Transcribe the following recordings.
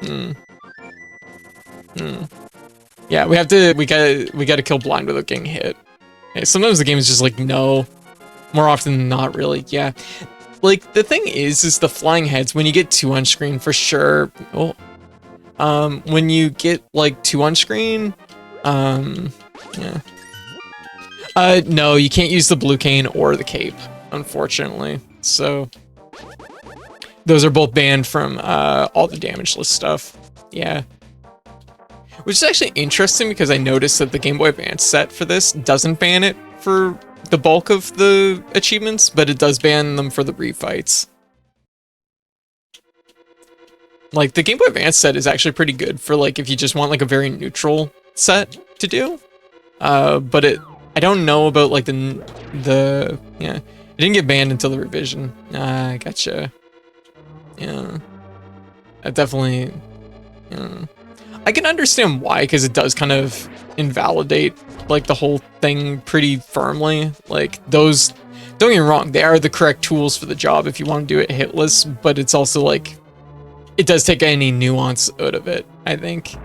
Hmm. Hmm. Yeah, we gotta kill blind without getting hit. Okay, sometimes the game is just like, no. More often than not, really. Yeah. Like, the thing is the flying heads, when you get 2 on screen, for sure. Oh, when you get, like, 2 on screen, yeah. No, you can't use the blue cane or the cape, unfortunately. So, those are both banned from, all the damageless stuff. Yeah. Which is actually interesting because I noticed that the Game Boy Advance set for this doesn't ban it for the bulk of the achievements, but it does ban them for the refights. Like, the Game Boy Advance set is actually pretty good for, like, if you just want, like, a very neutral set to do. But I don't know about, like, yeah. It didn't get banned until the revision. Ah, gotcha. Yeah. That definitely, yeah. I can understand why, because it does kind of invalidate, like, the whole thing pretty firmly. Like, those, don't get me wrong, they are the correct tools for the job if you want to do it hitless, but it's also, like, it does take any nuance out of it, I think.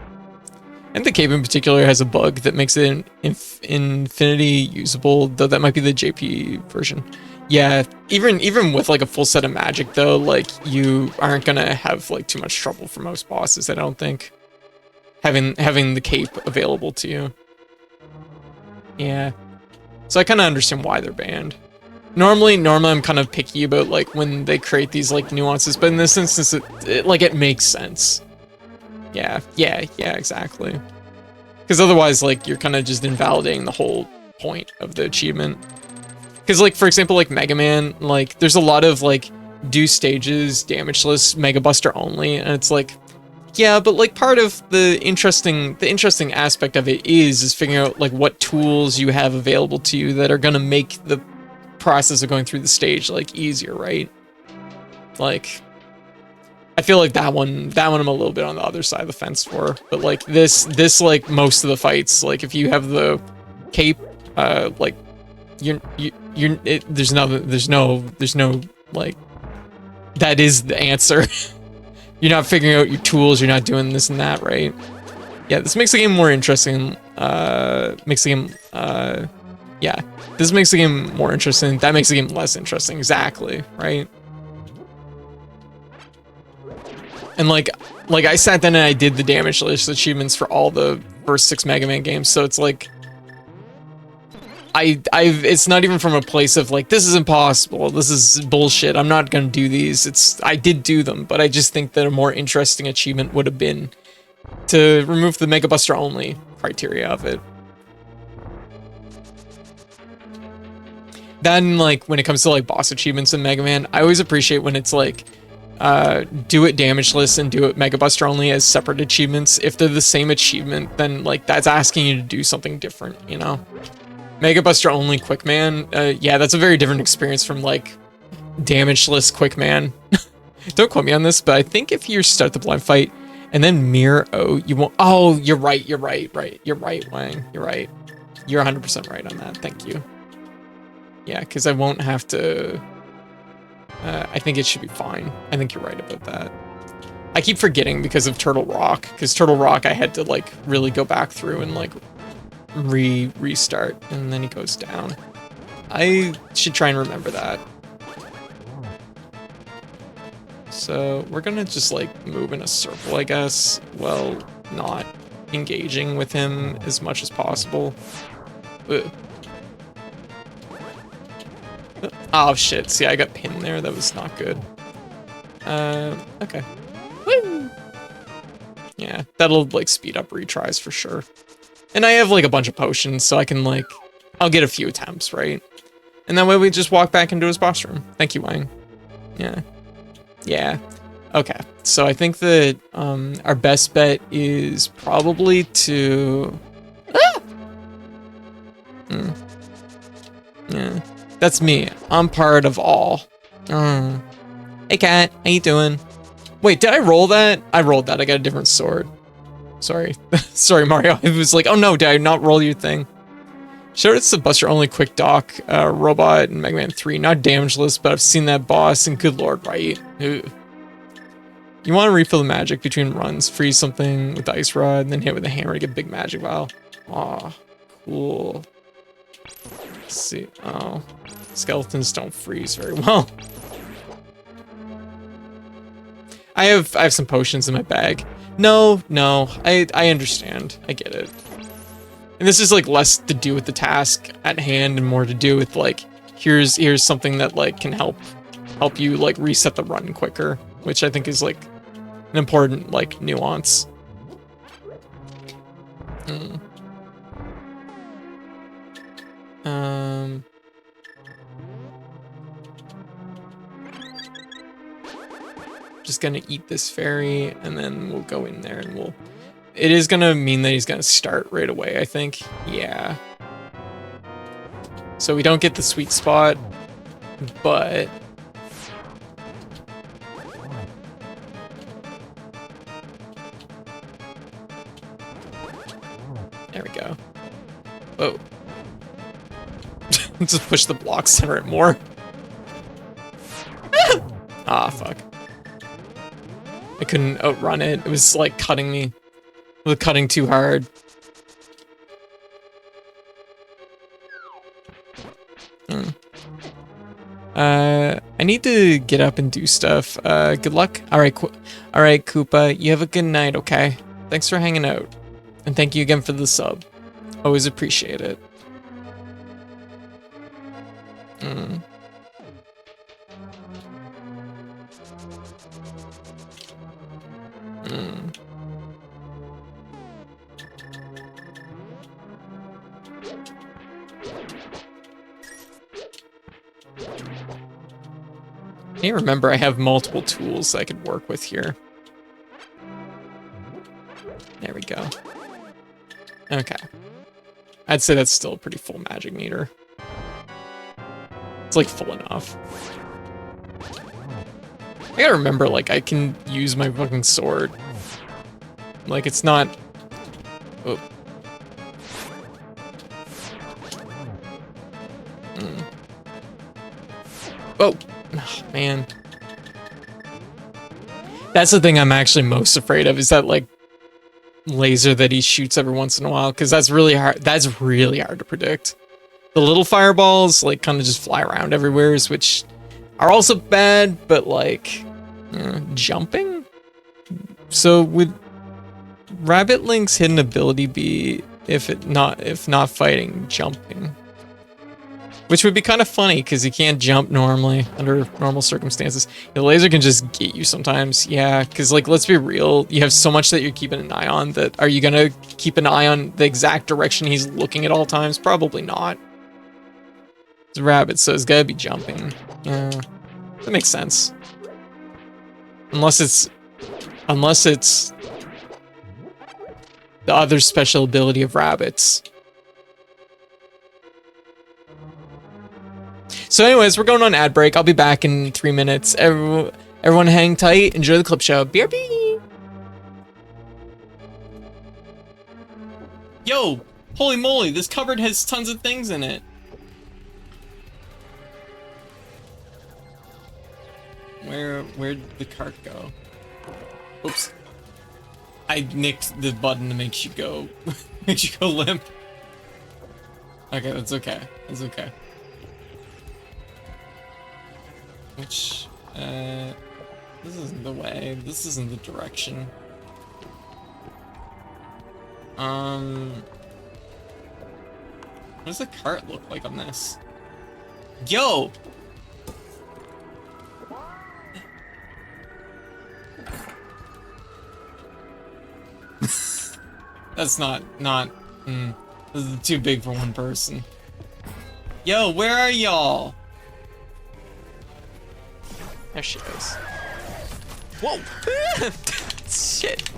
And the cape in particular has a bug that makes it infinity usable, though that might be the JP version. Yeah, even with, like, a full set of magic, though, like, you aren't gonna have, like, too much trouble for most bosses, I don't think. Having the cape available to you. Yeah. So I kind of understand why they're banned. Normally I'm kind of picky about, like, when they create these, like, nuances, but in this instance, it makes sense. Yeah, exactly. Because otherwise, like, you're kind of just invalidating the whole point of the achievement. Because, like, for example, like, Mega Man, like, there's a lot of, like, do stages, damageless, Mega Buster only, and it's like, yeah, but, like, part of the interesting aspect of it is figuring out, like, what tools you have available to you that are gonna make the process of going through the stage, like, easier, right? Like, I feel like that one I'm a little bit on the other side of the fence for, but, like, this like, most of the fights, like, if you have the cape, like, there's no, like, that is the answer. You're not figuring out your tools, you're not doing this and that, right? Yeah, this makes the game more interesting. Yeah. This makes the game more interesting. That makes the game less interesting. Exactly, right? And like I sat down and I did the damageless achievements for all the first 6 Mega Man games, so it's like it's not even from a place of like, this is impossible, this is bullshit, I'm not gonna do these. I did do them, but I just think that a more interesting achievement would have been to remove the Mega Buster only criteria of it. Then, like, when it comes to, like, boss achievements in Mega Man, I always appreciate when it's like, do it damageless and do it Mega Buster only as separate achievements. If they're the same achievement, then, like, that's asking you to do something different, you know? Mega Buster only Quick Man, yeah, that's a very different experience from, like, damageless Quick Man. Don't quote me on this, but I think if you start the blind fight and then mirror O, you won't. Oh, you're right, You're right, Wang. You're right. You're 100% right on that. Thank you. Yeah, because I won't have to. I think it should be fine. I think you're right about that. I keep forgetting because of Turtle Rock. Because Turtle Rock, I had to, like, really go back through and, like, restart, and then he goes down. I should try and remember that. So we're gonna just, like, move in a circle, I guess, while not engaging with him as much as possible. Ugh. Oh shit, see, I got pinned there, that was not good. Okay. Woo! Yeah, that'll, like, speed up retries for sure. And I have, like, a bunch of potions, so I can, like, I'll get a few attempts, right? And that way we just walk back into his boss room. Thank you, Wang. Yeah. Yeah. Okay. So I think that, our best bet is probably to... Ah! Yeah. That's me. I'm part of all. Hey, cat. How you doing? Wait, did I roll that? I rolled that. I got a different sword. Sorry. Sorry, Mario. It was like, oh no, did I not roll your thing? Sure, it's the Buster only quick dock robot in Mega Man 3. Not damageless, but I've seen that boss, and good lord, right? Ooh. You want to refill the magic between runs. Freeze something with the ice rod, and then hit with a hammer to get big magic vial. Aw, cool. Let's see. Oh, skeletons don't freeze very well. I have some potions in my bag. No, I understand. I get it. And this is like less to do with the task at hand and more to do with like, here's something that like can help you like reset the run quicker, which I think is like an important like nuance. Just gonna eat this fairy and then we'll go in there and it is gonna mean that he's gonna start right away, I think. Yeah. So we don't get the sweet spot, but there we go. Whoa. Just push the block, center it more. Ah, fuck. I couldn't outrun it. It was like cutting me. It was cutting too hard. I need to get up and do stuff. Good luck. All right, Koopa. You have a good night, okay? Thanks for hanging out. And thank you again for the sub. Always appreciate it. I remember I have multiple tools I could work with here. There we go. Okay. I'd say that's still a pretty full magic meter. It's like full enough. I gotta remember, like, I can use my fucking sword. Like, it's not... Oh. Oh, man. That's the thing I'm actually most afraid of, is that, like, laser that he shoots every once in a while, because that's really hard. That's really hard to predict. The little fireballs, like, kind of just fly around everywhere, which are also bad, but, like, jumping? So would Rabbit Link's hidden ability be, if not fighting, jumping? Which would be kind of funny, because you can't jump normally under normal circumstances. The laser can just get you sometimes. Yeah, because, like, let's be real. You have so much that you're keeping an eye on that are you going to keep an eye on the exact direction he's looking at all times? Probably not. It's a rabbit, so it's got to be jumping. That makes sense. Unless it's the other special ability of rabbits. So anyways, we're going on ad break. I'll be back in 3 minutes. Everyone hang tight. Enjoy the clip show. BRB! Yo! Holy moly, this cupboard has tons of things in it. Where'd the cart go? Oops. I nicked the button that makes you go limp. Okay, that's okay. That's okay. Which, this isn't the way. This isn't the direction. What does the cart look like on this? Yo! That's not, this is too big for one person. Yo, where are y'all? There she is. Whoa! Shit.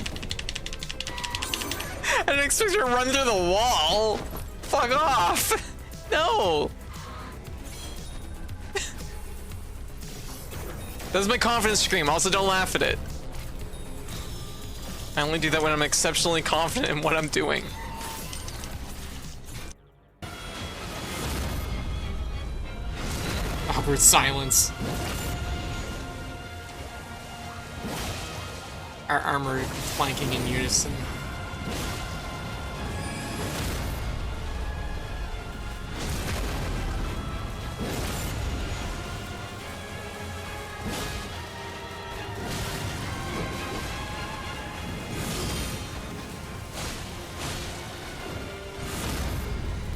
I didn't expect her to run through the wall. Fuck off. No. That's my confidence scream. Also, don't laugh at it. I only do that when I'm exceptionally confident in what I'm doing. Awkward silence. our armor flanking in unison.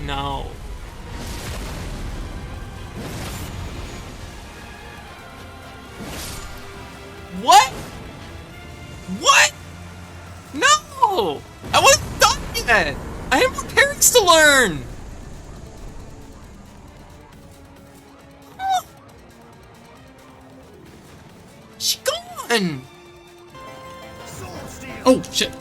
No. What? What? No! I wasn't done yet! I have more parents to learn! Oh. She gone! Oh, shit.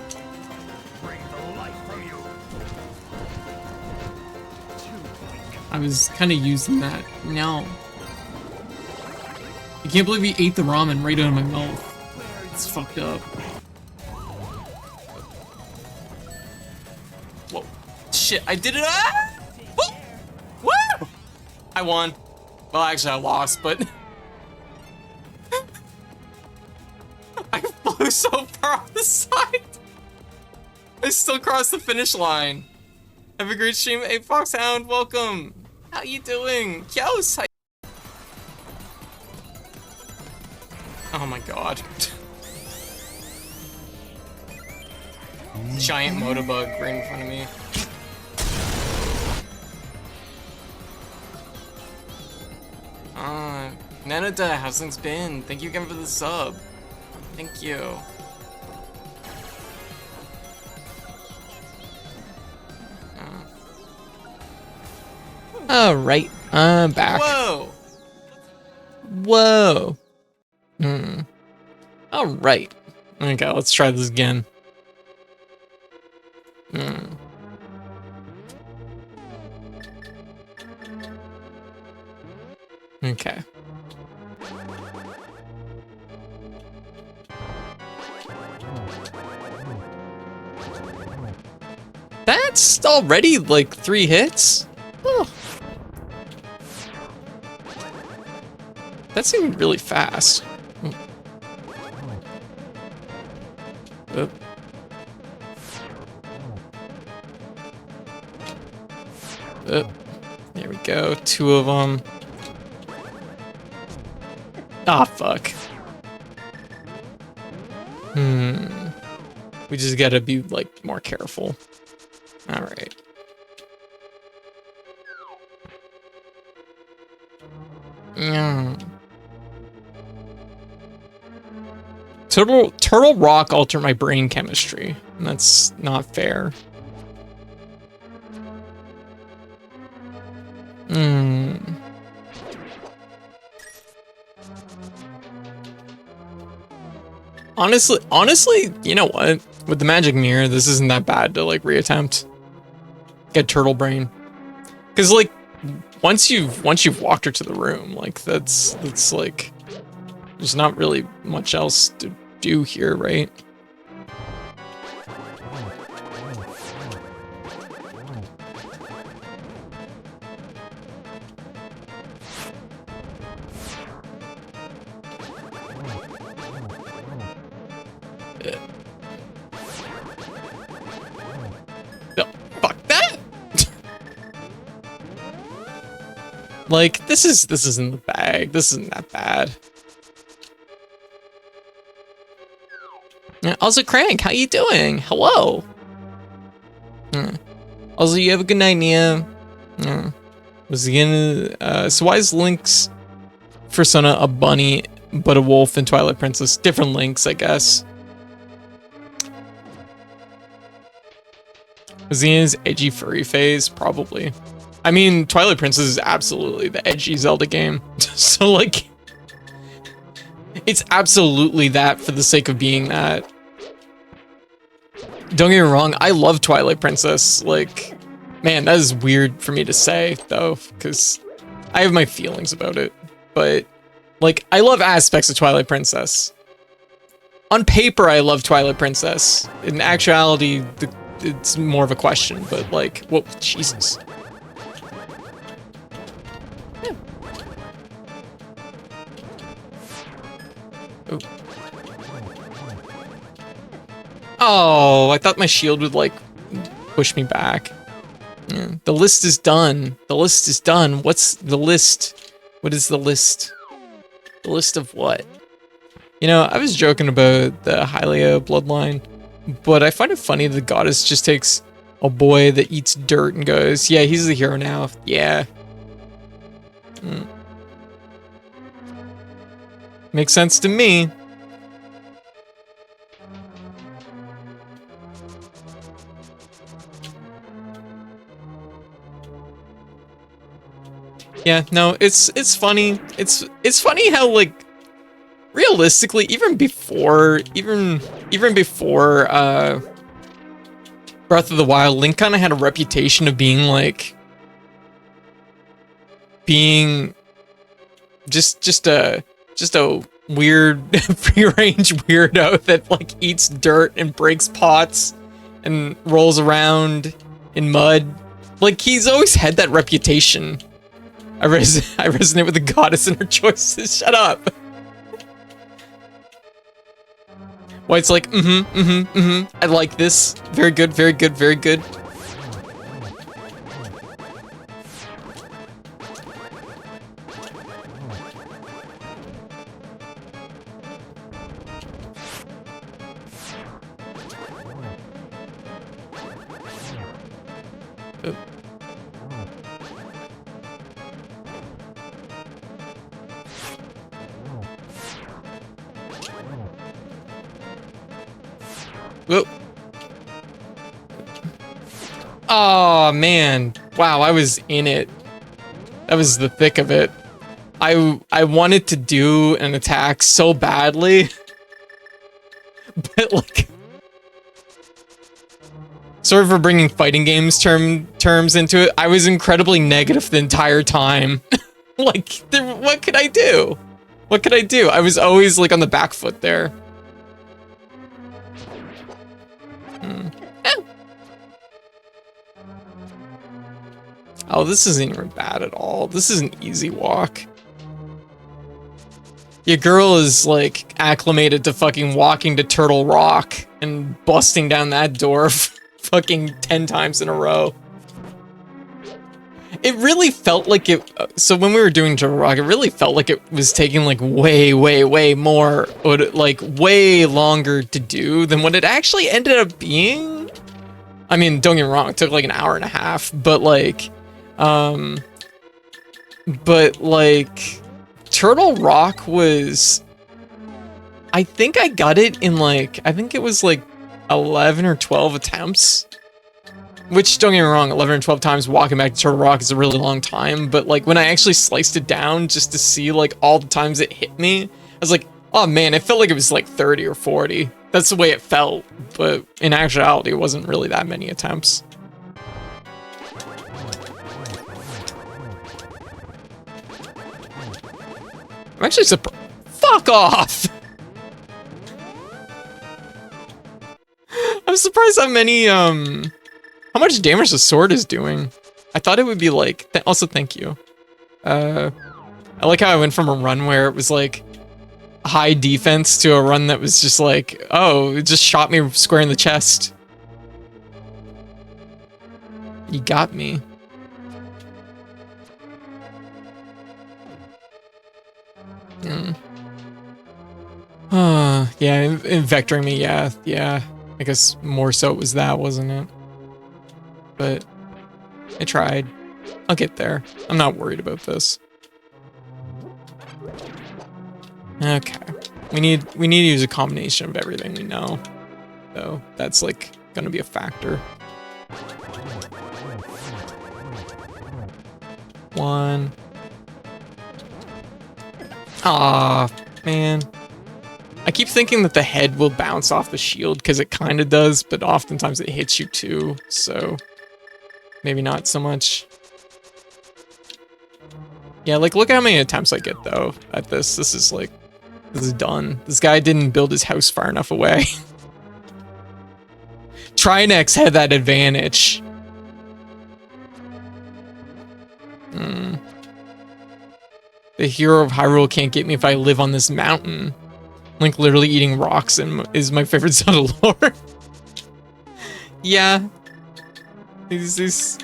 I was kind of using that. No. I can't believe he ate the ramen right out of my mouth. It's fucked up. Whoa. Shit, I did it! Ah! Woo! Woo! I won. Well, actually, I lost, but... I flew so far off the side! I still crossed the finish line. Have a great stream, Ep.5 Hound, welcome! How you doing? Kios, how oh my god. Giant Motobug right in front of me. Nanada, how's things been? Thank you again for the sub. Thank you. Alright, I'm back. Whoa! Whoa! Alright. Okay, let's try this again. Okay. That's already like 3 hits? Oh. That seemed really fast. Oh. Oh. There we go, 2 of them. Ah, fuck. We just gotta be, like, more careful. Alright. Turtle Rock altered my brain chemistry, and that's not fair. Honestly, you know what? With the magic mirror, this isn't that bad to like reattempt. Get turtle brain, because like once you've walked her to the room, like that's like there's not really much else to do here, right? Like, this isn't the bag. This isn't that bad. Also, Crank, how you doing? Hello. Also, you have a good night, Nia. Was again, so why is Link's persona a bunny, but a wolf in Twilight Princess? Different Links, I guess. Was he in his edgy furry phase? Probably. I mean, Twilight Princess is absolutely the edgy Zelda game. So, like, it's absolutely that for the sake of being that. Don't get me wrong, I love Twilight Princess. Like, man, that is weird for me to say, though, because I have my feelings about it. But, like, I love aspects of Twilight Princess. On paper, I love Twilight Princess. In actuality, it's more of a question, but, like, whoa, Jesus. Oh, I thought my shield would, like, push me back. Yeah. The list is done. The list is done. What's the list? What is the list? The list of what? You know, I was joking about the Hylia bloodline, but I find it funny the goddess just takes a boy that eats dirt and goes, yeah, he's the hero now. Yeah. Makes sense to me. Yeah, no, it's funny. It's funny how, like, realistically, even before Breath of the Wild, Link kind of had a reputation of being like just a weird free-range weirdo that like eats dirt and breaks pots and rolls around in mud. Like, he's always had that reputation. I resonate with the goddess and her choices. Shut up. White's like, I like this. Very good, very good, very good. Whoop. Oh man, wow, I was in it. That was the thick of it. I wanted to do an attack so badly, but like, sorry for bringing fighting games terms into it. I was incredibly negative the entire time. Like, what could I do? What could I do? I was always like on the back foot there. Oh, this isn't even bad at all. This is an easy walk. Your girl is like acclimated to fucking walking to Turtle Rock and busting down that door fucking 10 times in a row. It really felt like it, so when we were doing Turtle Rock, it really felt like it was taking like way more, like way longer to do than what it actually ended up being. I mean, don't get me wrong, it took like an hour and a half, but like, Turtle Rock was, I think I got it in like, I think it was like 11 or 12 attempts. Which, don't get me wrong, 11 or 12 times walking back to Turtle Rock is a really long time, but like when I actually sliced it down just to see like all the times it hit me, I was like, oh man, it felt like it was like 30 or 40. That's the way it felt, but in actuality, it wasn't really that many attempts. I'm actually surprised. Fuck off! I'm surprised how many, how much damage the sword is doing. I thought it would be like, also thank you. I like how I went from a run where it was like high defense to a run that was just like, oh, it just shot me square in the chest. You got me. Yeah, in vectoring me, yeah. I guess more so it was that, wasn't it? But I tried. I'll get there. I'm not worried about this. Okay. We need to use a combination of everything we know. So that's like gonna be a factor. One. Aw, man. I keep thinking that the head will bounce off the shield because it kind of does, but oftentimes it hits you too, so maybe not so much. Yeah, like look at how many attempts I get though at this. This is done. This guy didn't build his house far enough away. Trinex had that advantage. The hero of Hyrule can't get me if I live on this mountain. Link literally eating rocks and is my favorite Zelda lore. Yeah. He's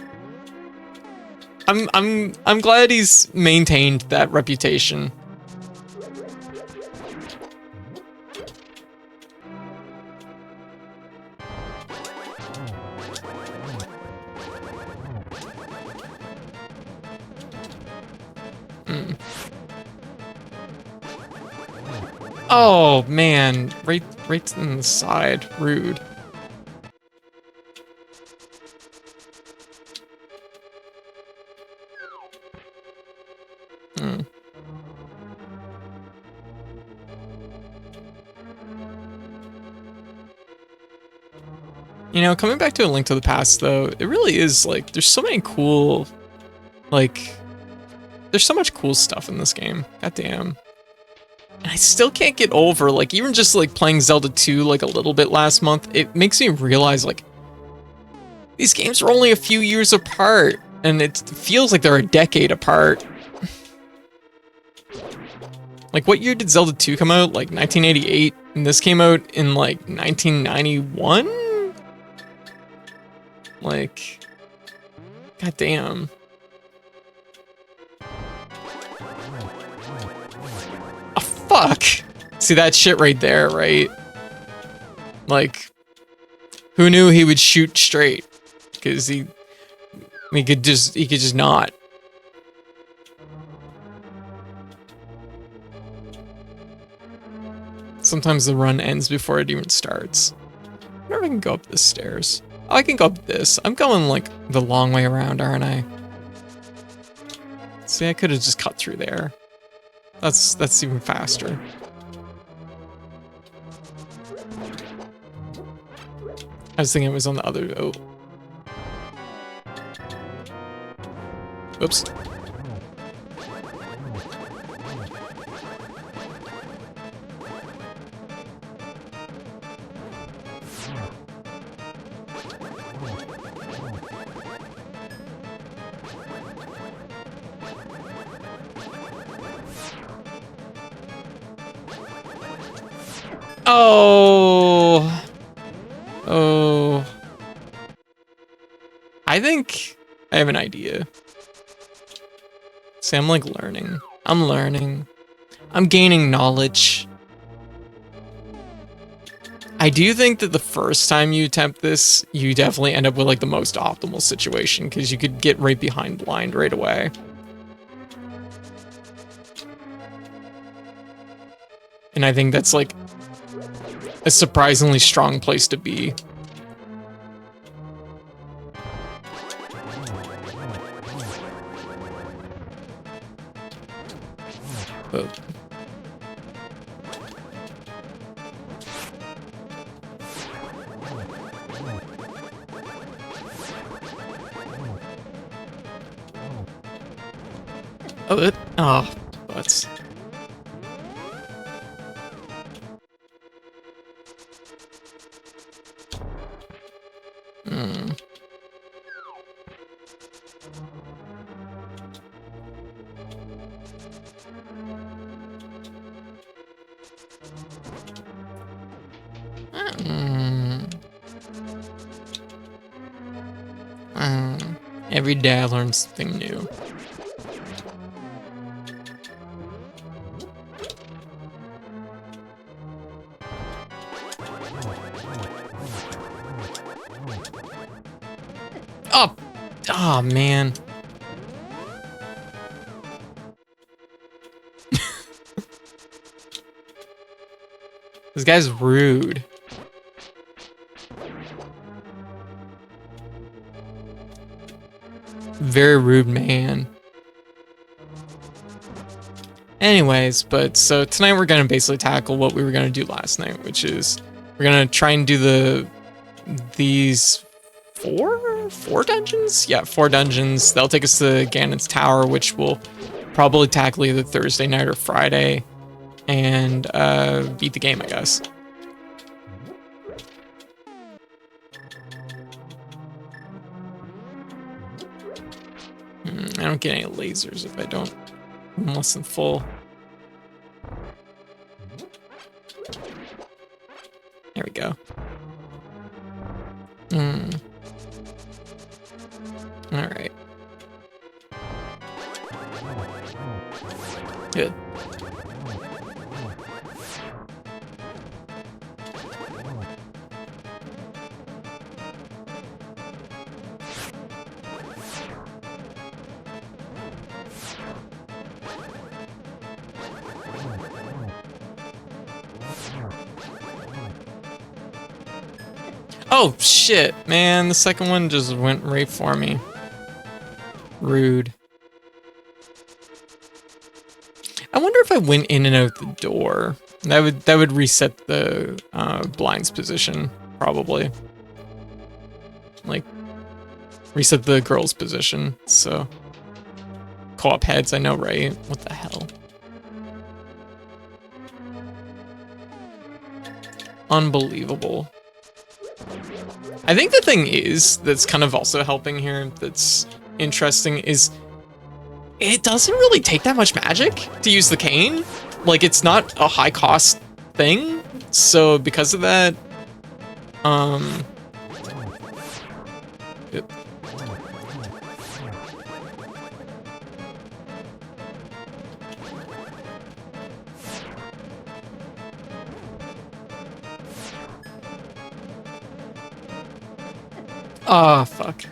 I'm glad he's maintained that reputation. Mm. Oh man, right in the side. Rude. Mm. You know, coming back to A Link to the Past though, it really is like there's so many cool like there's so much cool stuff in this game. God damn. And I still can't get over like even just like playing Zelda 2 like a little bit last month, it makes me realize like these games are only a few years apart and it feels like they're a decade apart. Like, what year did Zelda 2 come out? Like, 1988? And this came out in, like, 1991? Like, goddamn. Oh, fuck! See that shit right there, right? Like, who knew he would shoot straight? Because he could just not. Sometimes the run ends before it even starts. I wonder if I can go up the stairs. Oh, I can go up this. I'm going, like, the long way around, aren't I? See, I could have just cut through there. That's even faster. I was thinking it was on the other... Oh. Oops. Oh. Oh. I think I have an idea. See, I'm like learning. I'm learning. I'm gaining knowledge. I do think that the first time you attempt this, you definitely end up with like the most optimal situation because you could get right behind blind right away. And I think that's like a surprisingly strong place to be. But butts. Hmm. Every day I learn something new. Oh! Oh, man. This guy's rude. Very rude man. Anyways, but so tonight we're gonna basically tackle what we were gonna do last night, which is we're gonna try and do these four dungeons? Yeah, 4 dungeons. That'll take us to Ganon's Tower, which we'll probably tackle either Thursday night or Friday, and beat the game, I guess. I don't get any lasers if I don't. I'm less than full. There we go. Hmm. Alright. Good. Oh, shit, man. The second one just went right for me. Rude. I wonder if I went in and out the door. That would reset the blind's position, probably. Like, reset the girl's position, so. Co-op heads, I know, right? What the hell? Unbelievable. I think the thing is, that's kind of also helping here, that's interesting, is it doesn't really take that much magic to use the cane. Like, it's not a high cost thing. So because of that, it, ah, fuck.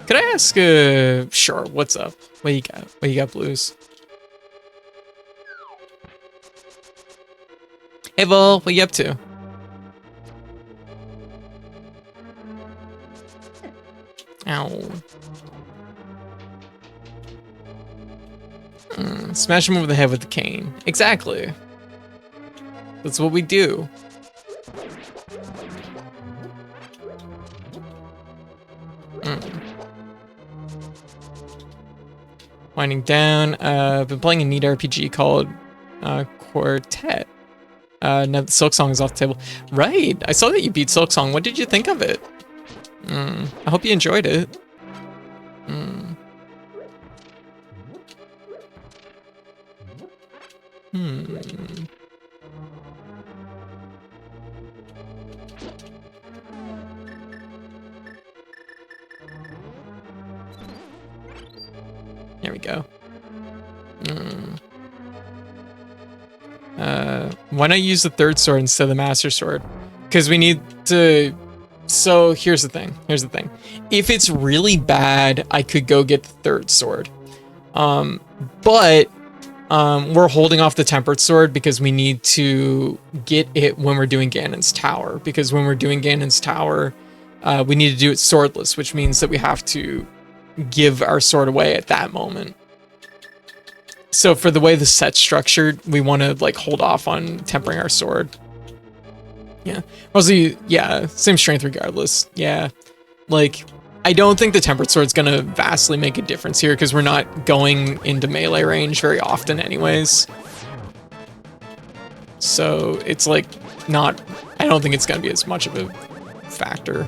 Could I ask, sure, what's up? What you got? What you got, Blues? Hey, Vol, what you up to? Ow. Smash him over the head with the cane. Exactly. That's what we do. Winding down. I've been playing a neat RPG called Quartet. Now the Silk Song is off the table. Right. I saw that you beat Silk Song. What did you think of it? I hope you enjoyed it. There we go. Why not use the third sword instead of the master sword? Because we need to... So here's the thing. If it's really bad, I could go get the third sword. But we're holding off the tempered sword because we need to get it when we're doing Ganon's Tower. Because when we're doing Ganon's Tower, we need to do it swordless, which means that we have to give our sword away at that moment. So for the way the set's structured, we want to like hold off on tempering our sword. Yeah. Mostly, yeah, same strength regardless. Yeah. Like, I don't think the tempered sword's gonna vastly make a difference here because we're not going into melee range very often anyways. So it's like not, I don't think it's gonna be as much of a factor.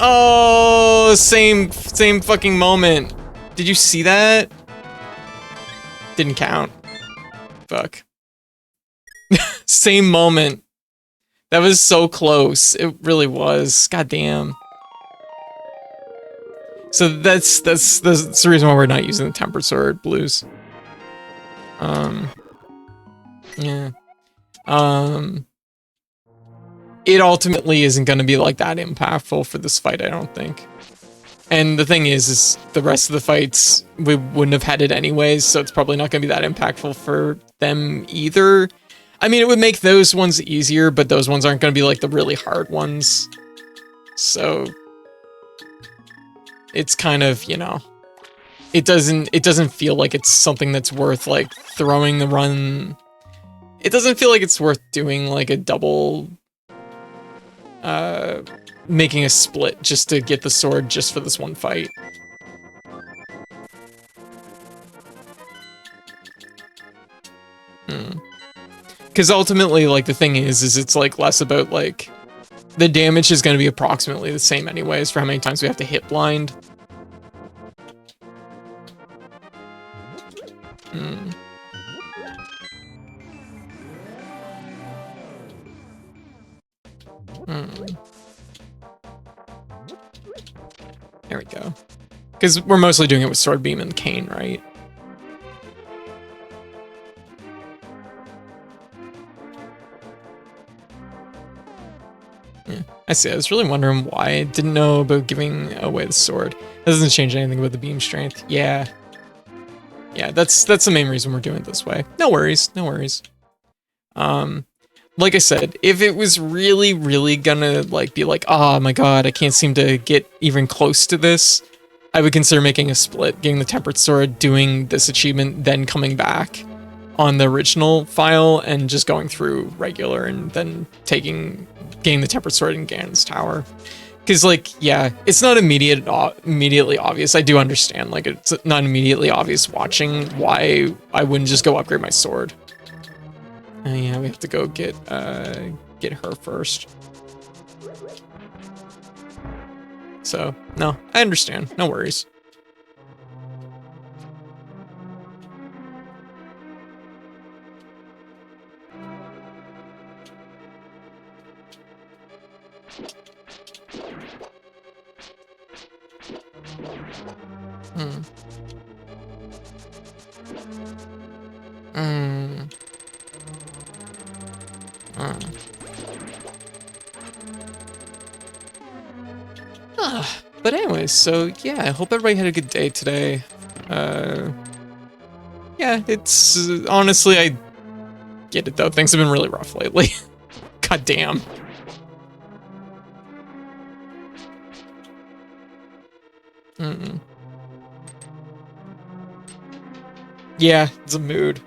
Oh, same fucking moment. Did you see that? Didn't count. Fuck. Same moment. That was so close. It really was. God damn. So that's the reason why we're not using the tempered sword, Blues. Yeah. It ultimately isn't going to be like that impactful for this fight, I don't think. And the thing is the rest of the fights, we wouldn't have had it anyways, so it's probably not going to be that impactful for them either. I mean, it would make those ones easier, but those ones aren't going to be like the really hard ones. So it's kind of, you know, it doesn't feel like it's something that's worth like throwing the run. It doesn't feel like it's worth doing like a double making a split just to get the sword just for this one fight. Because ultimately, like, the thing is it's like less about like the damage is going to be approximately the same anyways for how many times we have to hit blind. There we go. Because we're mostly doing it with Sword Beam and Cane, right? Yeah, I see. I was really wondering why I didn't know about giving away the sword. That doesn't change anything about the beam strength. Yeah. Yeah, that's the main reason we're doing it this way. No worries, no worries. Like I said, if it was really, really gonna like be like, oh my god, I can't seem to get even close to this, I would consider making a split, getting the Tempered Sword, doing this achievement, then coming back on the original file and just going through regular and then getting the Tempered Sword in Ganon's Tower. Because, like, yeah, it's not immediately obvious. I do understand, like, it's not immediately obvious watching why I wouldn't just go upgrade my sword. Yeah, we have to go get her first. So, no, I understand. No worries. But anyways, so yeah, I hope everybody had a good day today. Yeah, it's honestly, I get it though. Things have been really rough lately. God damn. Yeah, it's a mood.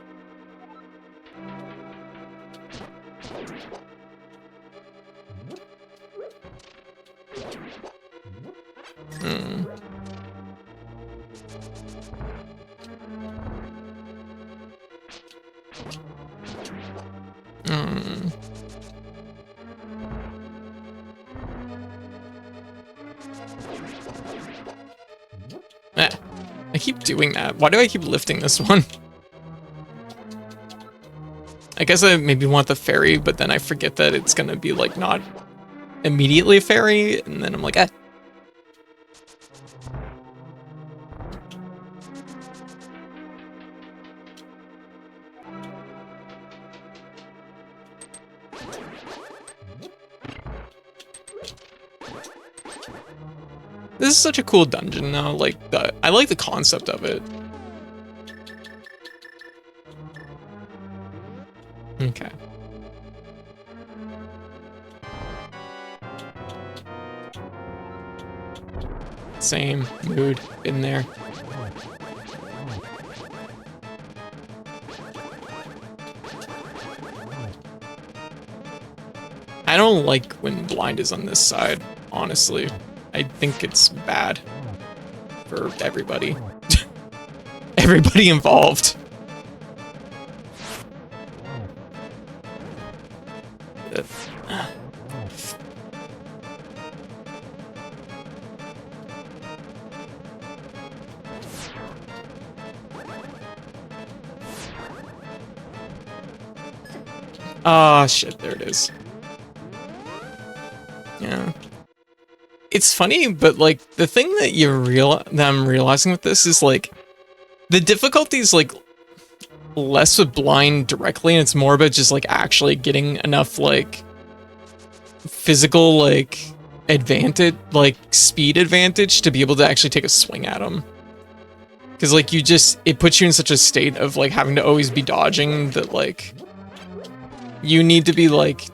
I keep doing that. Why do I keep lifting this one? I guess I maybe want the fairy, but then I forget that it's gonna be like not immediately a fairy, and then I'm like, eh. This is such a cool dungeon now. Like, I like the concept of it. Okay. Same mood in there. I don't like when blind is on this side, honestly. I think it's bad for everybody. Everybody involved. Ah, shit, there it is. Yeah. It's funny, but like the thing that I'm realizing with this is like the difficulty is like less with blind directly, and it's more about just like actually getting enough like physical like advantage, like speed advantage to be able to actually take a swing at them. Because like it puts you in such a state of like having to always be dodging that like you need to be like,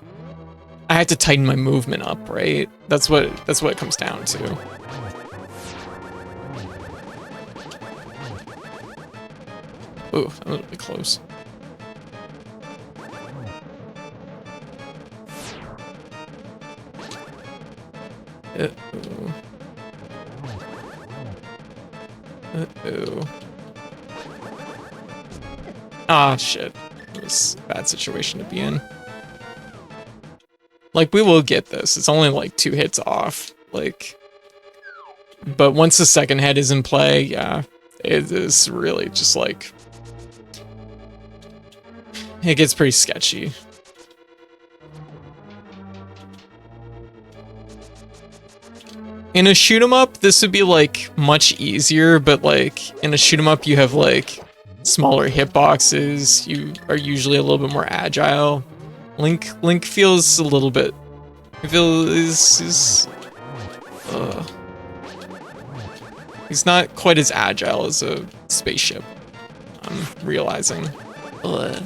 I had to tighten my movement up, right? That's what it comes down to. Ooh, that was really close. Uh-oh. Uh-oh. Ah, shit. It was a bad situation to be in. Like, we will get this. It's only like 2 hits off. Like, but once the second head is in play, yeah, it is really just like, it gets pretty sketchy. In a shoot 'em up, this would be like much easier, but like in a shoot 'em up, you have like smaller hitboxes. You are usually a little bit more agile. Link feels a little bit. I feel he's not quite as agile as a spaceship. I'm realizing. Oh.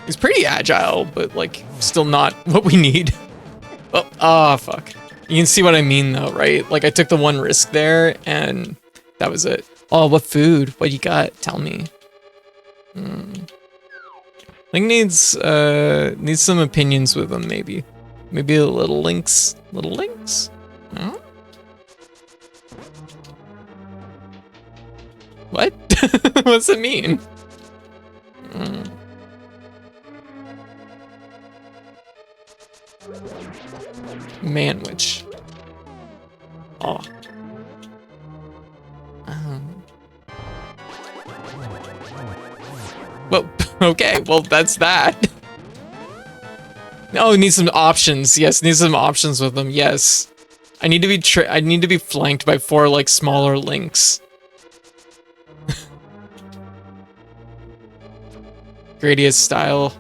He's pretty agile, but like still not what we need. Oh, fuck. You can see what I mean though, right? Like I took the one risk there and that was it. Oh, what food? What you got? Tell me. Link needs some opinions with him, maybe. Maybe a little links. Little links? No? What? What's it mean? Manwich. Oh. Well, okay, well that's that. Oh, need some options. Yes, need some options with them. Yes. I need to be flanked by 4 like smaller links. Gradius style.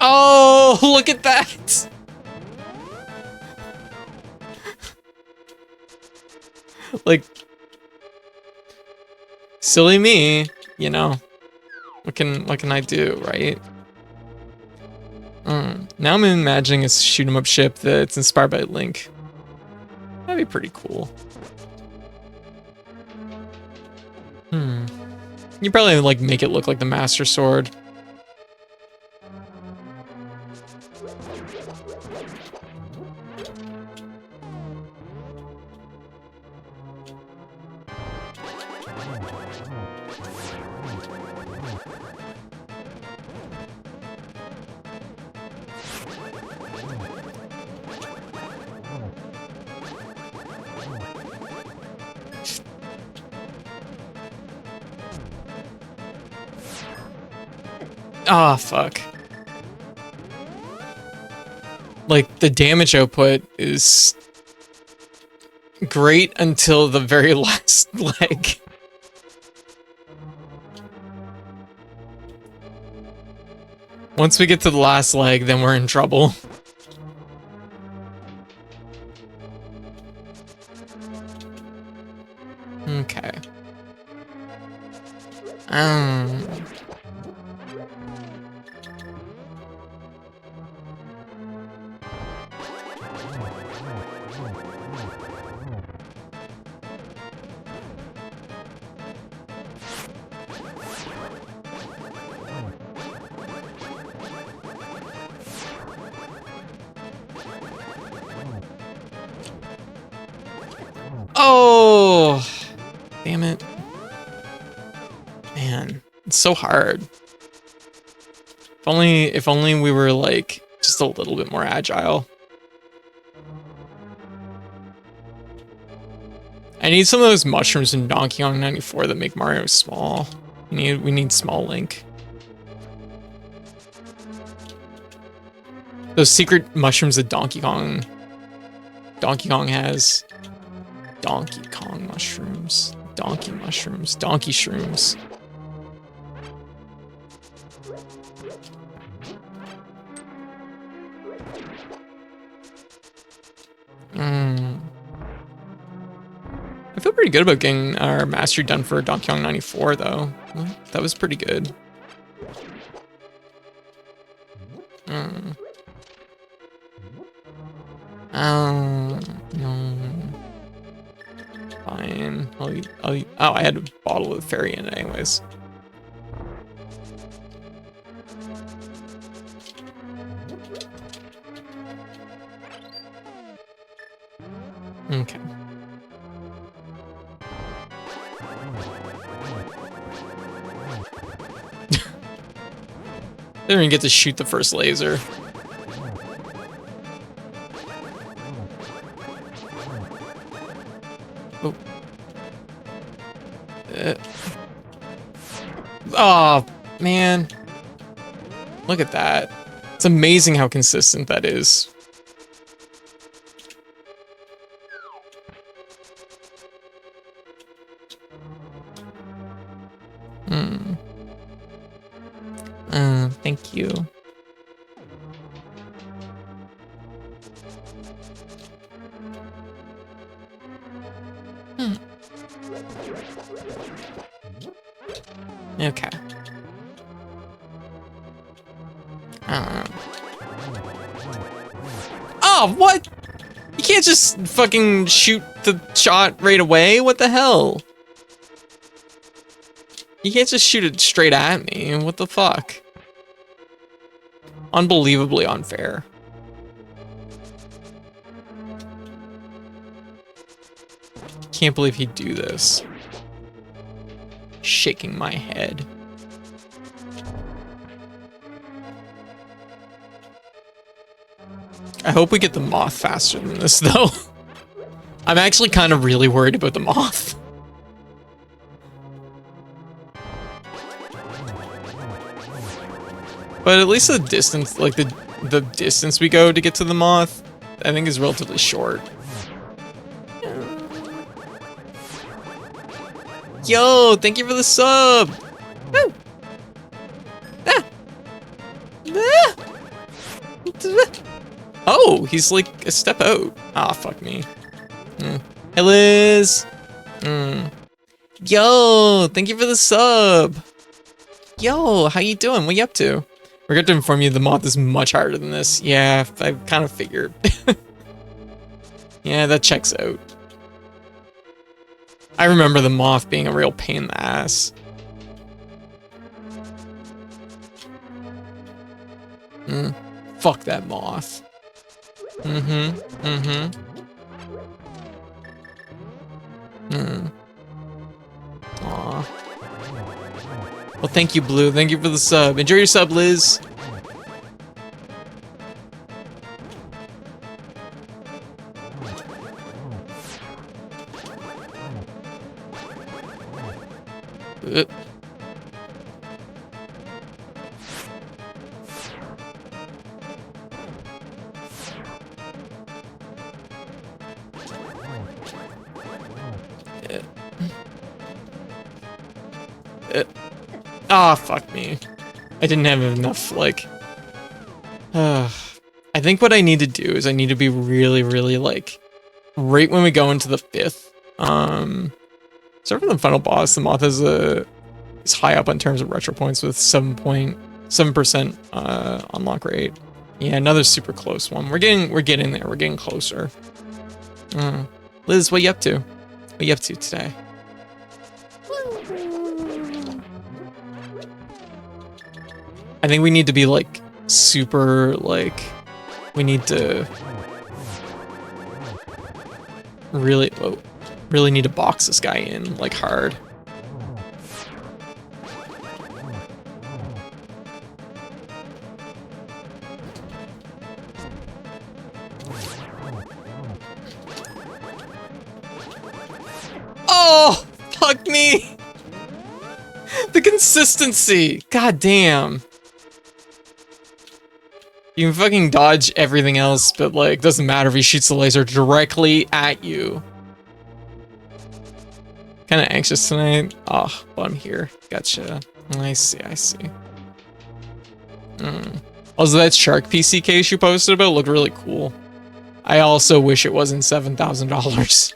Oh, look at that! Like, silly me, you know. What can I do, right? Now I'm imagining a shoot 'em up ship that's inspired by Link. That'd be pretty cool. You probably like make it look like the Master Sword. Ah, fuck. Like, the damage output is great until the very last leg. Once we get to the last leg, then we're in trouble. Okay. Oh, damn it. Man, it's so hard. If only we were like just a little bit more agile. I need some of those mushrooms in Donkey Kong 94 that make Mario small. We need small Link. Those secret mushrooms that Donkey Kong has. Donkey Kong mushrooms. Donkey mushrooms. Donkey shrooms. I feel pretty good about getting our mastery done for Donkey Kong 94, though. That was pretty good. No. Fine. Oh, I had a bottle of fairy in it anyways. Okay. Didn't even get to shoot the first laser. Oh. Oh, man. Look at that. It's amazing how consistent that is. Thank you. Okay. Oh, what? You can't just fucking shoot the shot right away? What the hell? You can't just shoot it straight at me. What the fuck? Unbelievably unfair. Can't believe he'd do this. Shaking my head. I hope we get the moth faster than this, though. I'm actually kind of really worried about the moth. But at least the distance, like the distance we go to get to the moth, I think is relatively short. Yo, thank you for the sub. Woo. Ah. Ah. Oh, he's like a step out. Ah, fuck me. Hey, Liz. Yo, thank you for the sub. Yo, how you doing? What you up to? We're going to inform you the moth is much harder than this. Yeah, I kind of figured. Yeah, that checks out. I remember the moth being a real pain in the ass. Fuck that moth. Aw. Well, thank you, Blue. Thank you for the sub. Enjoy your sub, Liz. Ah, fuck me. I didn't have enough, like... I think what I need to do is I need to be really, really, like... Right when we go into the 5th. So for the final boss, the moth is high up in terms of retro points with 7.7% unlock rate. Yeah, another super close one. We're getting there. We're getting closer. Liz, what you up to? What you up to today? I think we need to be like super like we need to really need to box this guy in like hard. Oh, fuck me. The consistency. God damn. You can fucking dodge everything else, but like, doesn't matter if he shoots the laser directly at you. Kind of anxious tonight. Oh, well, I'm here. Gotcha. I see, I see. Also, that shark PC case you posted about looked really cool. I also wish it wasn't $7,000.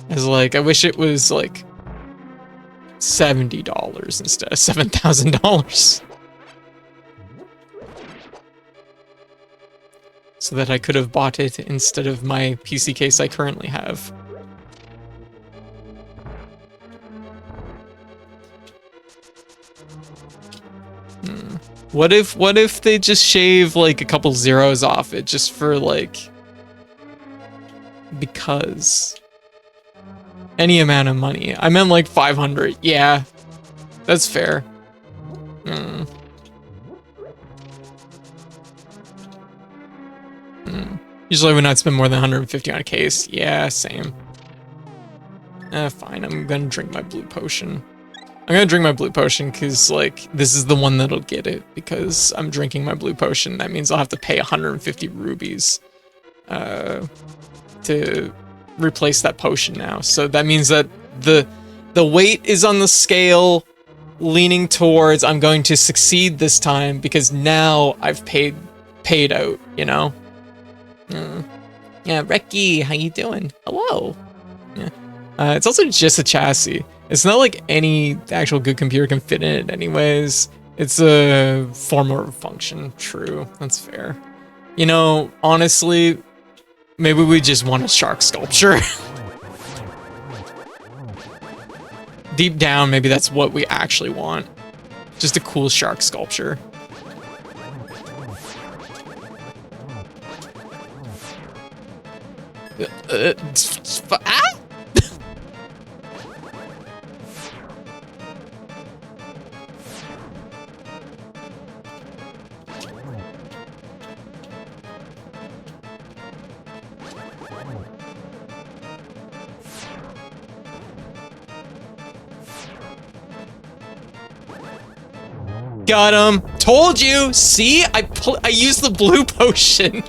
It's like, I wish it was like $70 instead of $7,000. So that I could have bought it instead of my PC case I currently have. What if they just shave like a couple zeros off it just for like, because any amount of money. I meant like 500. Yeah, that's fair. Usually I would not spend more than 150 on a case. Yeah, same. Fine, I'm gonna drink my blue potion. I'm gonna drink my blue potion because, like, this is the one that'll get it, because I'm drinking my blue potion. That means I'll have to pay 150 rubies to replace that potion now. So that means that the weight is on the scale leaning towards I'm going to succeed this time, because now I've paid out, you know? Yeah, Reki, how you doing? Hello. Yeah. It's also just a chassis. It's not like any actual good computer can fit in it anyways. It's a form or a function. True, that's fair. You know, honestly, maybe we just want a shark sculpture. Deep down, maybe that's what we actually want. Just a cool shark sculpture. Got him. Told you. See, I used the blue potion.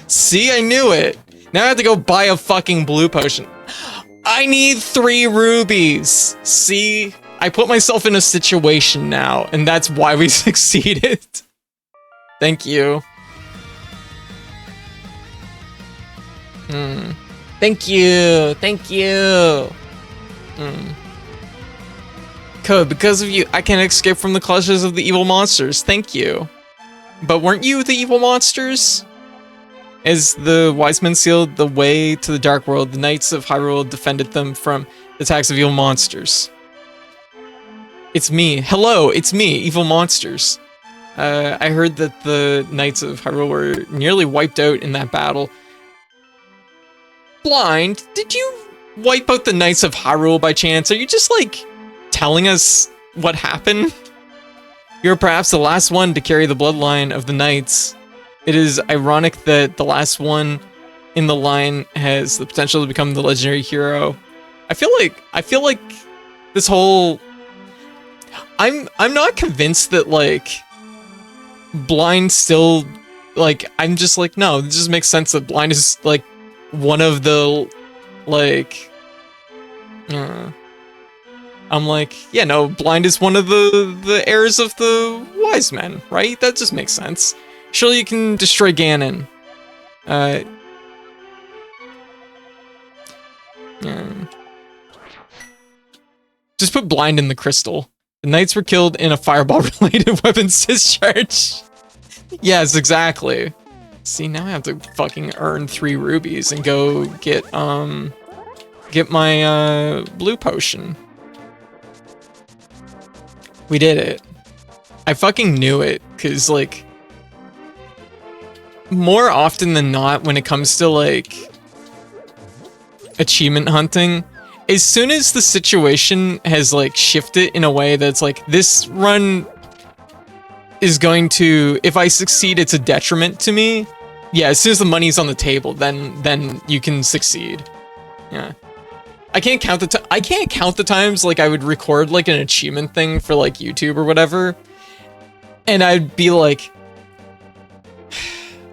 See, I knew it. Now I have to go buy a fucking blue potion. I need 3 rubies. See, I put myself in a situation now, and that's why we succeeded. Thank you. Thank you. Thank you. Code, because of you, I can escape from the clutches of the evil monsters. Thank you. But weren't you the evil monsters? As the wise men sealed the way to the dark world, the knights of Hyrule defended them from the attacks of evil monsters. It's me. Hello, it's me, evil monsters. I heard that the knights of Hyrule were nearly wiped out in that battle. Blind, did you wipe out the knights of Hyrule by chance? Are you just, like, telling us what happened? You're perhaps the last one to carry the bloodline of the knights. It is ironic that the last one in the line has the potential to become the legendary hero. I feel like this whole... I'm not convinced that, like, Blind still... Like, I'm just like, no, this just makes sense that Blind is, like, one of the, like... I'm like, yeah, no, Blind is one of the heirs of the wise men, right? That just makes sense. Surely you can destroy Ganon. Just put Blind in the crystal. The knights were killed in a fireball-related weapons discharge. Yes, exactly. See, now I have to fucking earn 3 rubies and go get my blue potion. We did it. I fucking knew it, cause like, more often than not, when it comes to like achievement hunting, as soon as the situation has like shifted in a way that's like, this run is going to, if I succeed, it's a detriment to me. Yeah, as soon as the money's on the table, then you can succeed. Yeah. I can't count the times like I would record like an achievement thing for like YouTube or whatever, and I'd be like,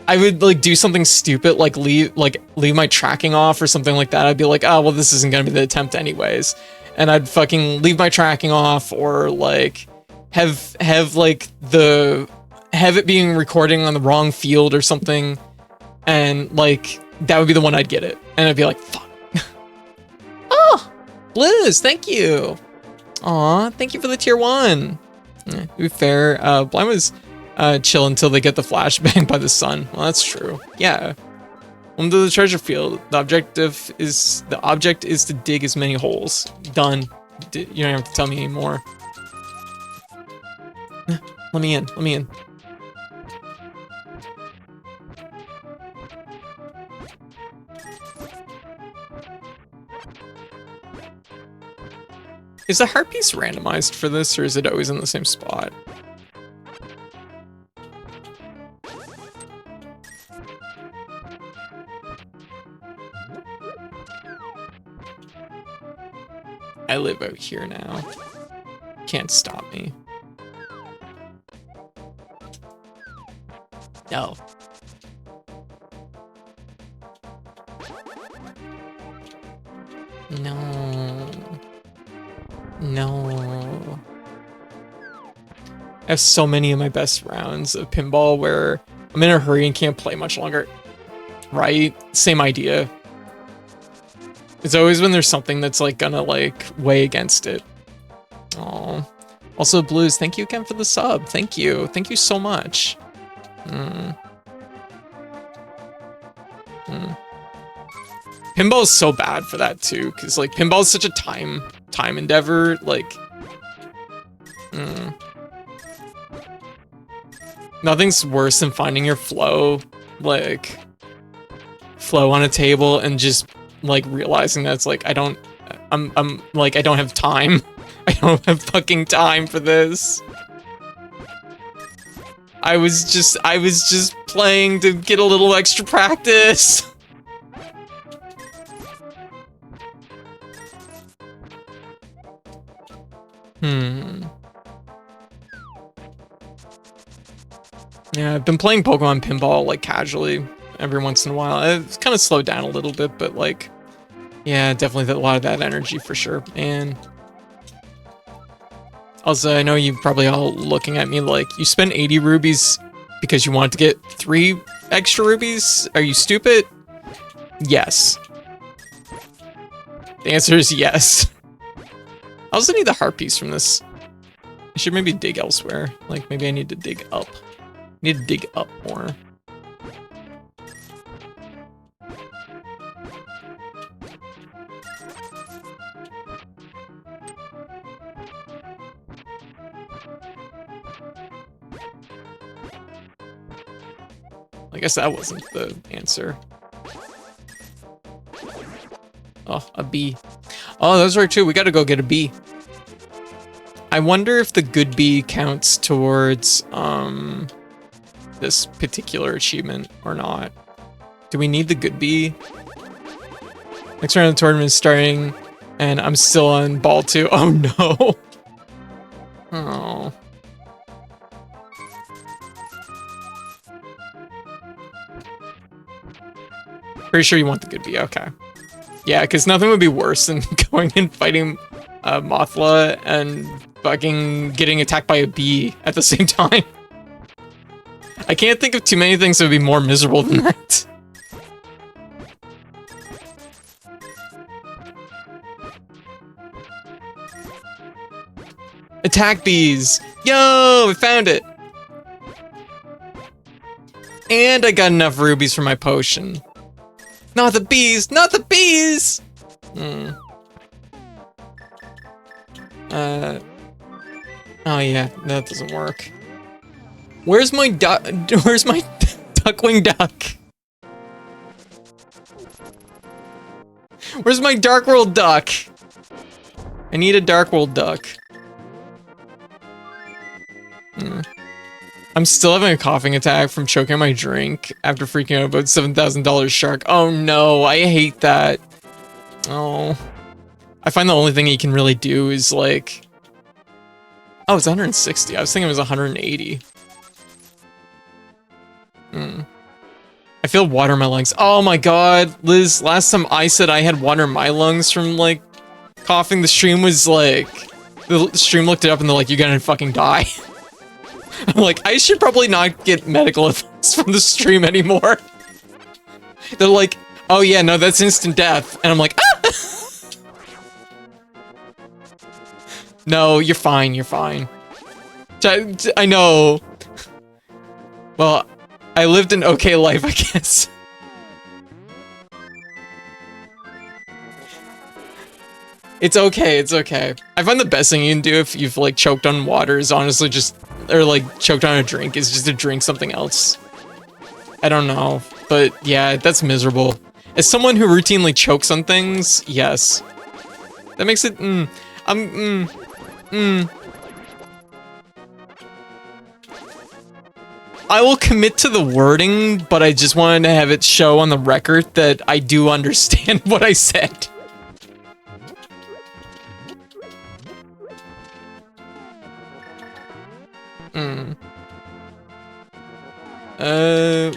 I would like do something stupid like leave my tracking off or something like that. I'd be like, oh well, this isn't gonna be the attempt anyways, and I'd fucking leave my tracking off or like have it being recording on the wrong field or something, and like that would be the one I'd get it, and I'd be like, fuck. Oh, Blues, thank you. Aw, thank you for the tier 1. To be fair, Blind was chill until they get the flashbang by the sun. Well, that's true. Yeah. Welcome to the treasure field. The object is to dig as many holes. Done. You don't have to tell me anymore. Let me in. Let me in. Is the heart piece randomized for this, or is it always in the same spot? I live out here now. Can't stop me. No. No. No. I have so many of my best rounds of pinball where I'm in a hurry and can't play much longer. Right? Same idea. It's always when there's something that's like gonna like weigh against it. Oh. Also, Blues, thank you again for the sub. Thank you. Thank you so much. Pinball is so bad for that too, because like pinball is such a time endeavor. Like, nothing's worse than finding your flow on a table and just like realizing that it's like I'm like I don't have time. I don't have fucking time for this. I was just playing to get a little extra practice. Yeah, I've been playing Pokemon Pinball like casually every once in a while. It's kind of slowed down a little bit, but like, yeah, definitely a lot of that energy for sure. And also, I know you're probably all looking at me like, you spent 80 rubies because you wanted to get 3 extra rubies? Are you stupid? Yes. The answer is yes. I also need the heart piece from this. I should maybe dig elsewhere. Like, maybe I need to dig up. I need to dig up more. I guess that wasn't the answer. Oh, a bee. Oh, that's right too. We gotta go get a bee. I wonder if the good bee counts towards this particular achievement or not. Do we need the good bee? Next round of the tournament is starting, and I'm still on ball 2. Oh no. Oh. Pretty sure you want the good bee. Okay. Yeah, because nothing would be worse than going and fighting Mothla and fucking getting attacked by a bee at the same time. I can't think of too many things that would be more miserable than that. Attack bees! Yo, we found it! And I got enough rubies for my potion. Not the bees! Not the bees! Oh yeah, that doesn't work. Where's my duckwing duck? Where's my Dark World duck? I need a Dark World duck. I'm still having a coughing attack from choking on my drink after freaking out about $7,000 shark. Oh no, I hate that. Oh. I find the only thing he can really do is like... Oh, it's 160. I was thinking it was 180. I feel water in my lungs. Oh my god, Liz, last time I said I had water in my lungs from, like, coughing, the stream was like... The stream looked it up and they're like, you're gonna fucking die. I'm like, I should probably not get medical advice from the stream anymore. They're like, oh yeah, no, that's instant death. And I'm like, ah! No, you're fine, you're fine. I know. Well, I lived an okay life, I guess. It's okay, it's okay. I find the best thing you can do if you've, like, choked on water is honestly just... Or, like, choked on a drink is just to drink something else. I don't know. But, yeah, that's miserable. As someone who routinely chokes on things, yes. That makes it, I will commit to the wording, but I just wanted to have it show on the record that I do understand what I said.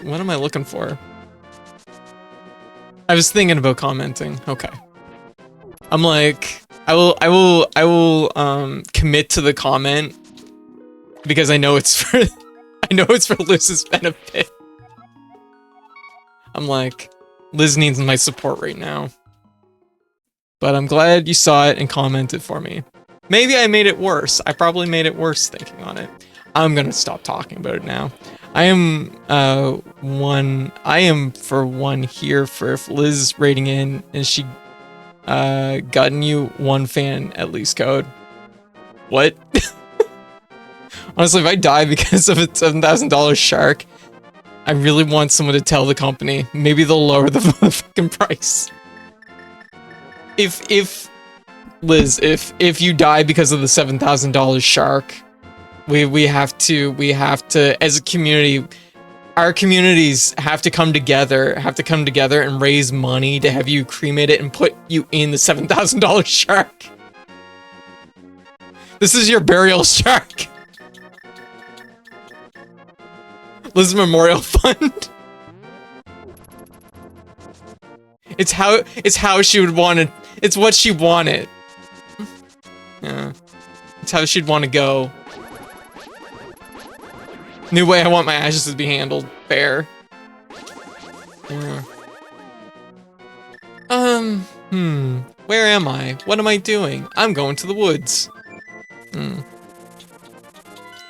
What am I looking for? I was thinking about commenting. Okay. I'm like, I will commit to the comment because I know it's for Liz's benefit. I'm like, Liz needs my support right now. But I'm glad you saw it and commented for me. Maybe I made it worse. I probably made it worse thinking on it. I'm gonna stop talking about it now. I am for one here for if Liz rating in and she gotten you 1 fan at least code. What? Honestly, if I die because of a $7,000 shark, I really want someone to tell the company. Maybe they'll lower the fucking price. Liz, if you die because of the $7,000 shark, we have to, as a community, our communities have to come together and raise money to have you cremate it and put you in the $7,000 shark. This is your burial shark. Liz Memorial Fund. It's how she would want it. It's what she wanted. Yeah. It's how she'd want to go. New way I want my ashes to be handled. Fair. Yeah. Where am I? What am I doing? I'm going to the woods.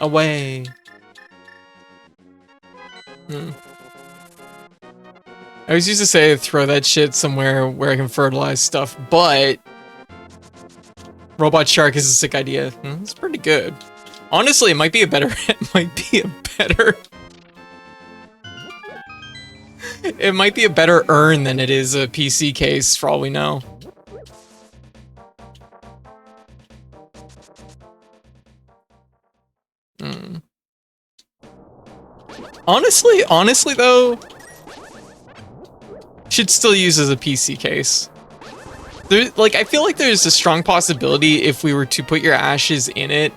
Away. I always used to say throw that shit somewhere where I can fertilize stuff, but Robot Shark is a sick idea. It's pretty good. Honestly, it might be a better it might be a better urn than it is a PC case for all we know. Honestly though, should still use as a PC case. I feel like there's a strong possibility if we were to put your ashes in it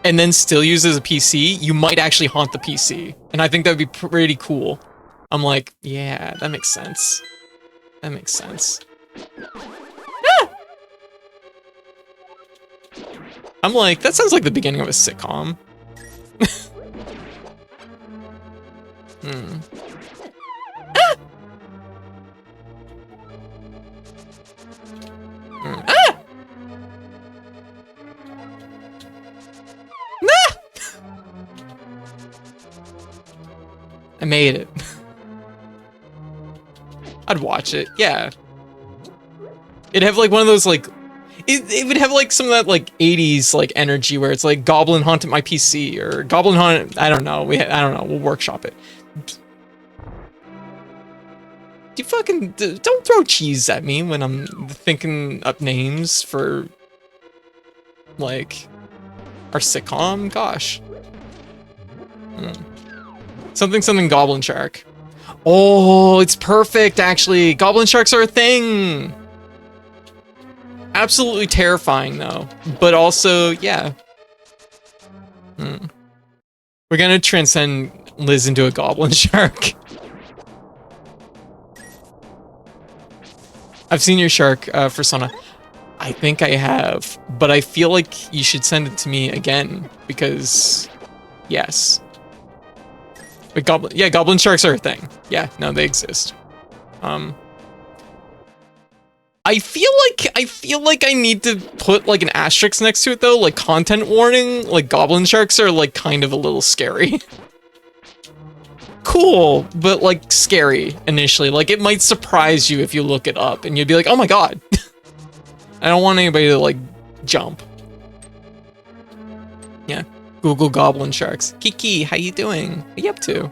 and then still use it as a PC, you might actually haunt the PC. And I think that would be pretty cool. I'm like, yeah, that makes sense. That makes sense. Ah! I'm like, that sounds like the beginning of a sitcom. Ah! Ah! Ah! I made it. I'd watch it, yeah. It'd have like one of those like, it would have like some of that like 80s like energy where it's like Goblin Haunted my PC or Goblin Haunted, I don't know, I don't know, we'll workshop it. You fucking, don't throw cheese at me when I'm thinking up names for like our sitcom, gosh. Something Goblin Shark. Oh, it's perfect actually. Goblin Sharks are a thing. Absolutely terrifying, though. But also, yeah. We're gonna transcend Liz into a goblin shark. I've seen your shark, Fursona. I think I have, but I feel like you should send it to me again, because, yes. But goblin sharks are a thing. Yeah, no, they exist. I feel like I need to put like an asterisk next to it though, like content warning, like goblin sharks are like kind of a little scary. Cool, but like scary initially. Like it might surprise you if you look it up and you'd be like, oh my god. I don't want anybody to like jump. Yeah, Google goblin sharks. Kiki, how you doing? What you up to?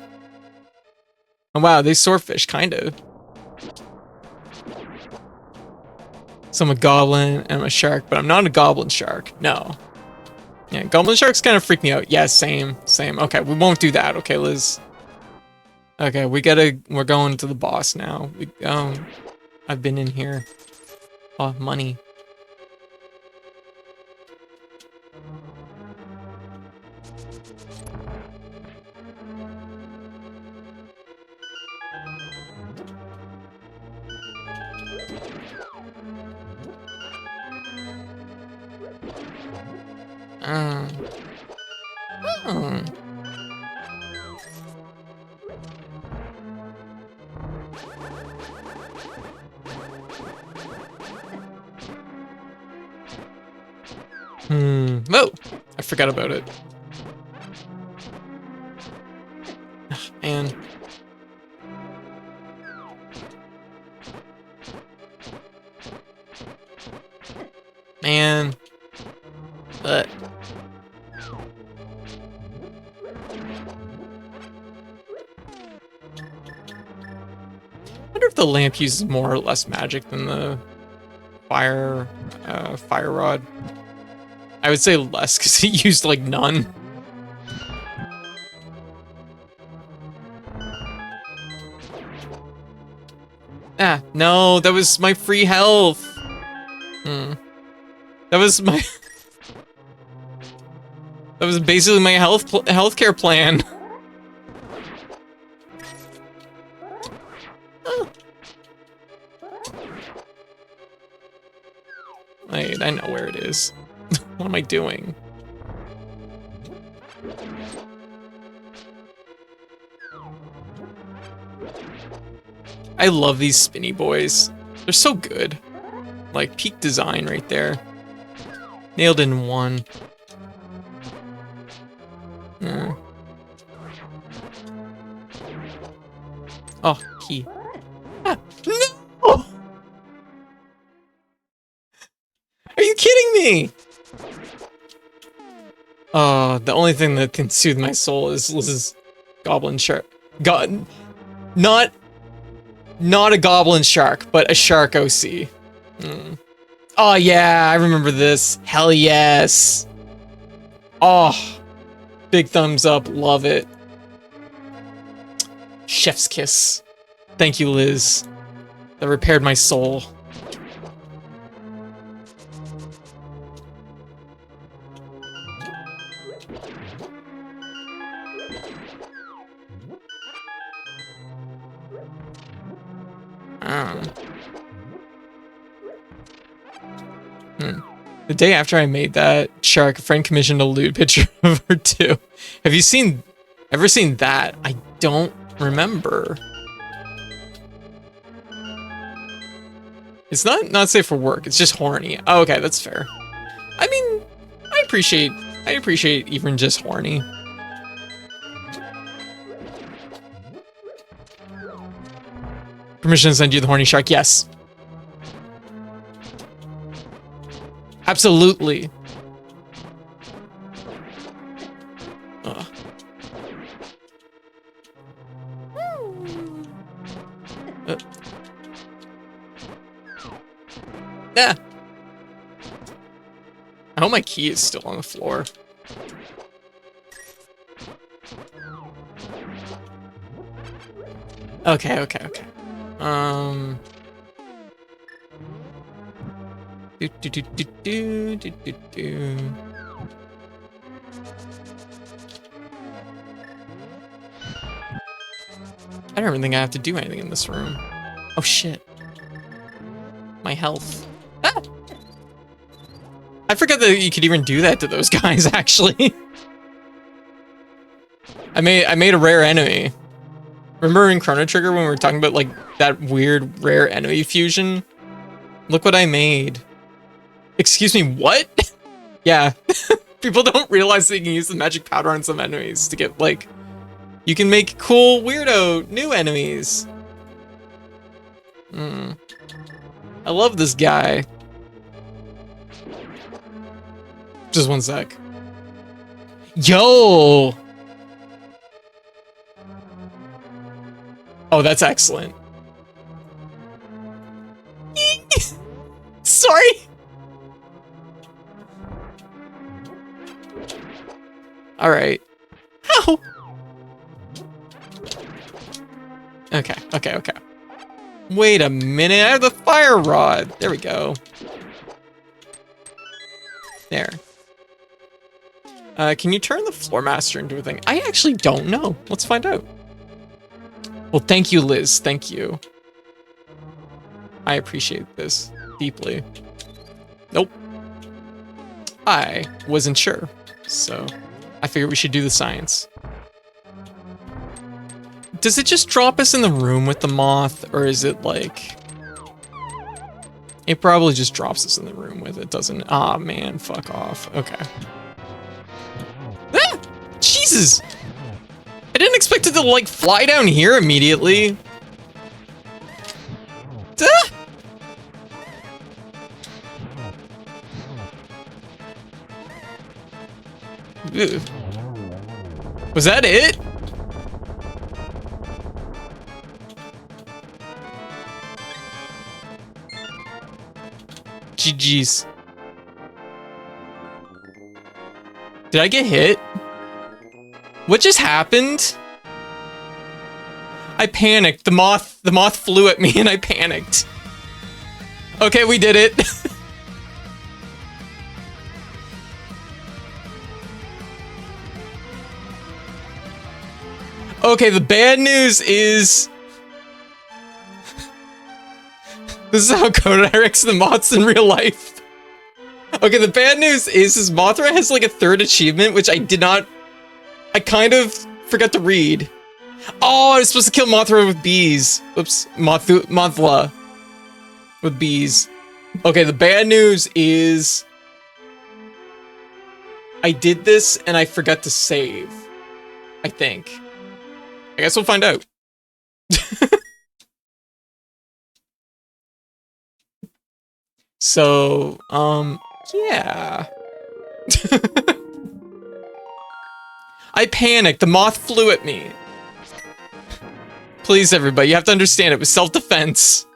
Oh wow, they swordfish, kind of. So I'm a goblin and I'm a shark, but I'm not a goblin shark. No. Yeah, goblin sharks kind of freak me out. Yeah, same. Okay, we won't do that. Okay, Liz. Okay, we're going to the boss now. I've been in here. Oh, money. Oh. Oh, I forgot about it. Ugh, man. Man. But. I wonder if the lamp uses more or less magic than the fire rod. I would say less because it used like none. Ah, no, that was my free health. That was my. That was basically my healthcare plan. Wait, I know where it is. What am I doing? I love these spinny boys. They're so good. Like, peak design right there. Nailed in one. Yeah. Oh, key. Ah, no! Are you kidding me? The only thing that can soothe my soul is Liz's goblin shark. Not a goblin shark, but a shark OC. Oh yeah, I remember this. Hell yes. Oh, big thumbs up, love it. Chef's kiss. Thank you, Liz. That repaired my soul. The day after I made that shark, a friend commissioned a lewd picture of her too. Have you ever seen that? I don't remember. It's not safe for work. It's just horny. Oh, okay, that's fair. I mean, I appreciate even just horny. Permission to send you the horny shark? Yes. Absolutely. Ugh. Yeah. I hope my key is still on the floor. Okay. Do, do, do, do, do, do, do, do. I don't even think I have to do anything in this room. Oh shit. My health. Ah! I forgot that you could even do that to those guys, actually. I made a rare enemy. Remember in Chrono Trigger when we were talking about like that weird rare enemy fusion? Look what I made. Excuse me, what? Yeah. People don't realize they can use the magic powder on some enemies to get like, you can make cool weirdo new enemies. I love this guy. Just one sec. Yo! Oh, that's excellent. Sorry! Alright. Ow! Okay, okay, okay. Wait a minute, I have the fire rod. There we go. There. Can you turn the floor master into a thing? I actually don't know. Let's find out. Well, thank you, Liz. Thank you. I appreciate this deeply. Nope. I wasn't sure, so I figured we should do the science. Does it just drop us in the room with the moth, or is it like... It probably just drops us in the room with it, doesn't it? Aw, man, fuck off. Okay. Ah! Jesus! I didn't expect it to, like, fly down here immediately. Ah! Ugh. Was that it? GG's. Did I get hit? What just happened? I panicked. The moth flew at me and I panicked. Okay, we did it. Okay, the bad news is... This is how Coda directs the moths in real life. Okay, the bad news is Mothra has like a third achievement, which I kind of forgot to read. Oh, I was supposed to kill Mothra with bees. Oops, Mothla with bees. Okay, the bad news is I did this and I forgot to save. I think. I guess we'll find out. So, yeah. I panicked. The moth flew at me. Please, everybody, you have to understand it was self-defense.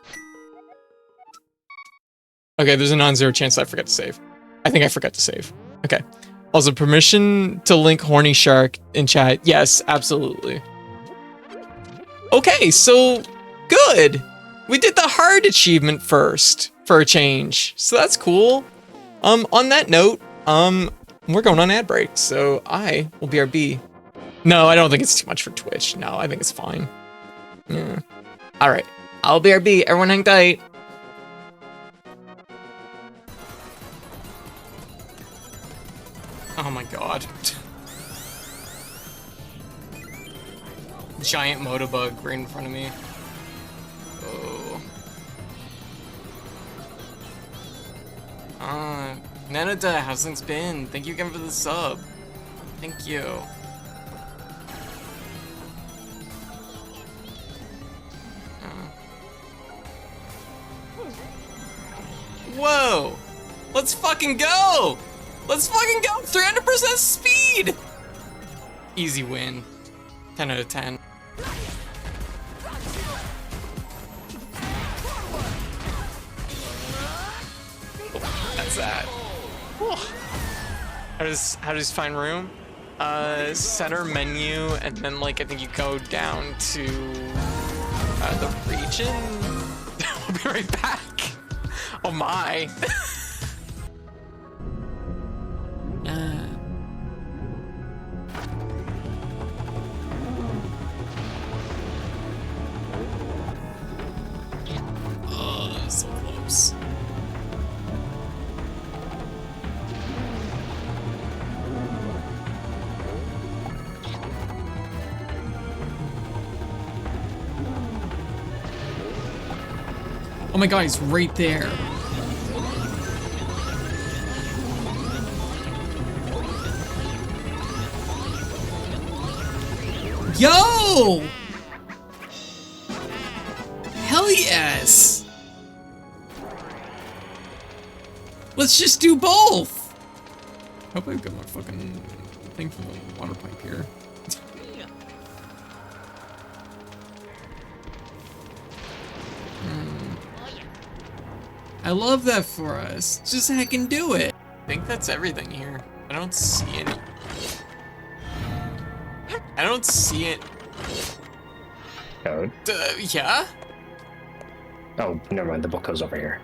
Okay, there's a non-zero chance that I forgot to save. I think I forgot to save. Okay. Also, permission to link Horny Shark in chat. Yes, absolutely. Okay, so good. We did the hard achievement first for a change. So that's cool. On that note, we're going on ad break, so I will BRB. No, I don't think it's too much for Twitch. No, I think it's fine. Yeah. All right, I'll BRB. Everyone hang tight. Oh my god. Giant Motobug right in front of me. Oh. Nanada, how's things been? Thank you again for the sub. Thank you. Whoa! Let's fucking go! Let's fucking go! 300% speed! Easy win. 10 out of 10. That's that. How does find room? Center menu, and then like I think you go down to the region. I'll be right back. Oh my. Oh my god, he's right there. Yo! Hell yes! Let's just do both! Hope I've got my fucking thing for the water pipe here. I love that for us. Just heckin' do it. I think that's everything here. I don't see any. I don't see it. Oh. Yeah? Oh, never mind. The book goes over here.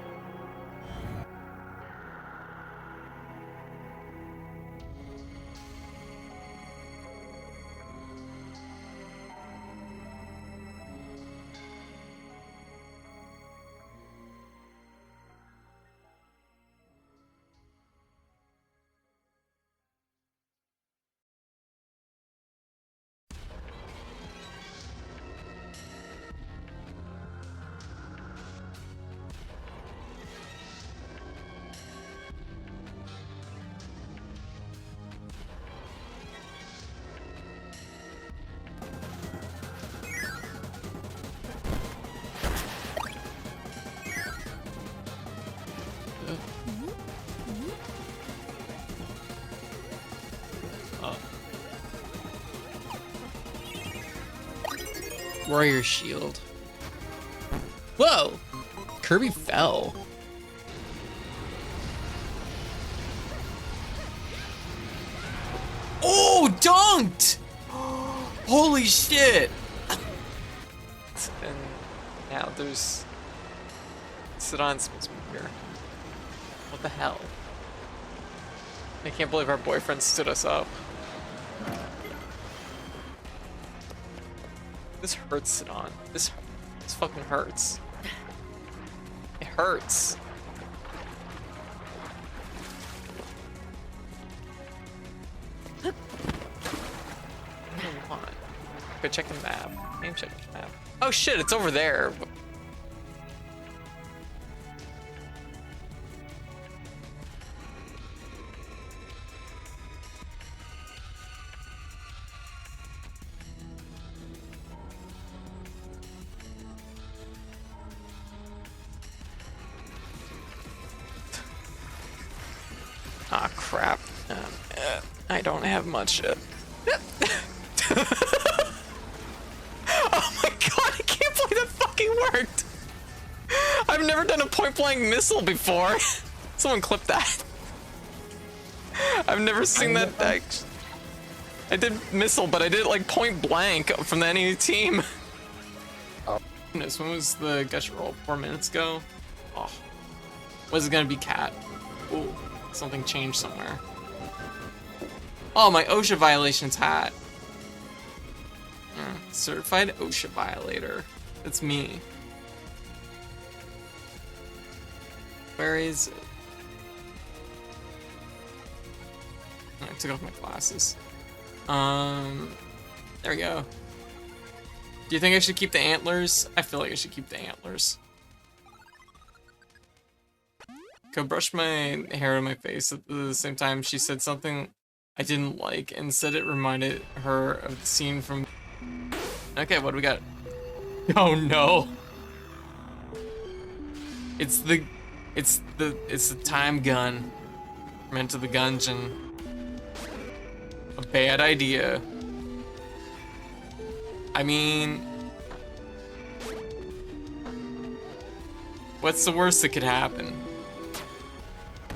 Warrior shield. Whoa! Kirby fell. Oh, dunked! Holy shit! And now there's Sidon's supposed to be here. What the hell? I can't believe our boyfriend stood us up. This hurts, Sidon. This fucking hurts. It hurts. Come on. Go check the map. Name check the map. Oh shit, it's over there. Ah, crap. I don't have much. Oh my god, I can't believe that fucking worked! I've never done a point-blank missile before. Someone clip that. I've never seen that. I did missile, but I did it like point blank from the enemy team. Oh. Goodness, when was the gush roll? 4 minutes ago? Oh. Was it gonna be cat? Ooh. Something changed somewhere. Oh, my OSHA violations hat. Certified OSHA violator. That's me. Where is it? I took off my glasses. There we go. Do you think I should keep the antlers? I feel like I should keep the antlers. Go brush my hair on my face at the same time. She said something I didn't like and said it reminded her of the scene from. Okay, what do we got? Oh no! It's the time gun. Meant to the gungeon. A bad idea. I mean, what's the worst that could happen?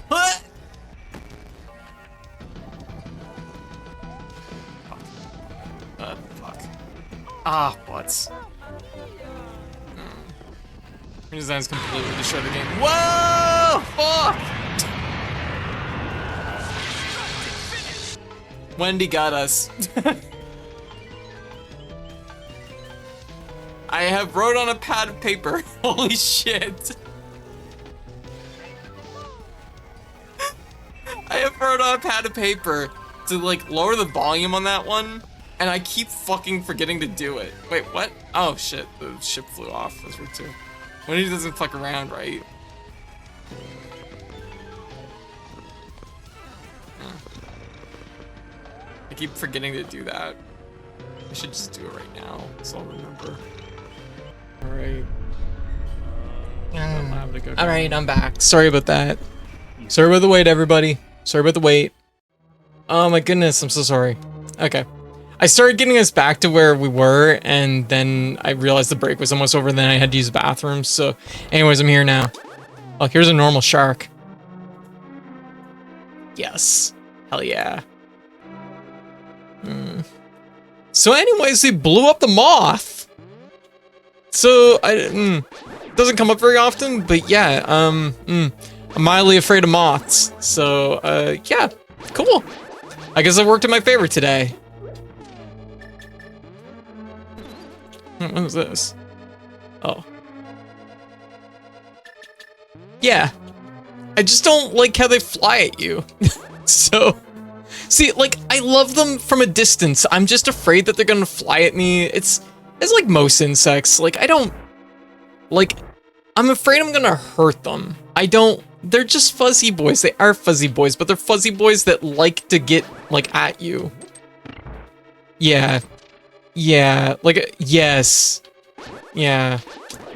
What? Fuck. Ah, butts. Redesigns completely destroy the game. Whoa! Fuck! Wendy got us. I have wrote on a pad of paper. Holy shit. I have wrote on a pad of paper to like lower the volume on that one, and I keep fucking forgetting to do it. Wait, what? Oh shit, the ship flew off. That's weird too. When he doesn't fuck around, right? I keep forgetting to do that. I should just do it right now, so I'll remember. Alright. Alright, I'm back. Sorry about that. Sorry about the wait, everybody. Sorry about the wait. Oh my goodness, I'm so sorry. Okay. I started getting us back to where we were, and then I realized the break was almost over, and then I had to use the bathroom, so... Anyways, I'm here now. Oh, here's a normal shark. Yes. Hell yeah. So anyways, they blew up the moth. So, doesn't come up very often, but yeah, I'm mildly afraid of moths. So, yeah, cool. I guess I worked in my favor today. What was this? Oh. Yeah. I just don't like how they fly at you. So, see, like, I love them from a distance. I'm just afraid that they're gonna fly at me. It's like most insects. Like, I don't, like, I'm afraid I'm gonna hurt them. They're just fuzzy boys. They are fuzzy boys, but they're fuzzy boys that like to get, like, at you. Yeah. Yeah, like, yes. Yeah.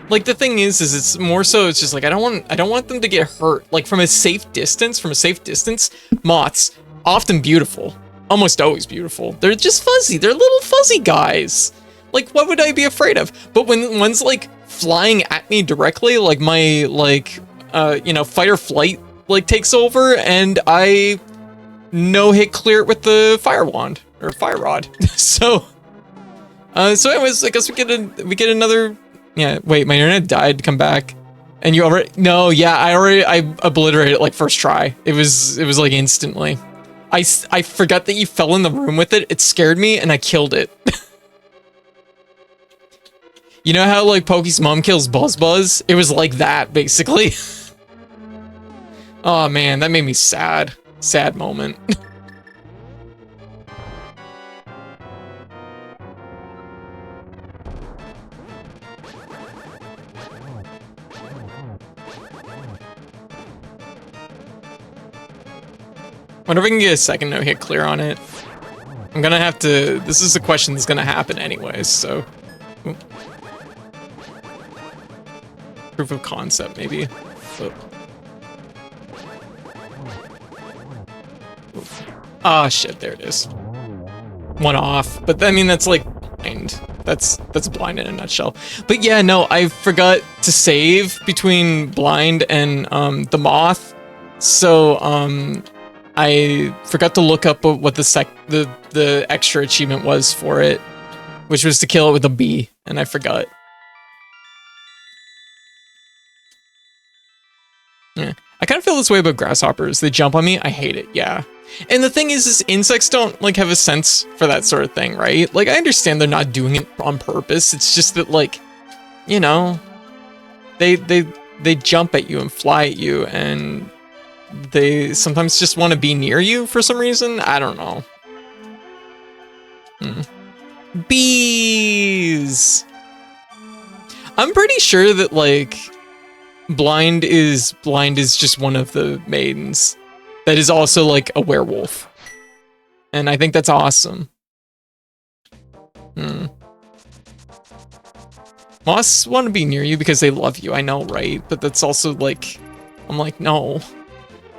Like, the thing is it's more so, it's just like, I don't want them to get hurt. Like, from a safe distance, moths, often beautiful. Almost always beautiful. They're just fuzzy. They're little fuzzy guys. Like, what would I be afraid of? But when one's, like, flying at me directly, like, my, like, you know, fight or flight, like, takes over, and I no-hit clear it with the fire wand, or fire rod. So anyways, I guess we get another, yeah, wait, my internet died to come back. And you already, no, yeah, I obliterated it, like, first try. It was like, instantly. I forgot that you fell in the room with it. It scared me, and I killed it. You know how, like, Pokey's mom kills Buzz? It was like that, basically. Oh, man, that made me sad. Sad moment. Wonder if I can get a second no-hit clear on it. I'm gonna have to... This is a question that's gonna happen anyways, so... Ooh. Proof of concept, maybe. Oh. Ah, shit, there it is. One off. But, I mean, that's, like, blind. That's blind in a nutshell. But, yeah, no, I forgot to save between blind and, the moth. So, I forgot to look up what the extra achievement was for it, which was to kill it with a bee, and I forgot. Yeah. I kind of feel this way about grasshoppers. They jump on me, I hate it, yeah. And the thing is insects don't, like, have a sense for that sort of thing, right? Like, I understand they're not doing it on purpose, it's just that, like, you know, they jump at you and fly at you, and they sometimes just want to be near you for some reason. I don't know. Bees! I'm pretty sure that, like, blind is just one of the maidens that is also, like, a werewolf. And I think that's awesome. Moths want to be near you because they love you, I know, right? But that's also, like, I'm like, no.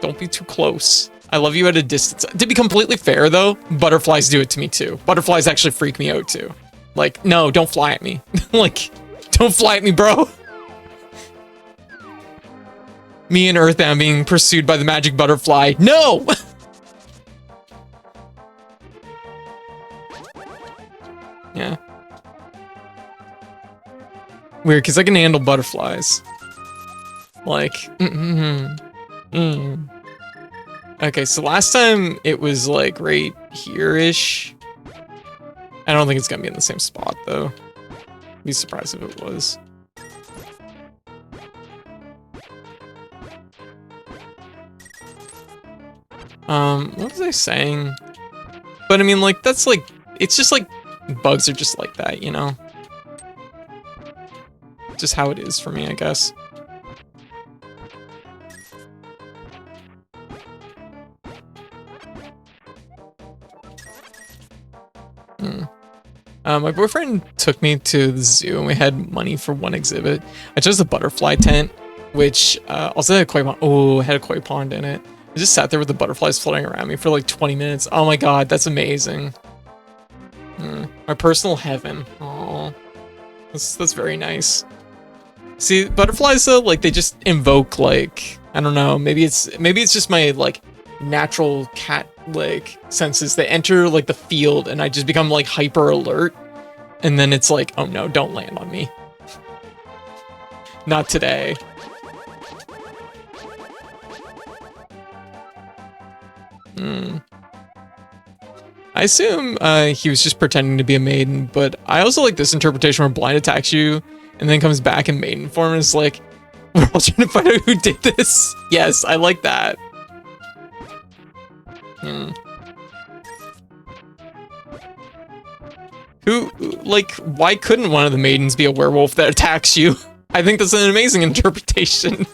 Don't be too close. I love you at a distance. To be completely fair, though, butterflies do it to me, too. Butterflies actually freak me out, too. Like, no, don't fly at me. Like, don't fly at me, bro. Me and Earthbound being pursued by the magic butterfly. No! Yeah. Weird, because I can handle butterflies. Like, Okay, so last time it was, like, right here-ish. I don't think it's gonna be in the same spot, though. I'd be surprised if it was. What was I saying? But I mean, like, that's like, it's just like, bugs are just like that, you know? just how it is for me, I guess. My boyfriend took me to the zoo and we had money for one exhibit. I chose the butterfly tent, which also had a koi pond. Oh, it had a koi pond in it. I just sat there with the butterflies floating around me for like 20 minutes. Oh my god, that's amazing. My personal heaven. Oh, that's very nice. See, butterflies though, like they just invoke like, I don't know, maybe it's just my like natural cat like senses. They enter like the field and I just become like hyper alert, and then it's like, oh no, don't land on me. Not today. I assume he was just pretending to be a maiden, but I also like this interpretation where blind attacks you and then comes back in maiden form and is like, we're all trying to find out who did this. Yes, I like that. Who, like, why couldn't one of the maidens be a werewolf that attacks you? I think that's an amazing interpretation.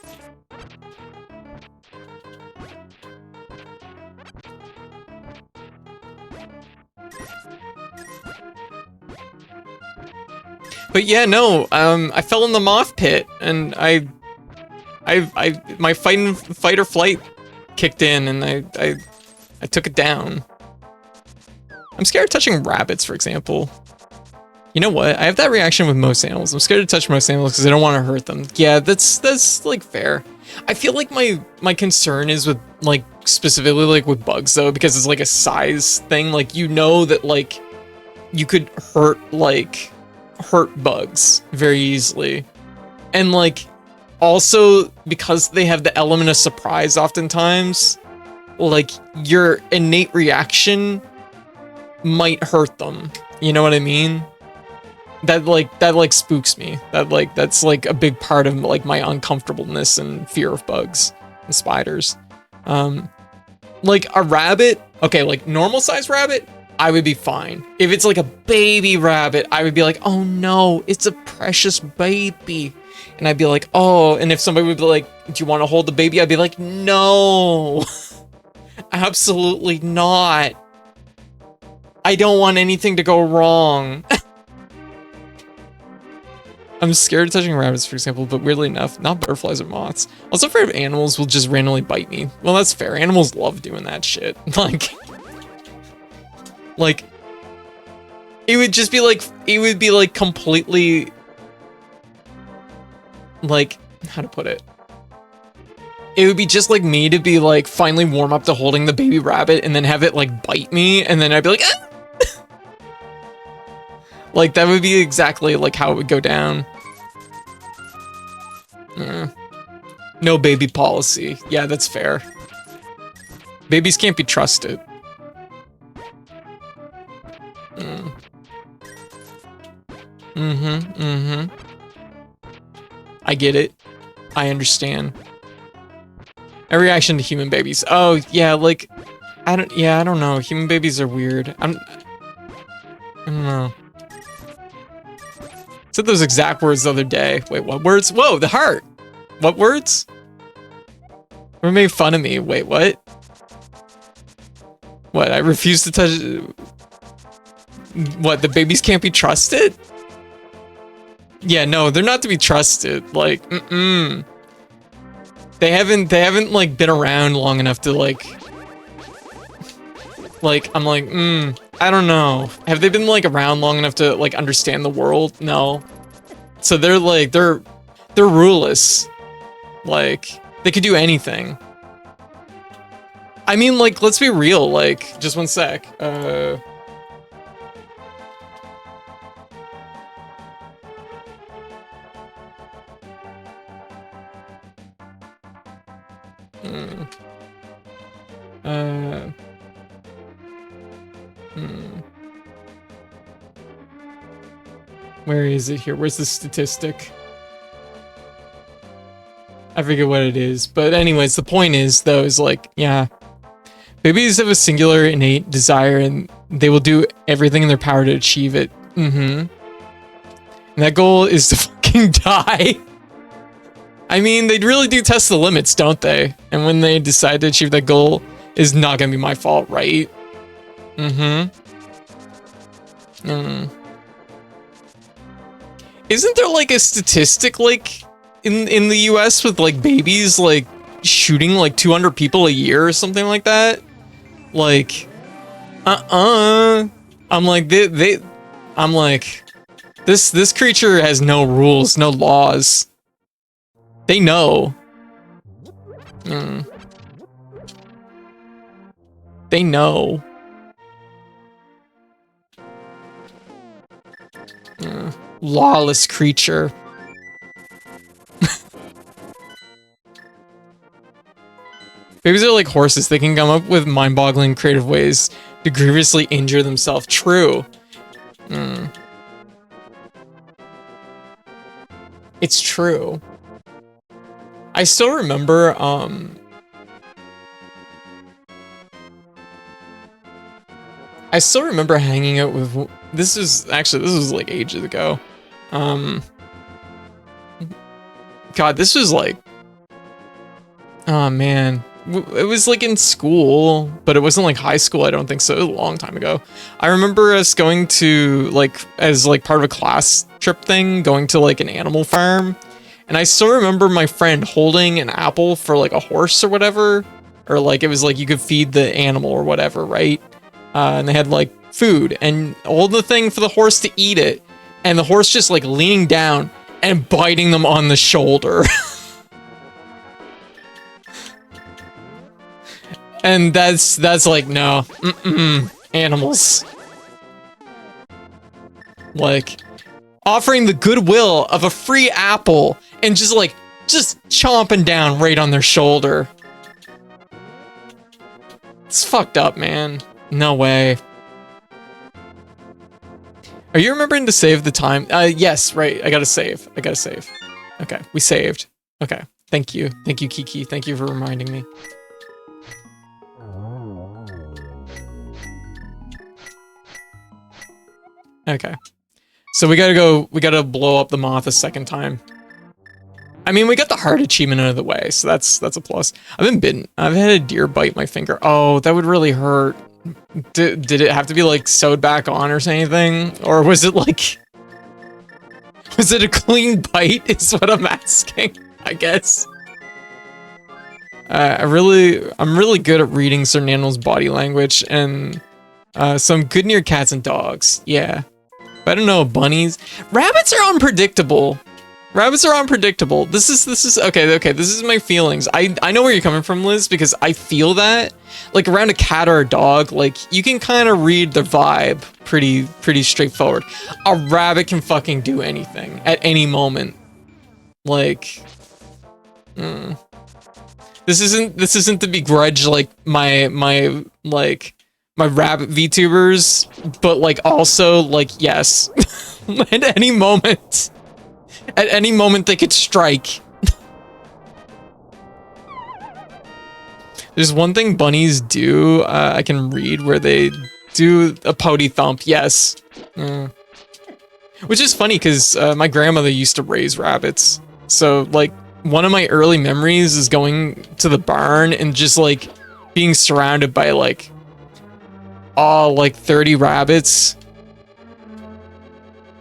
But yeah, no, I fell in the moth pit and my fight or flight kicked in and I took it down. I'm scared of touching rabbits, for example. You know what? I have that reaction with most animals. I'm scared to touch most animals because I don't want to hurt them. Yeah, that's like fair. I feel like my concern is with like specifically like with bugs though, because it's like a size thing. Like, you know that like you could hurt bugs very easily. And like also because they have the element of surprise oftentimes, like your innate reaction might hurt them. You know what I mean? That like spooks me. That's like a big part of like my uncomfortableness and fear of bugs and spiders. Like a rabbit, okay, like normal size rabbit, I would be fine. If it's like a baby rabbit, I would be like, oh no, it's a precious baby. And I'd be like, oh, and if somebody would be like, do you want to hold the baby? I'd be like, no, absolutely not. I don't want anything to go wrong. I'm scared of touching rabbits, for example, but weirdly enough, not butterflies or moths. Also afraid of animals will just randomly bite me. Well, that's fair. Animals love doing that shit. Like, it would just be like, it would be like completely, like, how to put it? It would be just like me to be like, finally warm up to holding the baby rabbit and then have it like bite me, and then I'd be like, ah! Like, that would be exactly like how it would go down. No baby policy. Yeah, that's fair. Babies can't be trusted. I get it. I understand. A reaction to human babies. Oh, yeah, like, I don't know. Human babies are weird. I don't know. Said those exact words the other day. Wait, what words? Whoa, the heart. What words? Or made fun of me. Wait, what? What? I refuse to touch. What? The babies can't be trusted? Yeah, no, they're not to be trusted. Like, They haven't like been around long enough to like, I'm like, I don't know. Have they been like around long enough to like understand the world? No. So they're like, they're ruleless. Like, they could do anything. I mean, like, let's be real. Like, just one sec. Where is it here? Where's the statistic? I forget what it is. But anyways, the point is, though, is like, yeah. Babies have a singular innate desire and they will do everything in their power to achieve it. And that goal is to fuck fucking die. I mean, they really do test the limits, don't they? And when they decide to achieve that goal, is not gonna be my fault, right? Mm-hmm. Isn't there like a statistic like in the US with like babies like shooting like 200 people a year or something like that? Like, I'm like I'm like this creature has no rules, no laws. They know. They know. Lawless creature. Babies are like horses. They can come up with mind-boggling creative ways to grievously injure themselves. True. It's true. I still remember, I still remember hanging out with, this was like ages ago. God, this was like, oh man. It was like in school, but it wasn't like high school, I don't think so. It was a long time ago. I remember us going to like, as like part of a class trip thing, going to like an animal farm. And I still remember my friend holding an apple for like a horse or whatever. Or like, it was like you could feed the animal or whatever, right? And they had like food and hold the thing for the horse to eat it. And the horse just like leaning down and biting them on the shoulder. And that's like, no, animals. Like, offering the goodwill of a free apple and just chomping down right on their shoulder. It's fucked up, man. No way. Are you remembering to save the time? Yes, right. I gotta save. Okay, we saved. Okay, thank you. Thank you, Kiki. Thank you for reminding me. Okay. So we gotta blow up the moth a second time. I mean, we got the heart achievement out of the way, so that's a plus. I've been bitten. I've had a deer bite my finger. Oh, that would really hurt. Did it have to be like sewed back on or anything? Or was it like... Was it a clean bite is what I'm asking, I guess. I'm really good at reading certain animals' body language and some good near cats and dogs. Yeah. But I don't know, bunnies. Rabbits are unpredictable. This is okay, this is my feelings. I know where you're coming from, Liz, because I feel that. Like around a cat or a dog, like you can kind of read the vibe pretty straightforward. A rabbit can fucking do anything at any moment. Like this isn't to begrudge like my rabbit VTubers, but like also like yes. At any moment they could strike. There's one thing bunnies do, I can read, where they do a pouty thump, yes. Which is funny, because my grandmother used to raise rabbits. So, like, one of my early memories is going to the barn and just, like, being surrounded by, like, 30 rabbits.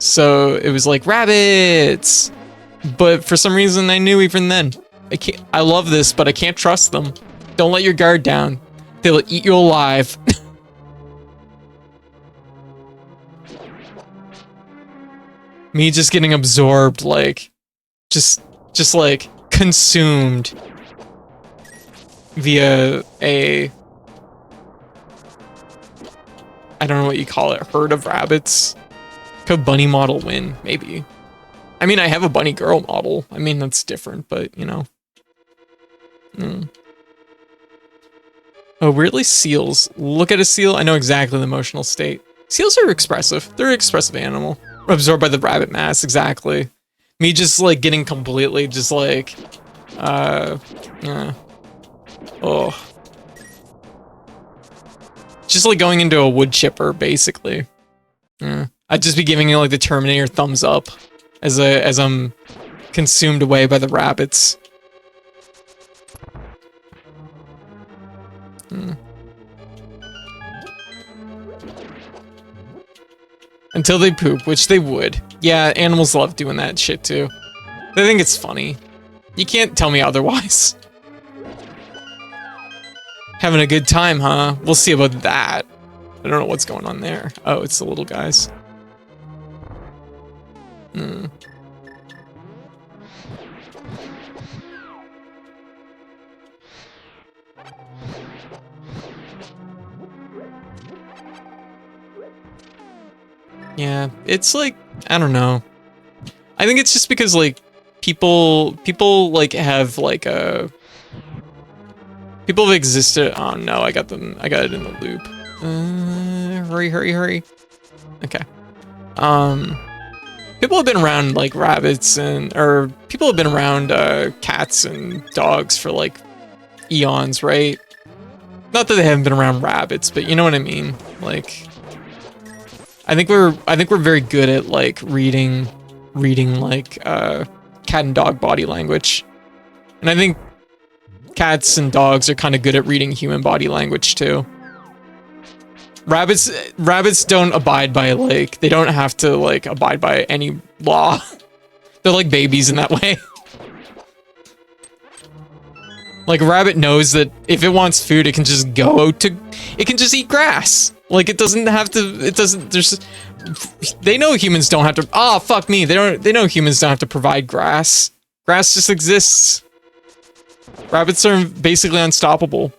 So, it was like, rabbits! But for some reason, I knew even then. I love this, but I can't trust them. Don't let your guard down. They'll eat you alive. Me just getting absorbed, like, just like, consumed via a, I don't know what you call it, herd of rabbits. Could bunny model win? Maybe. I mean, I have a bunny girl model. I mean, that's different, but, you know. Oh, really? Seals. Look at a seal. I know exactly the emotional state. Seals are expressive. They're an expressive animal. Absorbed by the rabbit mass, exactly. Me just, like, getting completely just, like, oh. Just, like, going into a wood chipper, basically. I'd just be giving it, like, the Terminator thumbs up as I'm consumed away by the rabbits. Until they poop, which they would. Yeah, animals love doing that shit too. They think it's funny. You can't tell me otherwise. Having a good time, huh? We'll see about that. I don't know what's going on there. Oh, it's the little guys. Yeah, it's like, I don't know. I think it's just because like people like have like a people have existed. Oh no, I got it in the loop. Hurry. Okay. People have been around like rabbits or people have been around cats and dogs for like eons, right? Not that they haven't been around rabbits, but you know what I mean. Like, I think we're very good at like reading like cat and dog body language, and I think cats and dogs are kind of good at reading human body language too. Rabbits don't abide by like, they don't have to like abide by any law. They're like babies in that way. Like a rabbit knows that if it wants food, it can just it can just eat grass. Like it doesn't have to, they know humans don't have to, fuck me. They know humans don't have to provide grass. Grass just exists. Rabbits are basically unstoppable.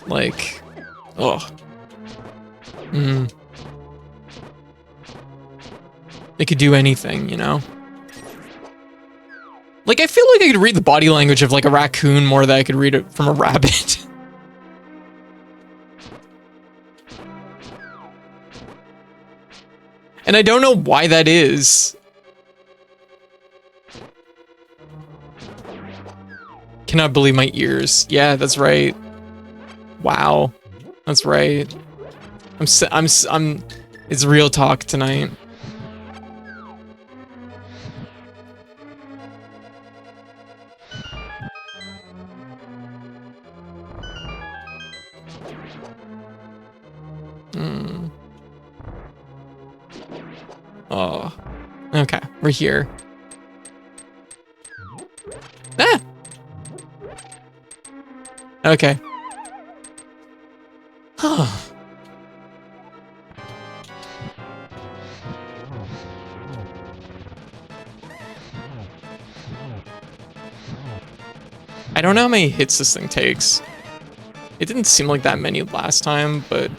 Like, They could do anything, you know? Like, I feel like I could read the body language of like a raccoon more than I could read it from a rabbit. And I don't know why that is. Cannot believe my ears. Yeah, that's right. Wow. That's right. It's real talk tonight. Oh. Okay, we're here. Ah! Okay. I don't know how many hits this thing takes. It didn't seem like that many last time, but...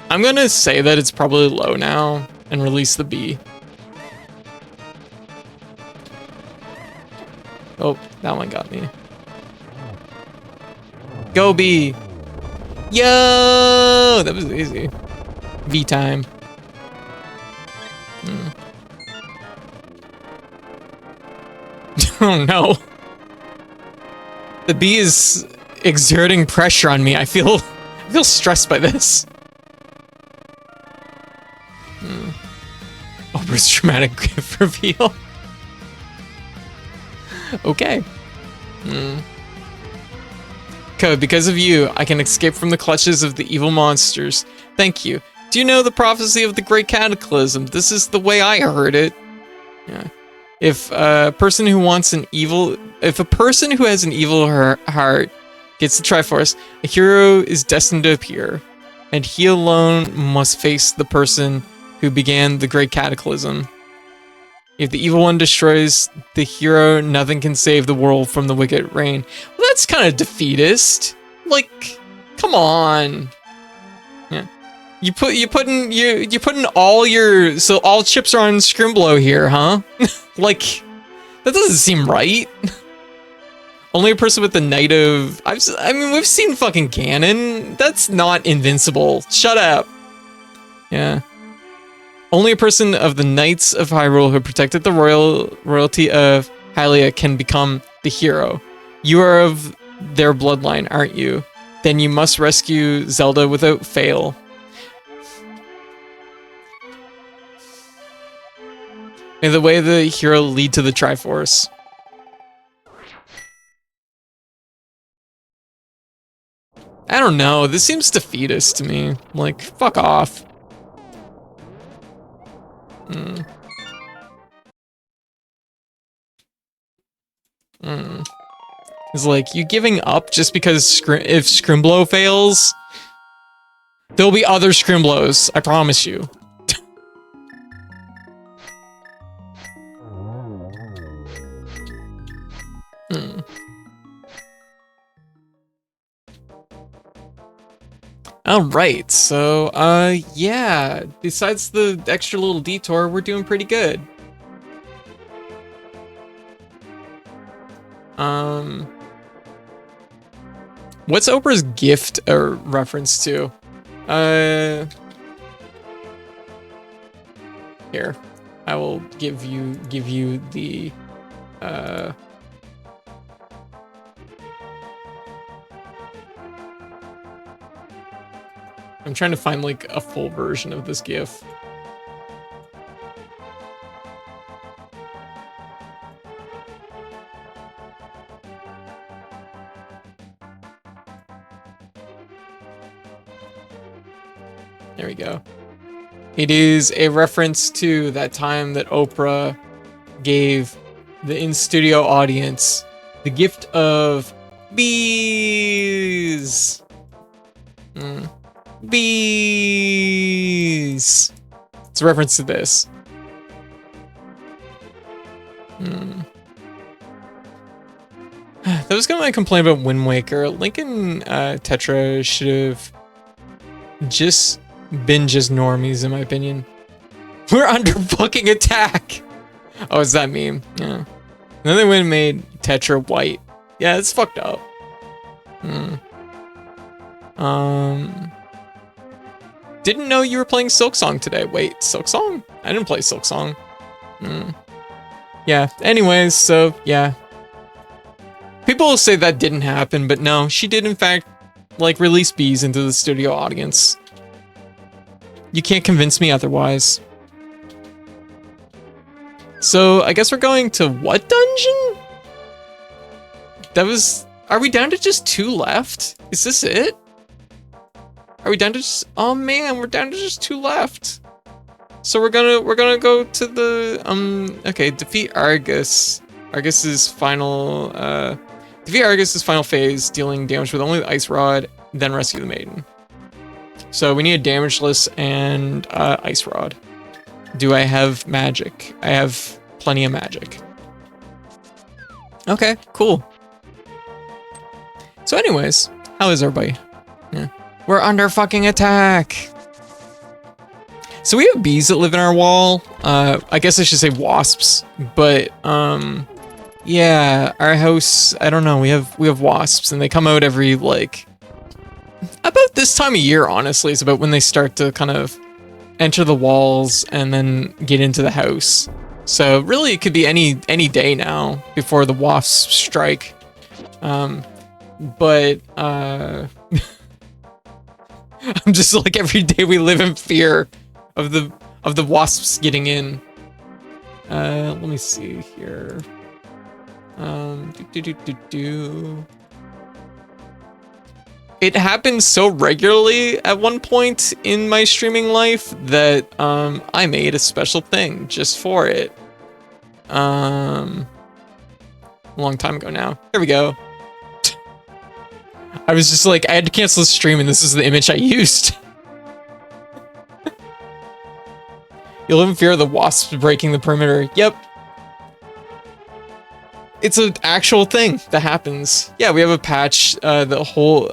I'm gonna say that it's probably low now and release the bee. Oh, that one got me. Go bee! Yo! That was easy. V time. Oh no. The bee is exerting pressure on me. I feel stressed by this. Oprah's dramatic gift reveal. Okay. Code, because of you, I can escape from the clutches of the evil monsters. Thank you. Do you know the prophecy of the Great Cataclysm? This is the way I heard it. Yeah. If a person who has an evil heart gets the Triforce, a hero is destined to appear, and he alone must face the person who began the Great Cataclysm. If the evil one destroys the hero, nothing can save the world from the wicked reign. Well, that's kind of defeatist. Like, come on. Yeah. You putting all your, so all chips are on Scrimblow here, huh? Like, that doesn't seem right. Only a person with the Knight of... I mean, we've seen fucking Ganon. That's not invincible. Shut up. Yeah. Only a person of the Knights of Hyrule who protected the royalty of Hylia can become the hero. You are of their bloodline, aren't you? Then you must rescue Zelda without fail. May the way of the hero lead to the Triforce. I don't know, this seems defeatist to me. Like, fuck off. It's like, you giving up just because if Scrimblow fails, there'll be other Scrimblows, I promise you. Alright, so, yeah, besides the extra little detour, we're doing pretty good. What's Oprah's gift a reference to? Here, I will give you the, I'm trying to find like a full version of this GIF. There we go. It is a reference to that time that Oprah gave the in-studio audience the gift of bees. Bees. It's a reference to this. That was kind of my complaint about Wind Waker. Link and Tetra should have just been just normies, in my opinion. We're under fucking attack. Oh, is that meme? Yeah. And then they went and made Tetra white. Yeah, it's fucked up. Didn't know you were playing Silksong today. Wait, Silksong? I didn't play Silksong. Yeah, anyways, so, yeah. People will say that didn't happen, but no, she did in fact, like, release bees into the studio audience. You can't convince me otherwise. So, I guess we're going to what dungeon? That was... Are we down to just 2 left? Is this it? Are we down to just... Oh man, we're down to just 2 left. So we're gonna go to the... Okay, defeat Argus. Argus's final... Defeat Argus's final phase, dealing damage with only the Ice Rod, then rescue the Maiden. So we need a damageless and Ice Rod. Do I have magic? I have plenty of magic. Okay, cool. So anyways, how is everybody? Yeah. We're under fucking attack. So we have bees that live in our wall. I guess I should say wasps, but yeah, our house, I don't know, we have wasps and they come out every like about this time of year, honestly. It's about when they start to kind of enter the walls and then get into the house. So really it could be any day now before the wasps strike. But I'm just like every day we live in fear of the wasps getting in. Let me see here. It happened so regularly at one point in my streaming life that I made a special thing just for it. A long time ago now. Here we go. I was just like, I had to cancel the stream and this is the image I used. You live in fear of the wasps breaking the perimeter. Yep. It's an actual thing that happens. Yeah, we have a patch, the hole, you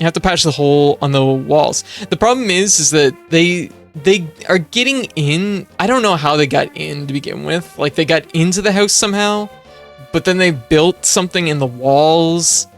have to patch the hole on the walls. The problem is that they are getting in. I don't know how they got in to begin with. Like, they got into the house somehow, but then they built something in the walls.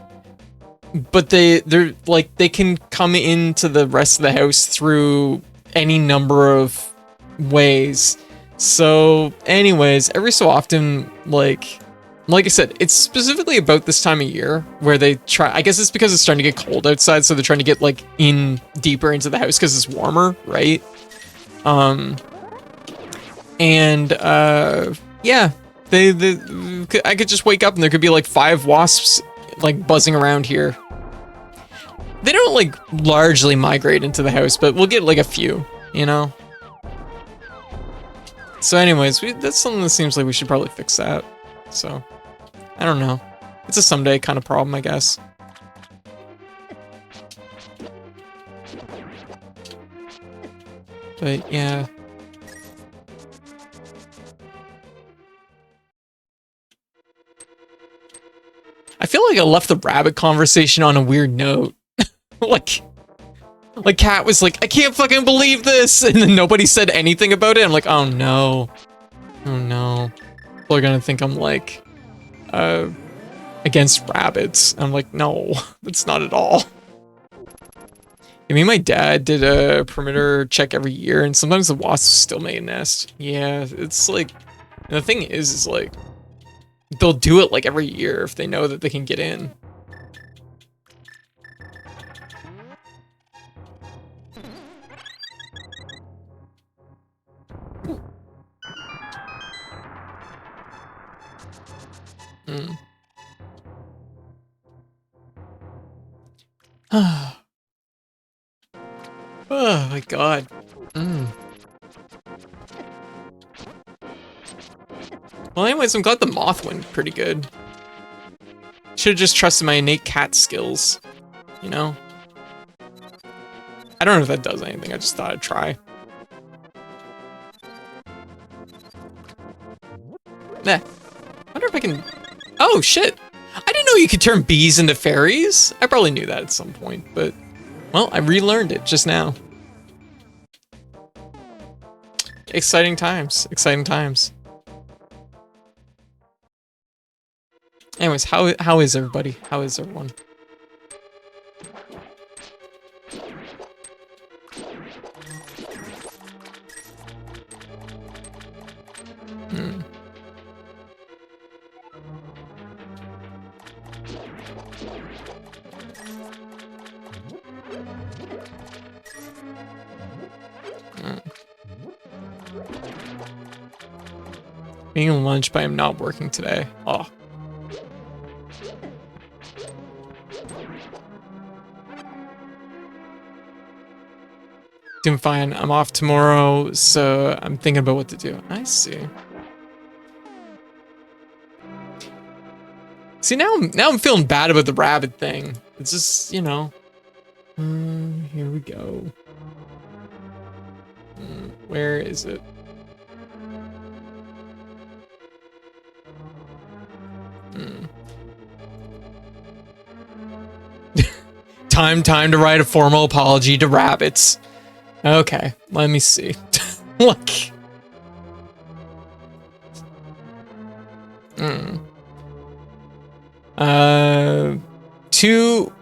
But they're like, they can come into the rest of the house through any number of ways. So anyways, every so often, like I said, it's specifically about this time of year where they try, I guess it's because it's starting to get cold outside, so they're trying to get like in deeper into the house because it's warmer, right? Yeah, I could just wake up and there could be like 5 wasps like buzzing around here. They don't like largely migrate into the house, but we'll get like a few, you know? So anyways, that's something that seems like we should probably fix that. So, I don't know. It's a someday kind of problem, I guess. But yeah. I feel like I left the rabbit conversation on a weird note. like Kat was like, I can't fucking believe this, and then nobody said anything about it. I'm like, oh no. Oh no. People are gonna think I'm like, against rabbits. I'm like, no, that's not at all. I mean, my dad did a perimeter check every year, and sometimes the wasps still make a nest. Yeah, it's like, and the thing is like, they'll do it like every year if they know that they can get in. Mm. Oh my god. Mm. Well, anyways, I'm glad the moth went pretty good. Should've just trusted my innate cat skills, you know? I don't know if that does anything, I just thought I'd try. Nah. Wonder if I can... Oh, shit! I didn't know you could turn bees into fairies! I probably knew that at some point, but... Well, I relearned it just now. Exciting times. Exciting times. Anyways, how is everybody? How is everyone? Hmm. Eating lunch, but I'm not working today. Oh. Doing fine. I'm off tomorrow, so I'm thinking about what to do. I see. See, now I'm feeling bad about the rabbit thing. It's just, you know. Here we go. Where is it? Time to write a formal apology to rabbits. Okay, let me see. Look. 2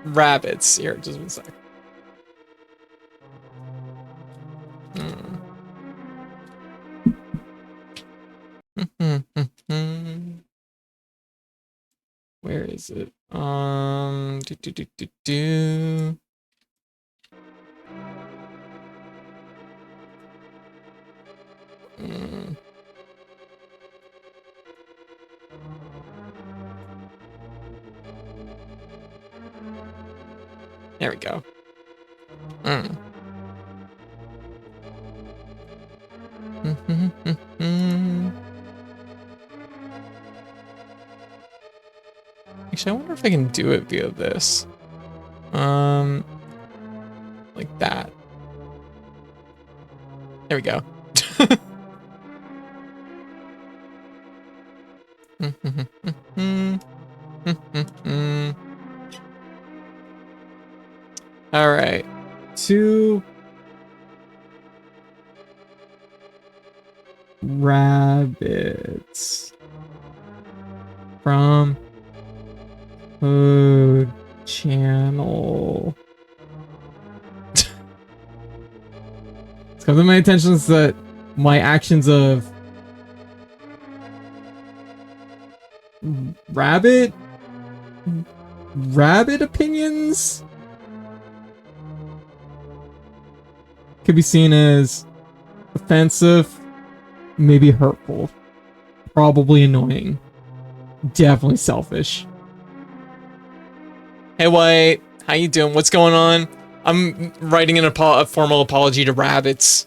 rabbits. Here, just one sec. Where is it? There we go. Actually, I wonder if I can do it via this. Like that. There we go. All right. 2 rabbits. from Code Channel. It's come to my attention that my actions of rabbit opinions could be seen as offensive, maybe hurtful, probably annoying, definitely selfish. Hey, White. How you doing? What's going on? I'm writing a formal apology to rabbits.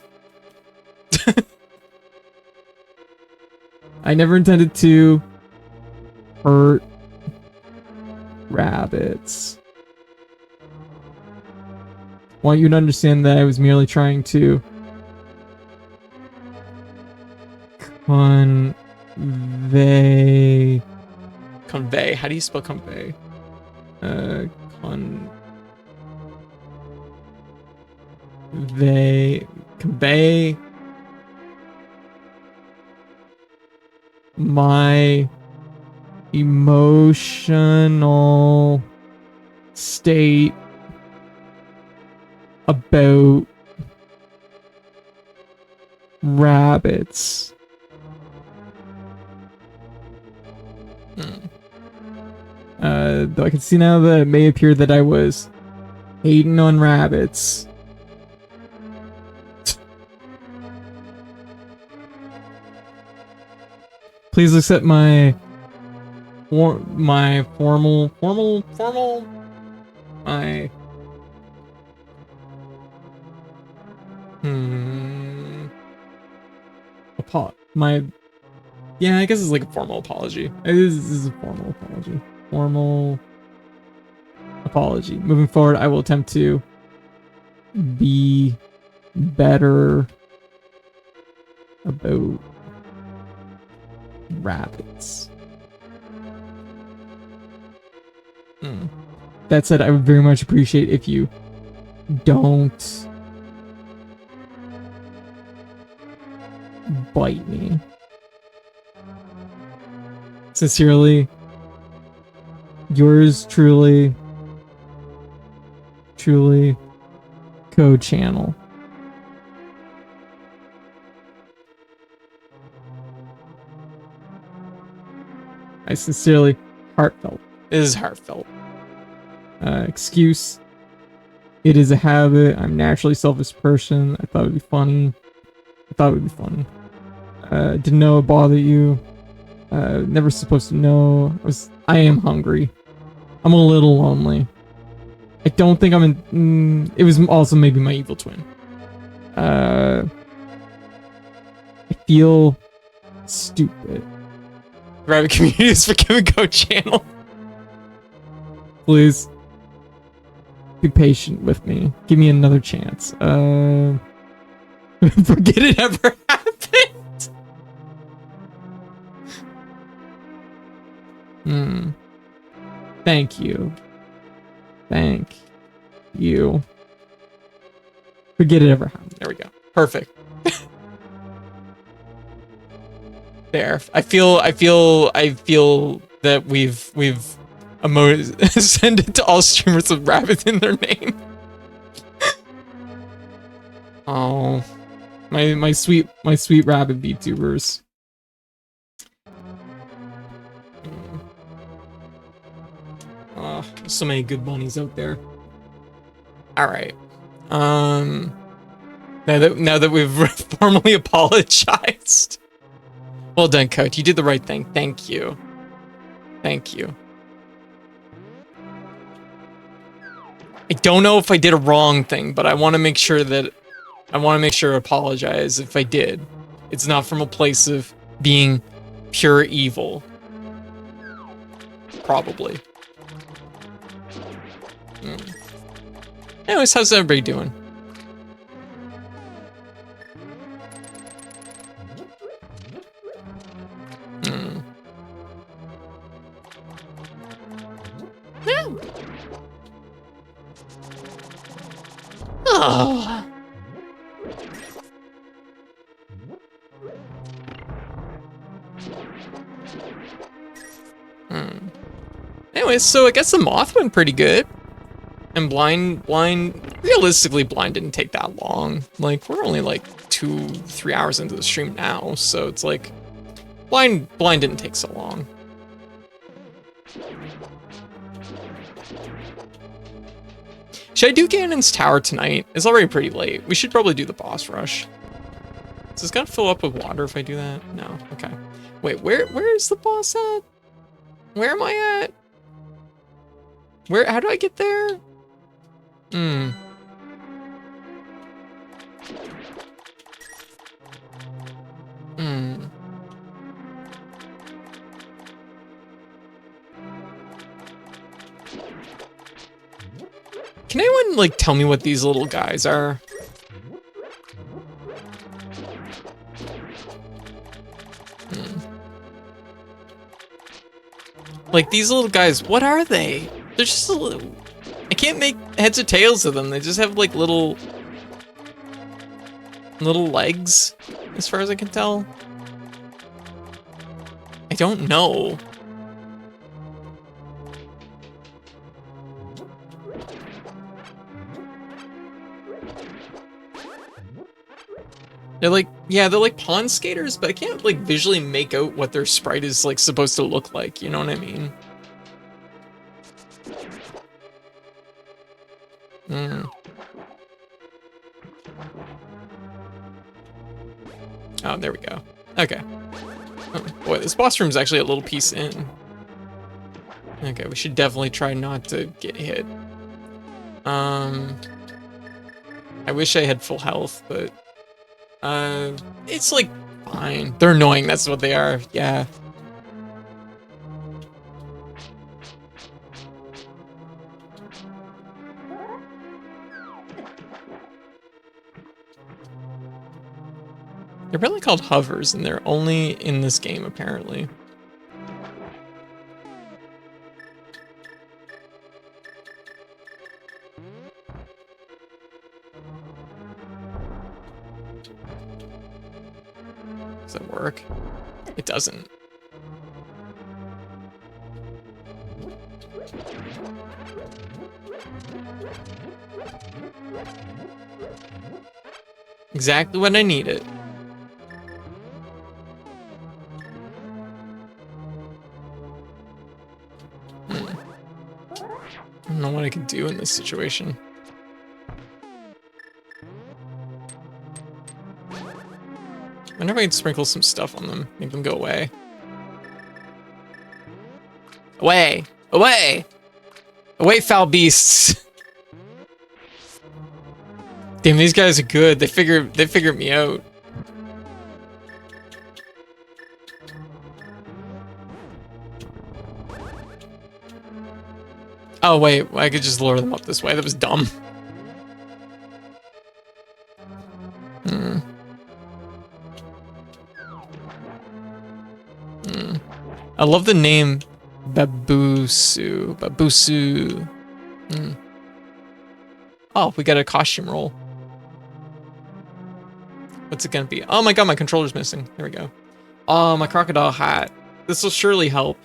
I never intended to hurt rabbits. I want you to understand that I was merely trying to convey. Convey. How do you spell convey? Convey my emotional state about rabbits. Though I can see now that it may appear that I was hating on rabbits. Please accept my formal my Yeah, I guess it's like a formal apology. This is a formal apology. Formal apology. Moving forward, I will attempt to be better about rabbits. That said, I would very much appreciate if you don't bite me. Sincerely, yours truly, Code Channel. I sincerely, heartfelt. It is heartfelt. Excuse. It is a habit. I'm naturally a selfish person. I thought it would be funny. Didn't know it bothered you. Never supposed to know. I am hungry. I'm a little lonely. I don't think I'm in. It was also maybe my evil twin. I feel stupid. Rabbit community is forgiving Code Channel. Please be patient with me. Give me another chance. Forget it ever happened. Thank you. Forget it ever happened. There we go. Perfect. There. I feel that we've send it to all streamers with rabbits in their name. Oh, My sweet rabbit VTubers. oh, so many good bunnies out there. All right. Now that we've formally apologized. Well done, Coach. You did the right thing. Thank you. I don't know if I did a wrong thing, but I want to make sure to apologize if I did. It's not from a place of being pure evil. Probably. Anyways, how's everybody doing? Oh. Anyways, so I guess the moth went pretty good. And realistically, blind didn't take that long. Like, we're only like 2-3 hours into the stream now, so it's like, blind didn't take so long. Should I do Ganon's Tower tonight? It's already pretty late. We should probably do the boss rush. Is this gonna fill up with water if I do that? No, okay. Wait, where is the boss at? Where am I at? How do I get there? Hmm. Hmm. Can anyone, like, tell me what these little guys are? Like, these little guys, what are they? They're just a little... I can't make heads or tails of them. They just have, like, little legs, as far as I can tell. I don't know. They're like, yeah, they're like pond skaters, but I can't like visually make out what their sprite is like supposed to look like, you know what I mean? Oh, there we go. Okay. Oh, boy, this boss room is actually a little piece in. Okay, we should definitely try not to get hit. I wish I had full health, but it's like fine. They're annoying, that's what they are. Yeah. They're really called hovers, and they're only in this game, apparently. Does that work? It doesn't. Exactly when I need it. I don't know what I can do in this situation. I wonder if I can sprinkle some stuff on them, make them go away. Away! Away! Away, foul beasts! Damn, these guys are good. They figured me out. Oh wait, I could just lure them up this way. That was dumb. I love the name Babusu. Babusu. Oh, we got a costume roll. What's it gonna be? Oh my god, my controller's missing. There we go. Oh, my crocodile hat. This will surely help.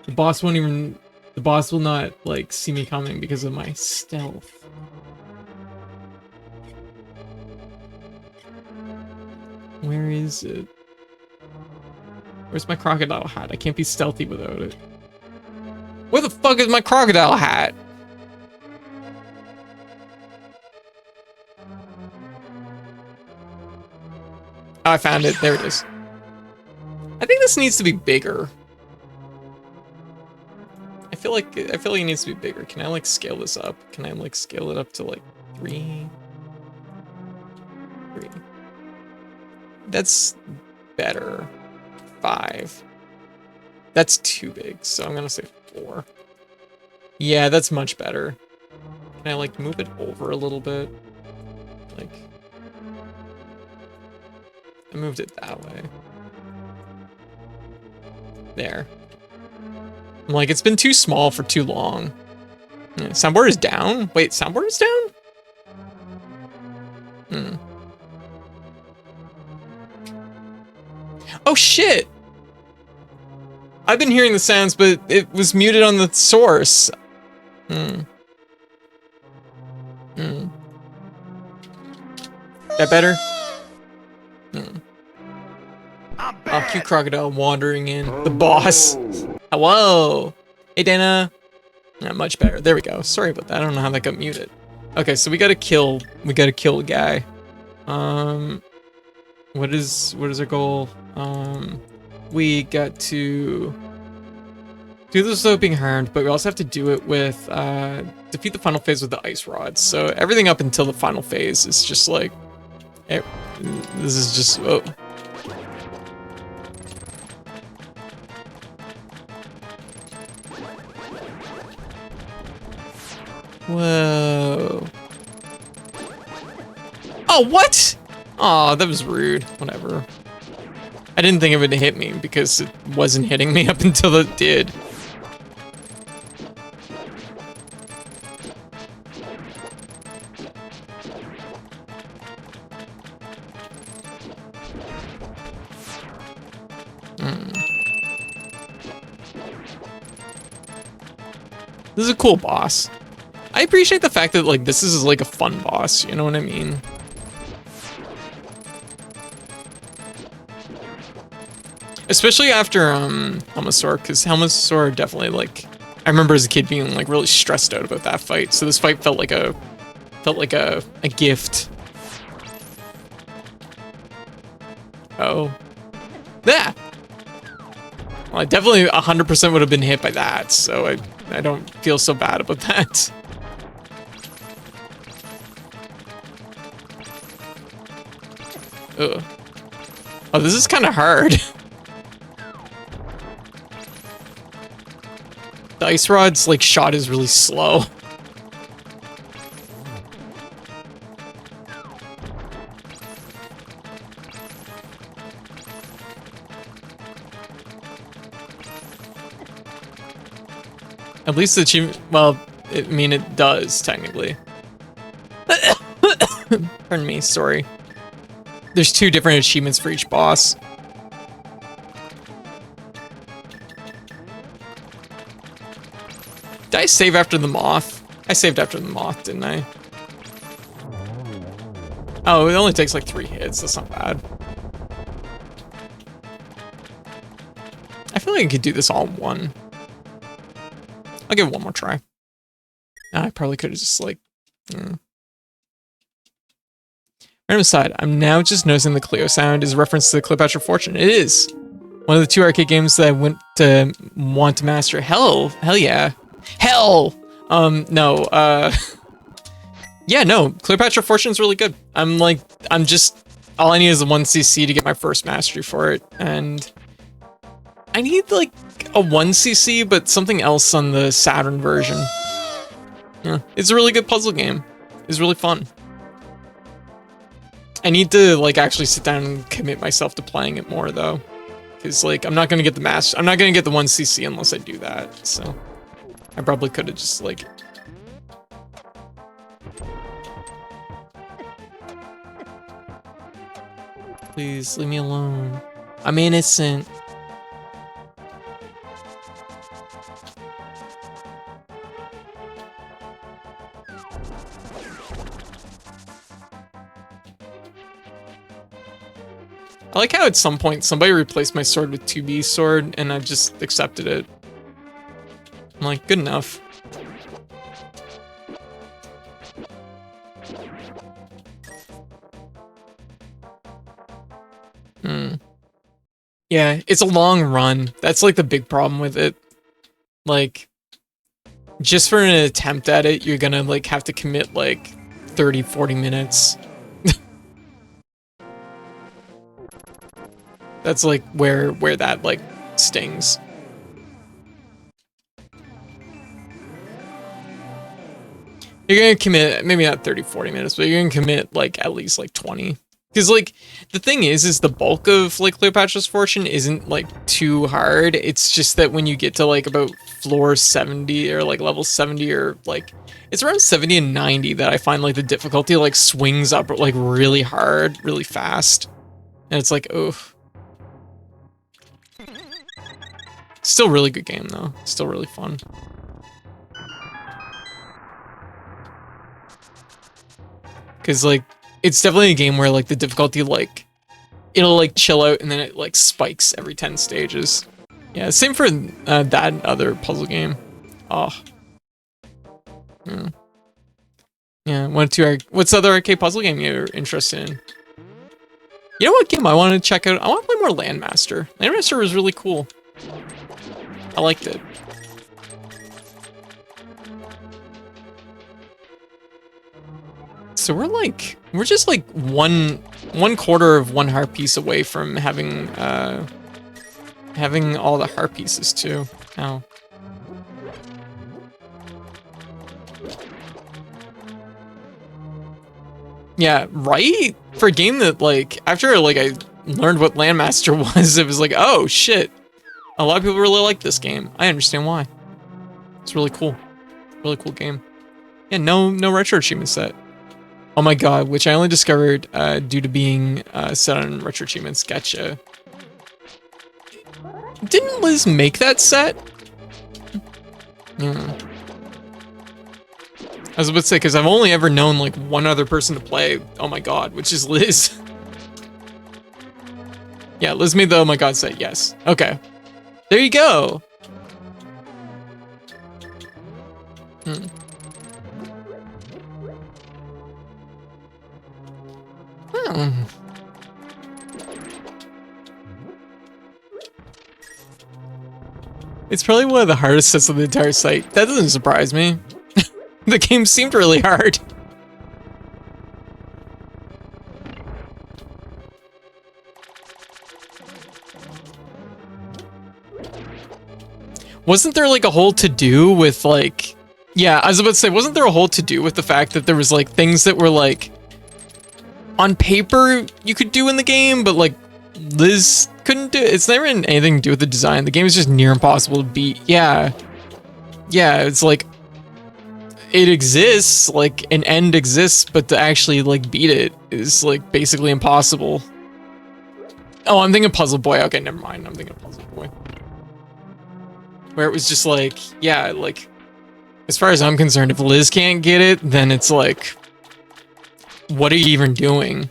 The boss will not, like, see me coming because of my stealth. Where is it? Where's my crocodile hat? I can't be stealthy without it. Where the fuck is my crocodile hat? Oh, I found it. There it is. I think this needs to be bigger. I feel like it needs to be bigger. Can I like scale this up? Can I like scale it up to like 3? That's better. 5. That's too big, so I'm gonna say 4. Yeah, that's much better. Can I like move it over a little bit? Like, I moved it that way. There. I'm like, it's been too small for too long. Yeah, soundboard is down? Wait, soundboard is down? Oh shit! I've been hearing the sounds, but it was muted on the source. That better? Oh, cute crocodile wandering in. The boss. Hello. Hey, Dana. Not much better. There we go. Sorry about that. I don't know how that got muted. Okay, so we gotta kill a guy. What is our goal? We got to do this without being harmed, but we also have to do it with defeat the final phase with the ice rods. So everything up until the final phase is just like, this is just, oh. Whoa. Oh, what? Oh, that was rude. Whatever. I didn't think it would hit me because it wasn't hitting me up until it did. This is a cool boss. I appreciate the fact that, like, this is, like, a fun boss, you know what I mean? Especially after, Helmasaur, because Helmasaur definitely, like... I remember as a kid being, like, really stressed out about that fight, so this fight felt like a gift. Oh. Yeah! Well, I definitely 100% would have been hit by that, so I don't feel so bad about that. Ugh. Oh, this is kind of hard. The ice rod's, like, shot is really slow. At least the achievement, well, I mean, it does, technically. Pardon me, sorry. There's 2 different achievements for each boss. Did I save after the moth? I saved after the moth, didn't I? Oh, it only takes like 3 hits, that's not bad. I feel like I could do this all in one. I'll give it one more try. I probably could have just like... Random aside, I'm now just noticing the Cleo sound is a reference to the Cleopatra Fortune. It is! One of the 2 arcade games that I went to want to master. Hell yeah. Hell! No, yeah, no, Cleopatra Fortune's really good. I'm just... All I need is a 1cc to get my first mastery for it, and... I need, like, a 1cc, but something else on the Saturn version. Yeah, it's a really good puzzle game. It's really fun. I need to, like, actually sit down and commit myself to playing it more, though. Because, like, I'm not gonna get the 1cc unless I do that, so... I probably could have just, like... Please, leave me alone. I'm innocent. I like how at some point somebody replaced my sword with 2B sword and I just accepted it. I'm like, good enough. Yeah, it's a long run. That's like the big problem with it. Like, just for an attempt at it, you're gonna like have to commit like 30, 40 minutes. That's like where that like stings. You're gonna commit, maybe not 30, 40 minutes, but you're gonna commit like at least like 20. Because like, the thing is the bulk of like Cleopatra's Fortune isn't like too hard. It's just that when you get to like about floor 70 or like level 70 or like, it's around 70 and 90 that I find like the difficulty like swings up like really hard, really fast. And it's like, oof. Still really good game though. Still really fun. Cause like it's definitely a game where like the difficulty like it'll like chill out and then it like spikes every 10 stages. Yeah, same for that other puzzle game. Oh. Yeah. Yeah, what's the other arcade puzzle game you're interested in? You know what game I wanted to check out? I want to play more Landmaster. Landmaster was really cool. I liked it. So we're just like one quarter of one heart piece away from having all the heart pieces too. Now. Yeah, right? For a game that like after like I learned what Landmaster was, it was like, oh shit. A lot of people really like this game. I understand why. It's really cool. Really cool game. Yeah, no retro achievement set. Oh my god, which I only discovered due to being set on retro achievements. Gotcha. Didn't Liz make that set? Yeah. I was about to say, because I've only ever known like one other person to play Oh My God, which is Liz. Yeah, Liz made the Oh My God set, yes. Okay. There you go. Hmm. Hmm. It's probably one of the hardest sets of the entire site. That doesn't surprise me. The game seemed really hard. Wasn't there like a whole to-do with like... Yeah, I was about to say, wasn't there a whole to-do with the fact that there was like things that were like... On paper, you could do in the game, but like Liz couldn't do it. It's never anything to do with the design. The game is just near impossible to beat. Yeah. Yeah, it's like... It exists, like an end exists, but to actually like beat it is like basically impossible. Oh, I'm thinking Puzzle Boy. Okay, never mind. I'm thinking Puzzle Boy. Where it was just like, yeah, like, as far as I'm concerned, if Liz can't get it, then it's like, what are you even doing?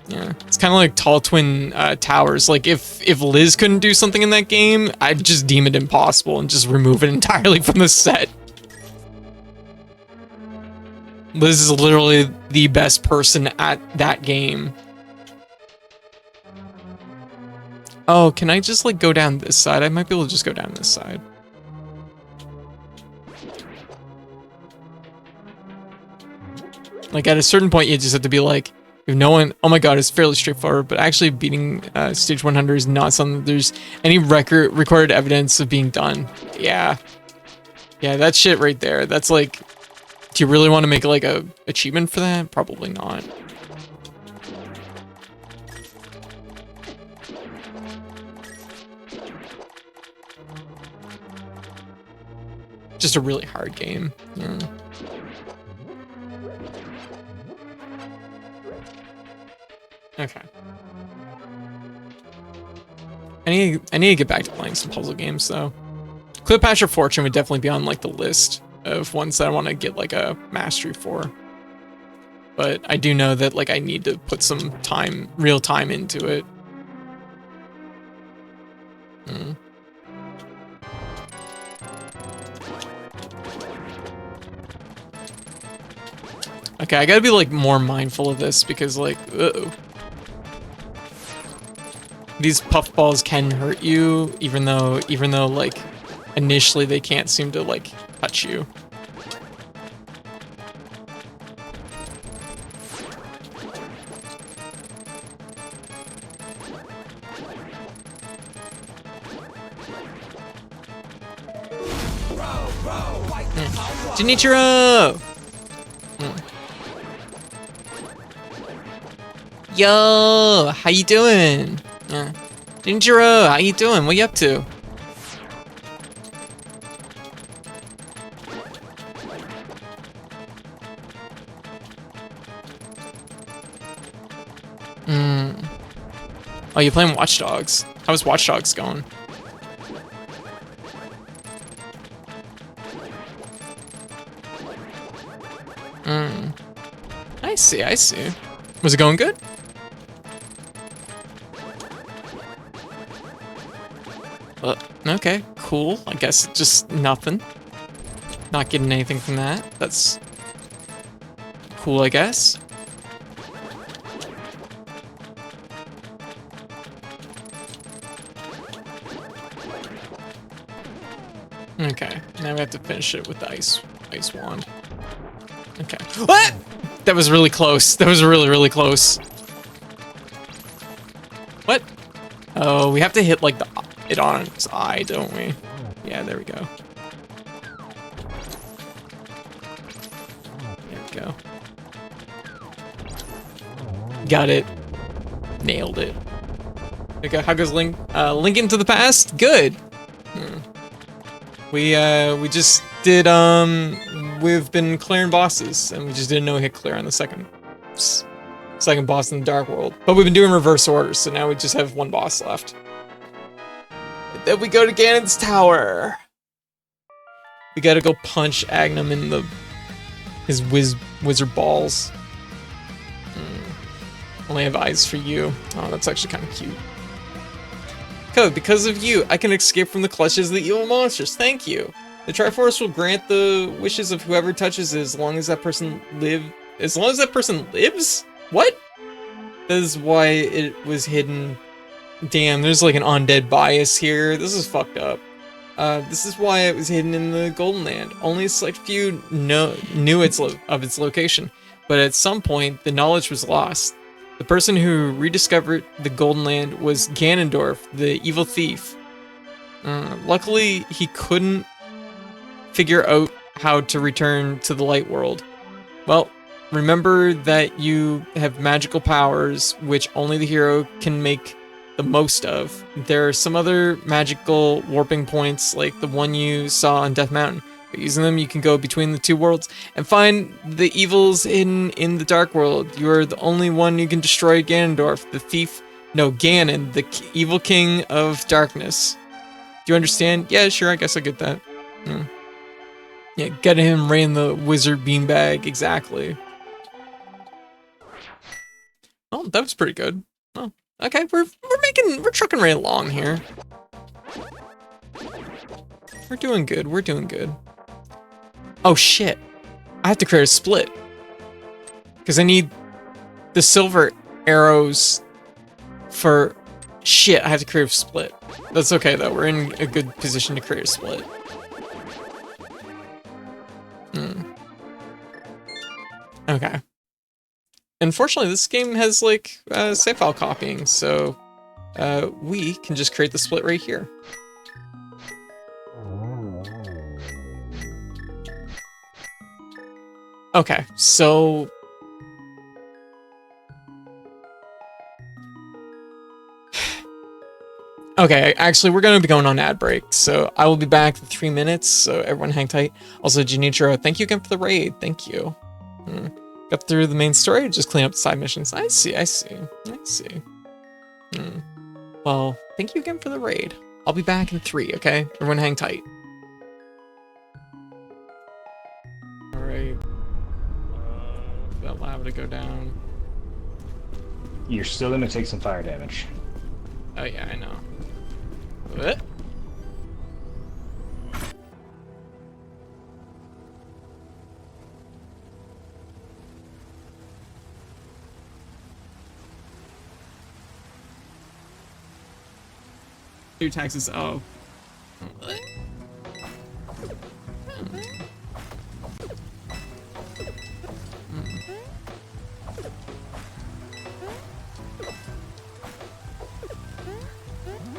Yeah, it's kind of like Tall Twin Towers. Like, if Liz couldn't do something in that game, I'd just deem it impossible and just remove it entirely from the set. Liz is literally the best person at that game. Oh, can I just, like, go down this side? I might be able to just go down this side. Like, at a certain point, you just have to be like, if no one... Oh my god, it's fairly straightforward, but actually beating stage 100 is not something there's any recorded evidence of being done. Yeah. Yeah, that shit right there. That's like... Do you really want to make, like, a achievement for that? Probably not. Just a really hard game. Yeah. Okay. I need to get back to playing some puzzle games though. Cleopatra Fortune would definitely be on like the list of ones that I want to get like a mastery for. But I do know that like I need to put some time, real time into it. Hmm. Okay, I gotta be like more mindful of this because like, uh-oh. These puffballs can hurt you, even though like initially they can't seem to like touch you. Jinichiro! Yo, how you doing? Jinichiro, how you doing? What you up to? Oh, you playing Watch Dogs? How's Watch Dogs going? I see, I see. Was it going good? Okay, cool. I guess just nothing. Not getting anything from that. That's cool, I guess. Okay, now we have to finish it with the ice wand. Okay. What? That was really close. That was really, really close. What? Oh, we have to hit like it on its eye, don't we? Yeah, there we go. There we go. Got it. Nailed it. Okay, how goes Link? Link into the Past? Good. We just did, we've been clearing bosses, and we just did a no-hit clear on the second boss in the Dark World. But we've been doing reverse orders, so now we just have one boss left. And then we go to Ganon's Tower. We gotta go punch Agnum in his wizard balls. Only have eyes for you. Oh, that's actually kind of cute. Code, because of you, I can escape from the clutches of the evil monsters. Thank you. The Triforce will grant the wishes of whoever touches it as long as that person lives? What? That is why it was hidden. Damn, there's like an undead bias here. This is fucked up. This is why it was hidden in the Golden Land. Only a select few knew of its location, but at some point, the knowledge was lost. The person who rediscovered the Golden Land was Ganondorf, the evil thief. Luckily, he couldn't figure out how to return to the light world. Well, remember that you have magical powers, which only the hero can make the most of. There are some other magical warping points, like the one you saw on Death Mountain. By using them, you can go between the two worlds and find the evils in the Dark World. You are the only one who can destroy Ganondorf, Ganon, the evil king of darkness. Do you understand? Yeah, sure, I guess I get that. Yeah, get him right in the wizard beanbag, exactly. Oh, that was pretty good. Oh, okay, we're trucking right along here. We're doing good, we're doing good. Oh shit, I have to create a split. Because I need the silver arrows for... Shit, I have to create a split. That's okay though, we're in a good position to create a split. Okay. Unfortunately, this game has like save file copying, so we can just create the split right here. Okay, so okay, actually, we're gonna be going on ad break, so I will be back in 3 minutes. So everyone, hang tight. Also, Junichiro, thank you again for the raid. Thank you. Got through the main story, just clean up the side missions. I see. Well, thank you again for the raid. I'll be back in 3, okay? Everyone hang tight. Alright. That lava to go down. You're still gonna take some fire damage. Oh yeah, I know. What? Your taxes. Oh.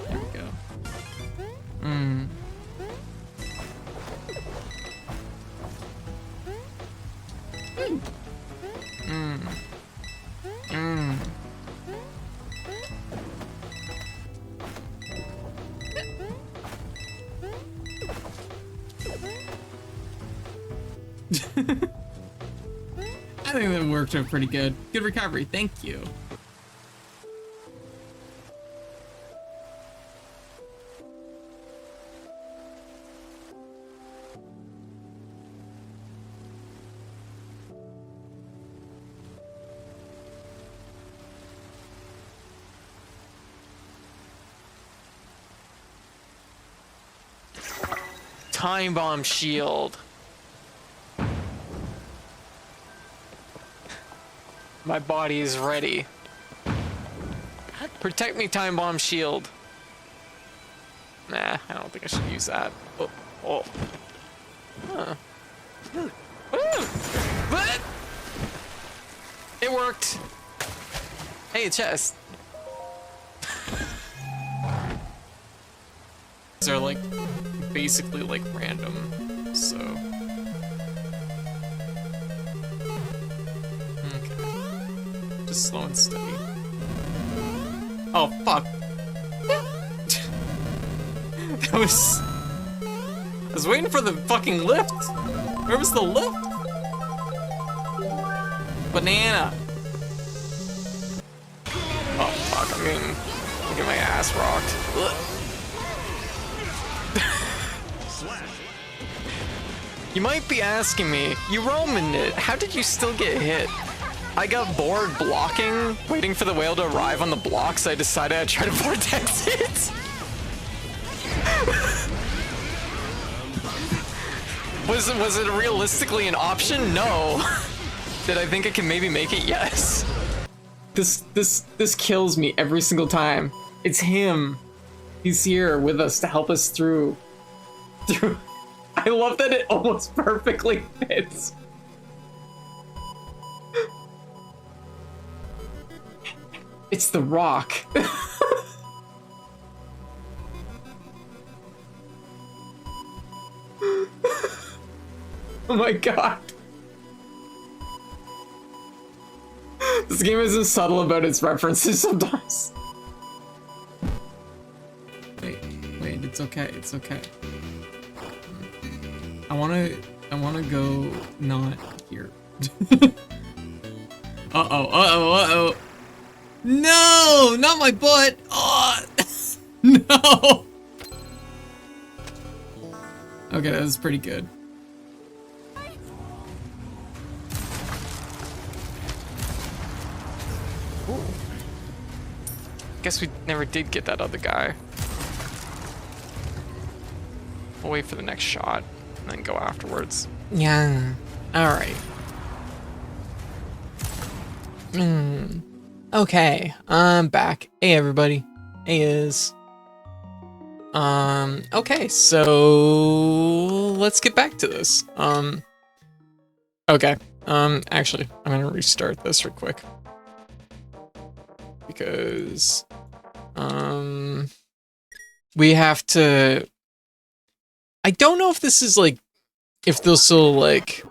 There we go. I think that worked out pretty good. Good recovery. Thank you. time bomb shield. My body is ready. Protect me, time bomb shield. Nah, I don't think I should use that. Oh, oh. Huh. What? It worked. Hey, a chest. These are like basically like random, so. Okay. Just slow and steady. Oh, fuck. That was... I was waiting for the fucking lift. Where was the lift? Banana. Oh, fuck, I'm getting my ass rocked. Ugh. You might be asking me, you Romaned it, how did you still get hit? I got bored blocking, waiting for the whale to arrive on the block, so I decided I'd try to vortex it. Was it realistically an option? No. Did I think I can maybe make it? Yes. This kills me every single time. It's him. He's here with us to help us through. I love that it almost perfectly fits. It's the rock. Oh my god. This game isn't subtle about its references sometimes. Wait, it's okay, it's okay. I wanna go not here. Uh-oh. No, not my butt. Oh, no. Okay, that was pretty good. Ooh. Guess we never did get that other guy. We'll wait for the next shot and then go afterwards. Yeah. Alright. Okay, I'm back. Hey everybody. Hey Iz. Okay, so let's get back to this. Okay. Actually, I'm gonna restart this real quick. Because we have to, I don't know if this is like, if they'll still like,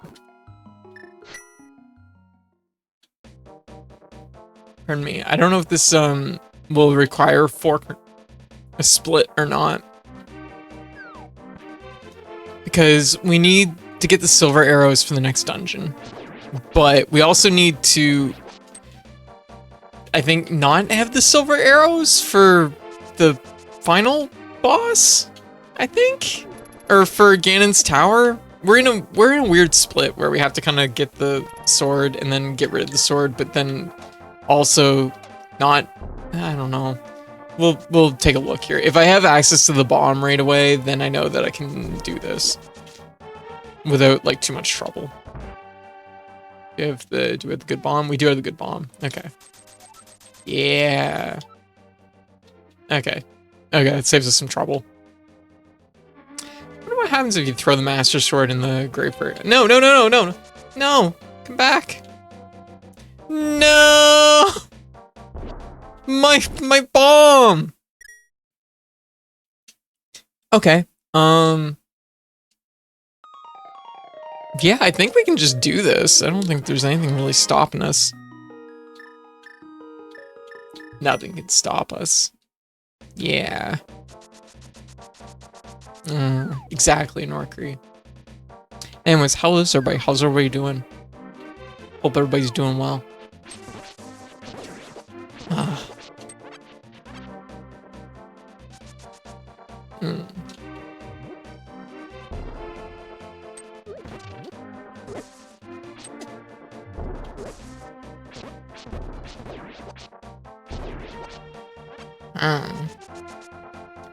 pardon me, I don't know if this will require a split or not, because we need to get the silver arrows for the next dungeon, but we also need to, I think, not have the silver arrows for the final boss, I think, or for Ganon's tower. We're in a weird split where we have to kind of get the sword and then get rid of the sword, but then also not, I don't know. We'll take a look here. If I have access to the bomb right away, then I know that I can do this without like too much trouble. Do we have the good bomb? We do have the good bomb. Okay. Yeah. Okay. Okay, it saves us some trouble. I wonder what happens if you throw the Master Sword in the grapefruit. No. No! Come back! No! My bomb! Okay. Yeah, I think we can just do this. I don't think there's anything really stopping us. Nothing can stop us. Yeah. Exactly, Norkree. Anyways, how is everybody? How's everybody doing? Hope everybody's doing well.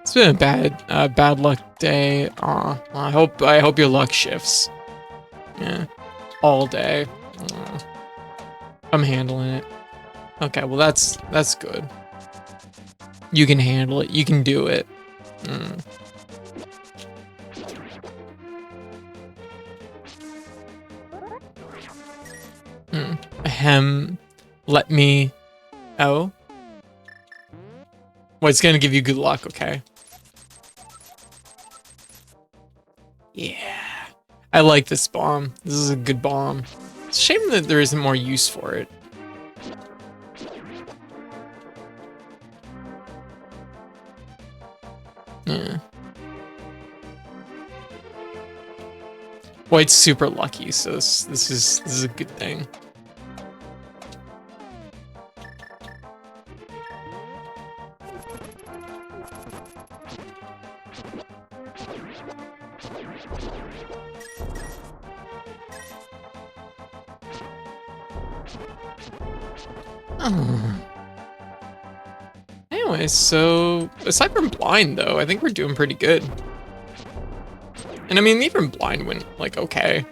It's been a bad luck day. Aw, I hope your luck shifts. Yeah, all day. Aw. I'm handling it. Okay, well that's good. You can handle it. You can do it. Mm. Ahem. Let me. Oh. Well, it's gonna give you good luck. Okay. Yeah. I like this bomb. This is a good bomb. It's a shame that there isn't more use for it. Yeah. White's super lucky, so this is a good thing. Anyway, so aside from blind though, I think we're doing pretty good. And I mean, even blind went like okay.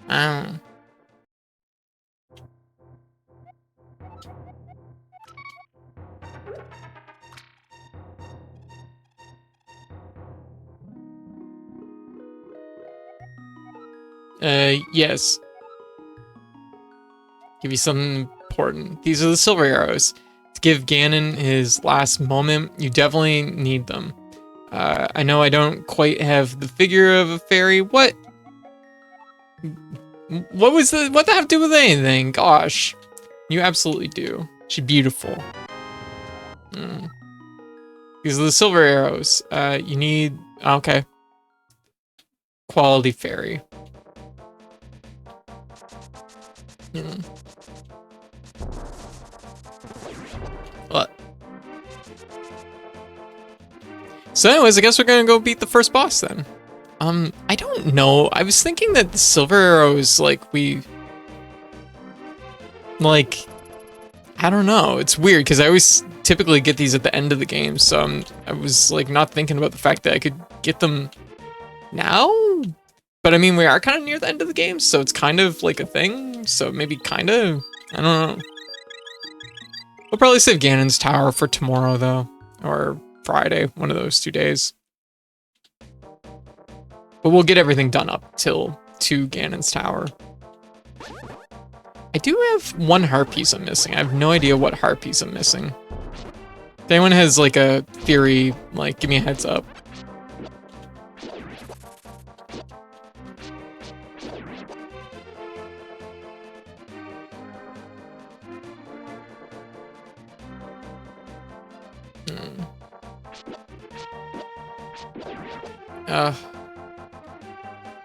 Oh. Yes. Give you something important. These are the silver arrows. To give Ganon his last moment, you definitely need them. I know I don't quite have the figure of a fairy. What? What that have to do with anything? Gosh. You absolutely do. She's beautiful. These are the silver arrows. You need... Okay. Quality fairy. What? So anyways, I guess we're gonna go beat the first boss then. I don't know. I was thinking that the silver arrows, like, I don't know. It's weird, because I always typically get these at the end of the game, so I was, like, not thinking about the fact that I could get them now? But, I mean, we are kind of near the end of the game, so it's kind of, like, a thing. So maybe kind of... I don't know. We'll probably save Ganon's Tower for tomorrow, though. Or Friday, one of those 2 days. But we'll get everything done up till to Ganon's Tower. I do have one heart piece I'm missing. I have no idea what heart piece I'm missing. If anyone has like a theory, like give me a heads up.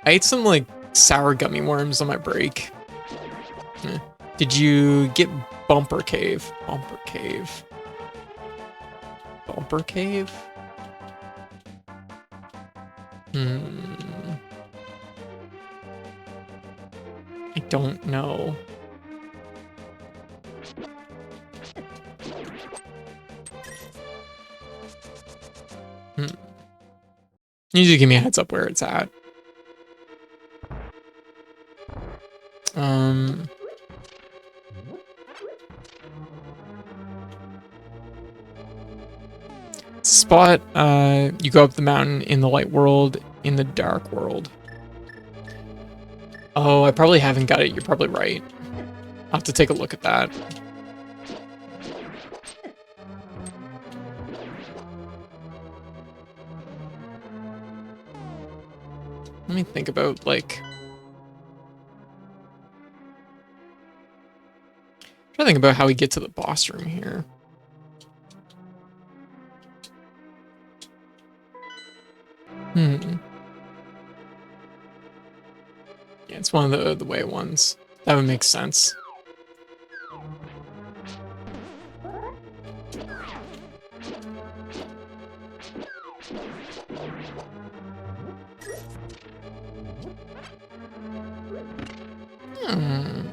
I ate some like sour gummy worms on my break. Did you get Bumper Cave? Bumper Cave. Bumper Cave? I don't know. You need to give me a heads up where it's at. Spot, you go up the mountain in the light world, in the dark world. Oh, I probably haven't got it. You're probably right. I'll have to take a look at that. Let me think about, like... I'm trying to think about how we get to the boss room here. Yeah, it's one of the way ones. That would make sense. Hmm.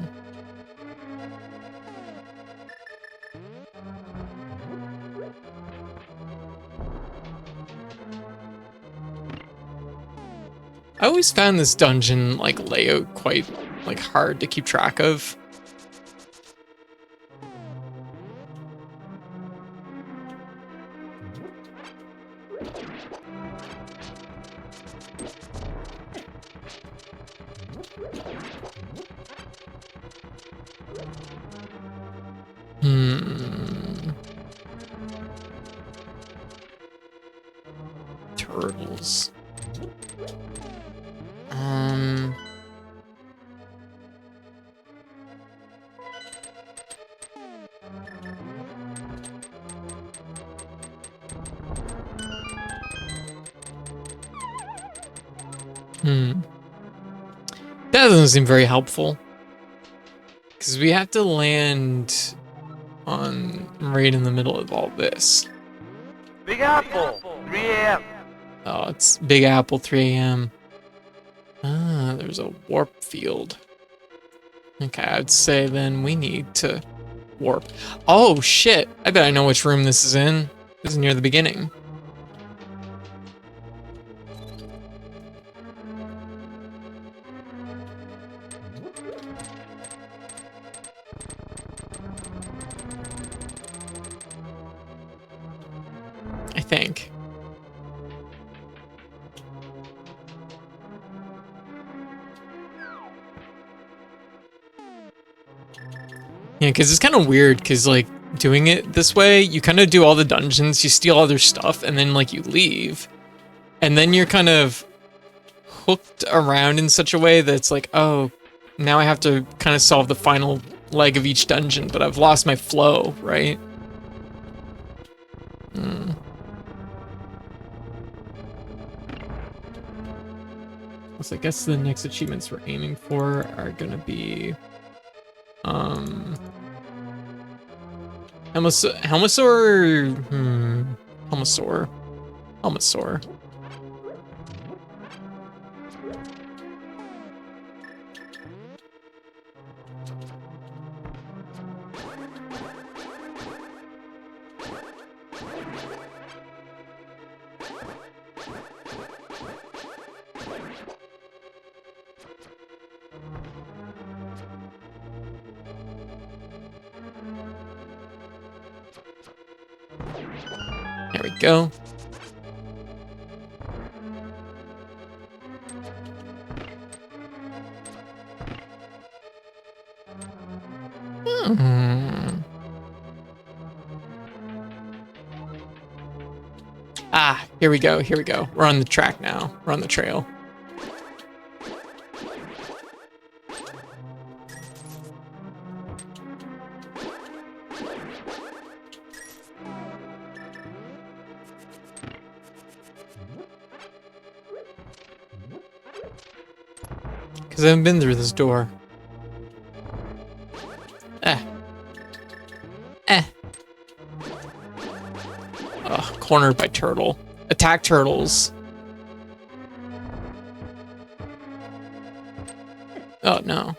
I always found this dungeon like layout quite like hard to keep track of. Hmm. Turtles. Hmm. That doesn't seem very helpful. Because we have to land on right in the middle of all this. Big Apple, 3 a.m. Oh, it's Big Apple 3 a.m. Ah, there's a warp field. Okay, I'd say then we need to warp. Oh, shit. I bet I know which room this is in. This is near the beginning. I think. Yeah, because it's kind of weird, because, like, doing it this way, you kind of do all the dungeons, you steal all their stuff, and then, like, you leave. And then you're kind of hooked around in such a way that it's like, oh, now I have to kind of solve the final leg of each dungeon, but I've lost my flow, right? Hmm. So I guess the next achievements we're aiming for are gonna be Helmosaur. Helmosaur. There we go. Ah, here we go, here we go. We're on the track now. We're on the trail. Because I haven't been through this door. Ugh, cornered by turtle. Attack turtles. Oh no.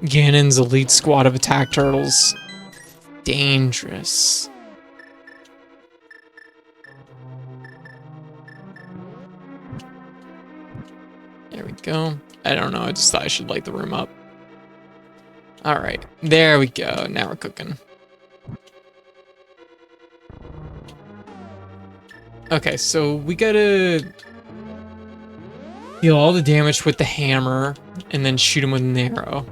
Ganon's elite squad of attack turtles. Dangerous. There we go. I don't know, I just thought I should light the room up. Alright, there we go. Now we're cooking. Okay, so we gotta deal all the damage with the hammer and then shoot him with an arrow.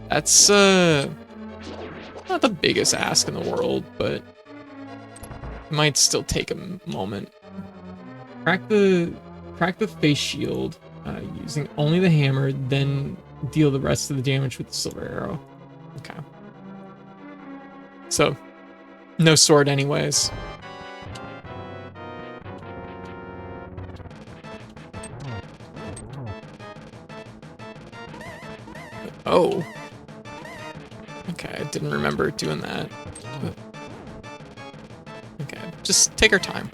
That's not the biggest ask in the world, but it might still take a moment. Crack the face shield using only the hammer, then deal the rest of the damage with the silver arrow. Okay. So, no sword anyways. Oh. Okay, didn't remember doing that. Okay, just take our time.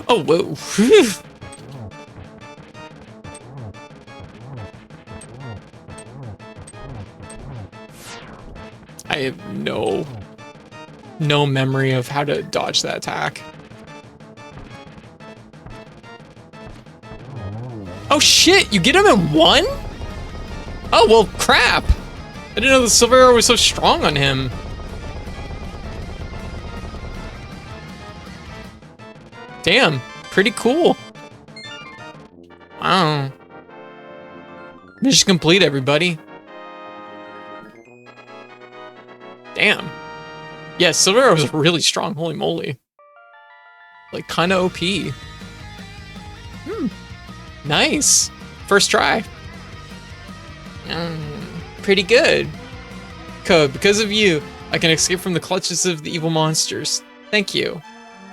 Oh, whoa. I have no memory of how to dodge that attack. Oh shit, you get him in one? Oh, well, crap. I didn't know the silver arrow was so strong on him. Damn, pretty cool. Wow. Mission complete, everybody. Damn. Yeah, silver arrow was really strong, holy moly. Like, kinda OP. Nice. First try. Pretty good. Code, because of you, I can escape from the clutches of the evil monsters. Thank you.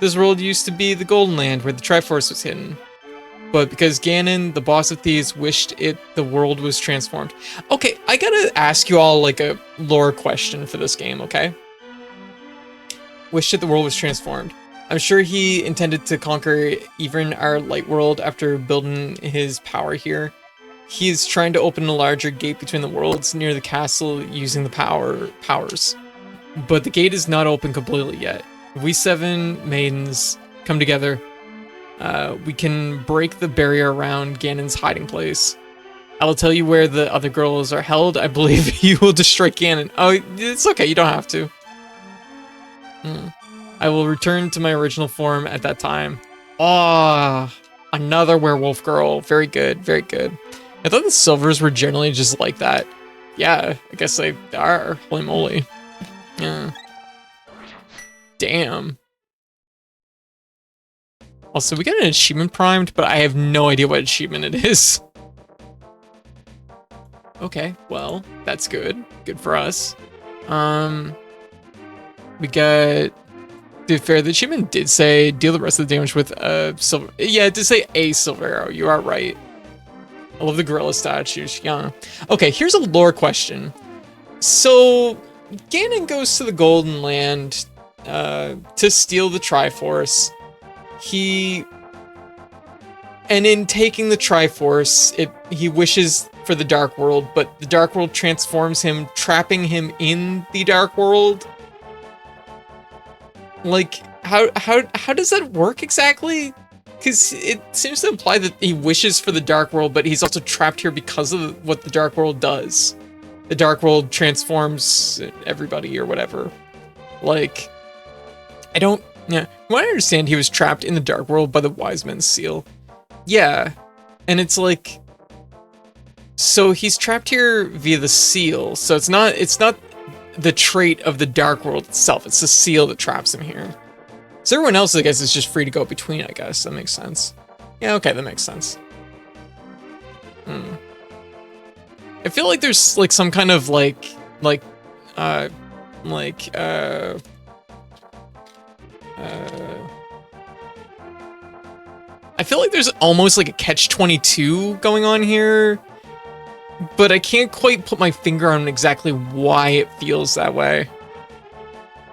This world used to be the Golden Land where the Triforce was hidden. But because Ganon, the boss of thieves, wished the world was transformed. Okay, I gotta ask you all like a lore question for this game, okay? Wished the world was transformed. I'm sure he intended to conquer even our light world after building his power here. He is trying to open a larger gate between the worlds near the castle using the powers. But the gate is not open completely yet. If we 7 maidens come together, we can break the barrier around Ganon's hiding place. I will tell you where the other girls are held. I believe you will destroy Ganon. Oh, it's okay, you don't have to. I will return to my original form at that time. Ah, another werewolf girl. Very good, very good. I thought the silvers were generally just like that. Yeah, I guess they are. Holy moly. Yeah. Damn. Also, we got an achievement primed, but I have no idea what achievement it is. Okay, well, that's good. Good for us. We got... Dude, fair, the achievement did say deal the rest of the damage with a silver... Yeah, it did say a silver arrow. You are right. I love the gorilla statues. Yeah. Okay, here's a lore question. So, Ganon goes to the Golden Land to steal the Triforce. And in taking the Triforce, he wishes for the Dark World, but the Dark World transforms him, trapping him in the Dark World. Like, how does that work exactly? Because it seems to imply that he wishes for the Dark World, but he's also trapped here because of what the Dark World does. The Dark World transforms everybody or whatever. Like, yeah. From what I understand, he was trapped in the Dark World by the Wise Men's Seal. Yeah. And it's like... So he's trapped here via the seal. So it's not the trait of the Dark World itself. It's the seal that traps him here. So everyone else, I guess, is just free to go between, I guess. That makes sense. Yeah, okay, that makes sense. I feel like there's, like, some kind of, I feel like there's almost, like, a catch-22 going on here. But I can't quite put my finger on exactly why it feels that way.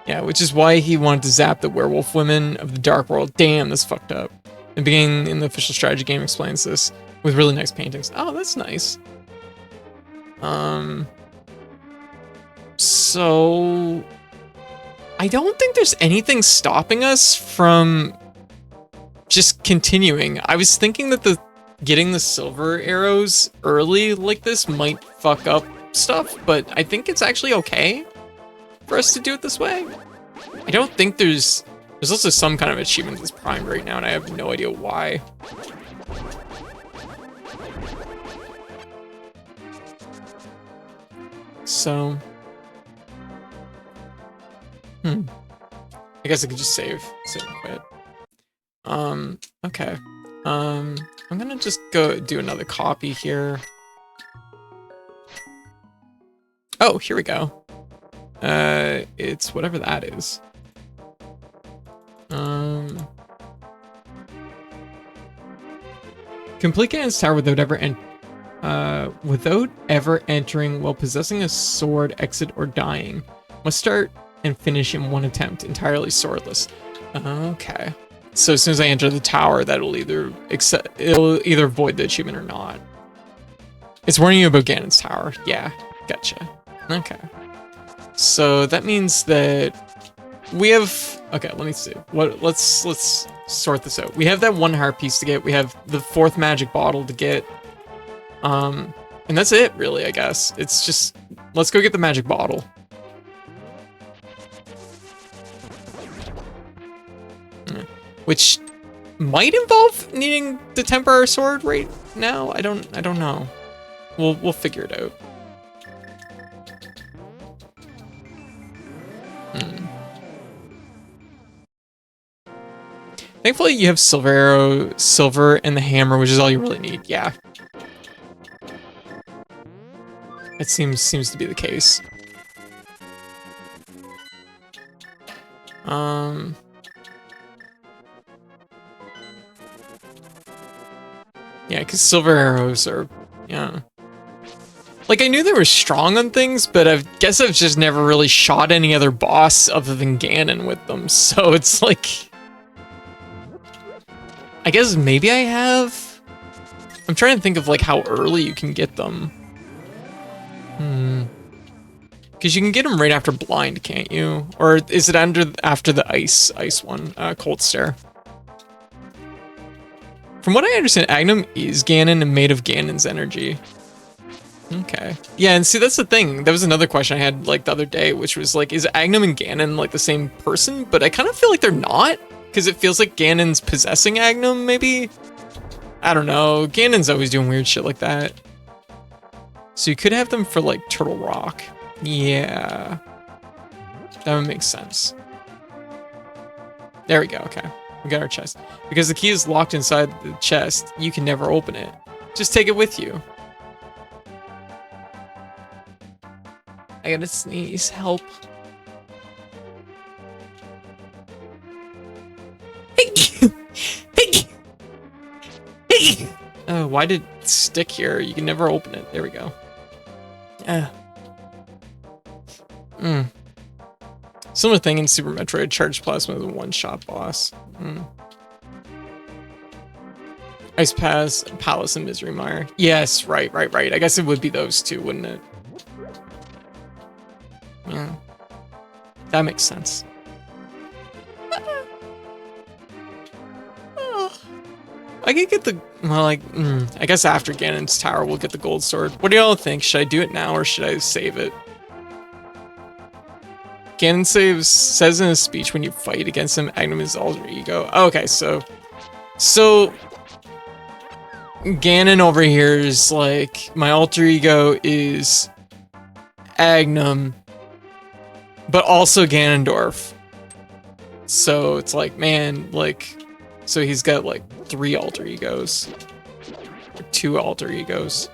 Yeah, which is why he wanted to zap the werewolf women of the Dark World. Damn, that's fucked up. The beginning in the official strategy game explains this with really nice paintings. Oh, that's nice. So I don't think there's anything stopping us from just continuing. I was thinking that getting the silver arrows early like this might fuck up stuff, but I think it's actually okay for us to do it this way. I don't think there's also some kind of achievement that's primed right now, and I have no idea why. So, I guess I could just save and quit. Okay. I'm gonna just go do another copy here. Oh, here we go. It's whatever that is. Complete Ganon's Tower without ever entering while possessing a sword, exit, or dying. Must start and finish in one attempt, entirely swordless. Okay. So as soon as I enter the tower, it'll either void the achievement or not. It's warning you about Ganon's Tower. Yeah, gotcha. Okay. So that means that we have. Okay, let me see. Let's sort this out. We have that one heart piece to get. We have the 4th magic bottle to get. And that's it, really. I guess it's just let's go get the magic bottle. Which might involve needing to temper our sword right now. I don't know. We'll figure it out. Thankfully, you have silver arrow, silver, and the hammer, which is all you really need. Yeah. It seems to be the case. Yeah, because silver arrows are, yeah. Like, I knew they were strong on things, but I guess I've just never really shot any other boss other than Ganon with them, so it's like... I guess maybe I have? I'm trying to think of, like, how early you can get them. Because you can get them right after Blind, can't you? Or is it after the ice one, Cold Stare? From what I understand, Agnum is Ganon and made of Ganon's energy. Okay. Yeah, and see, that's the thing. That was another question I had, like, the other day, which was, like, is Agnum and Ganon, like, the same person? But I kind of feel like they're not, because it feels like Ganon's possessing Agnum, maybe? I don't know. Ganon's always doing weird shit like that. So you could have them for, like, Turtle Rock. Yeah. That would make sense. There we go, okay. We got our chest. Because the key is locked inside the chest, you can never open it. Just take it with you. I gotta sneeze. Help. Oh, why did it stick here? You can never open it. There we go. Similar thing in Super Metroid, Charged Plasma is a one-shot boss. Ice Palace and Misery Mire. Yes, right. I guess it would be those two, wouldn't it? Yeah. That makes sense. I could get the, well, like, I guess after Ganon's Tower, we'll get the gold sword. What do y'all think? Should I do it now or should I save it? Ganon says in his speech when you fight against him, Agnum is alter ego. Oh, okay, so Ganon over here is like, my alter ego is Agnum, but also Ganondorf. So it's like, man, like, so he's got like 3 alter egos. Or 2 alter egos.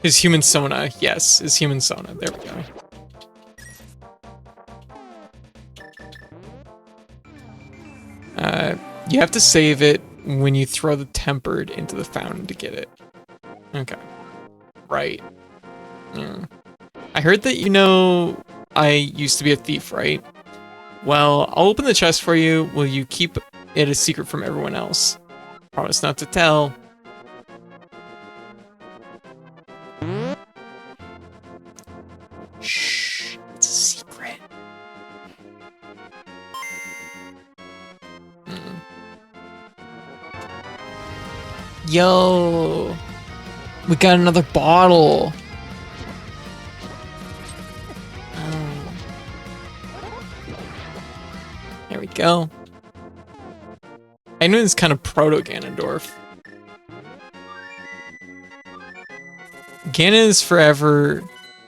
His human Sona, yes, his human Sona, there we go. You have to save it when you throw the tempered into the fountain to get it. Okay. Right. Yeah. I heard that, you know, I used to be a thief, right? Well, I'll open the chest for you. Will you keep it a secret from everyone else? Promise not to tell. Shh. It's a secret. Yo, we got another bottle. Oh. There we go. I know it's kind of proto-Ganondorf. Ganon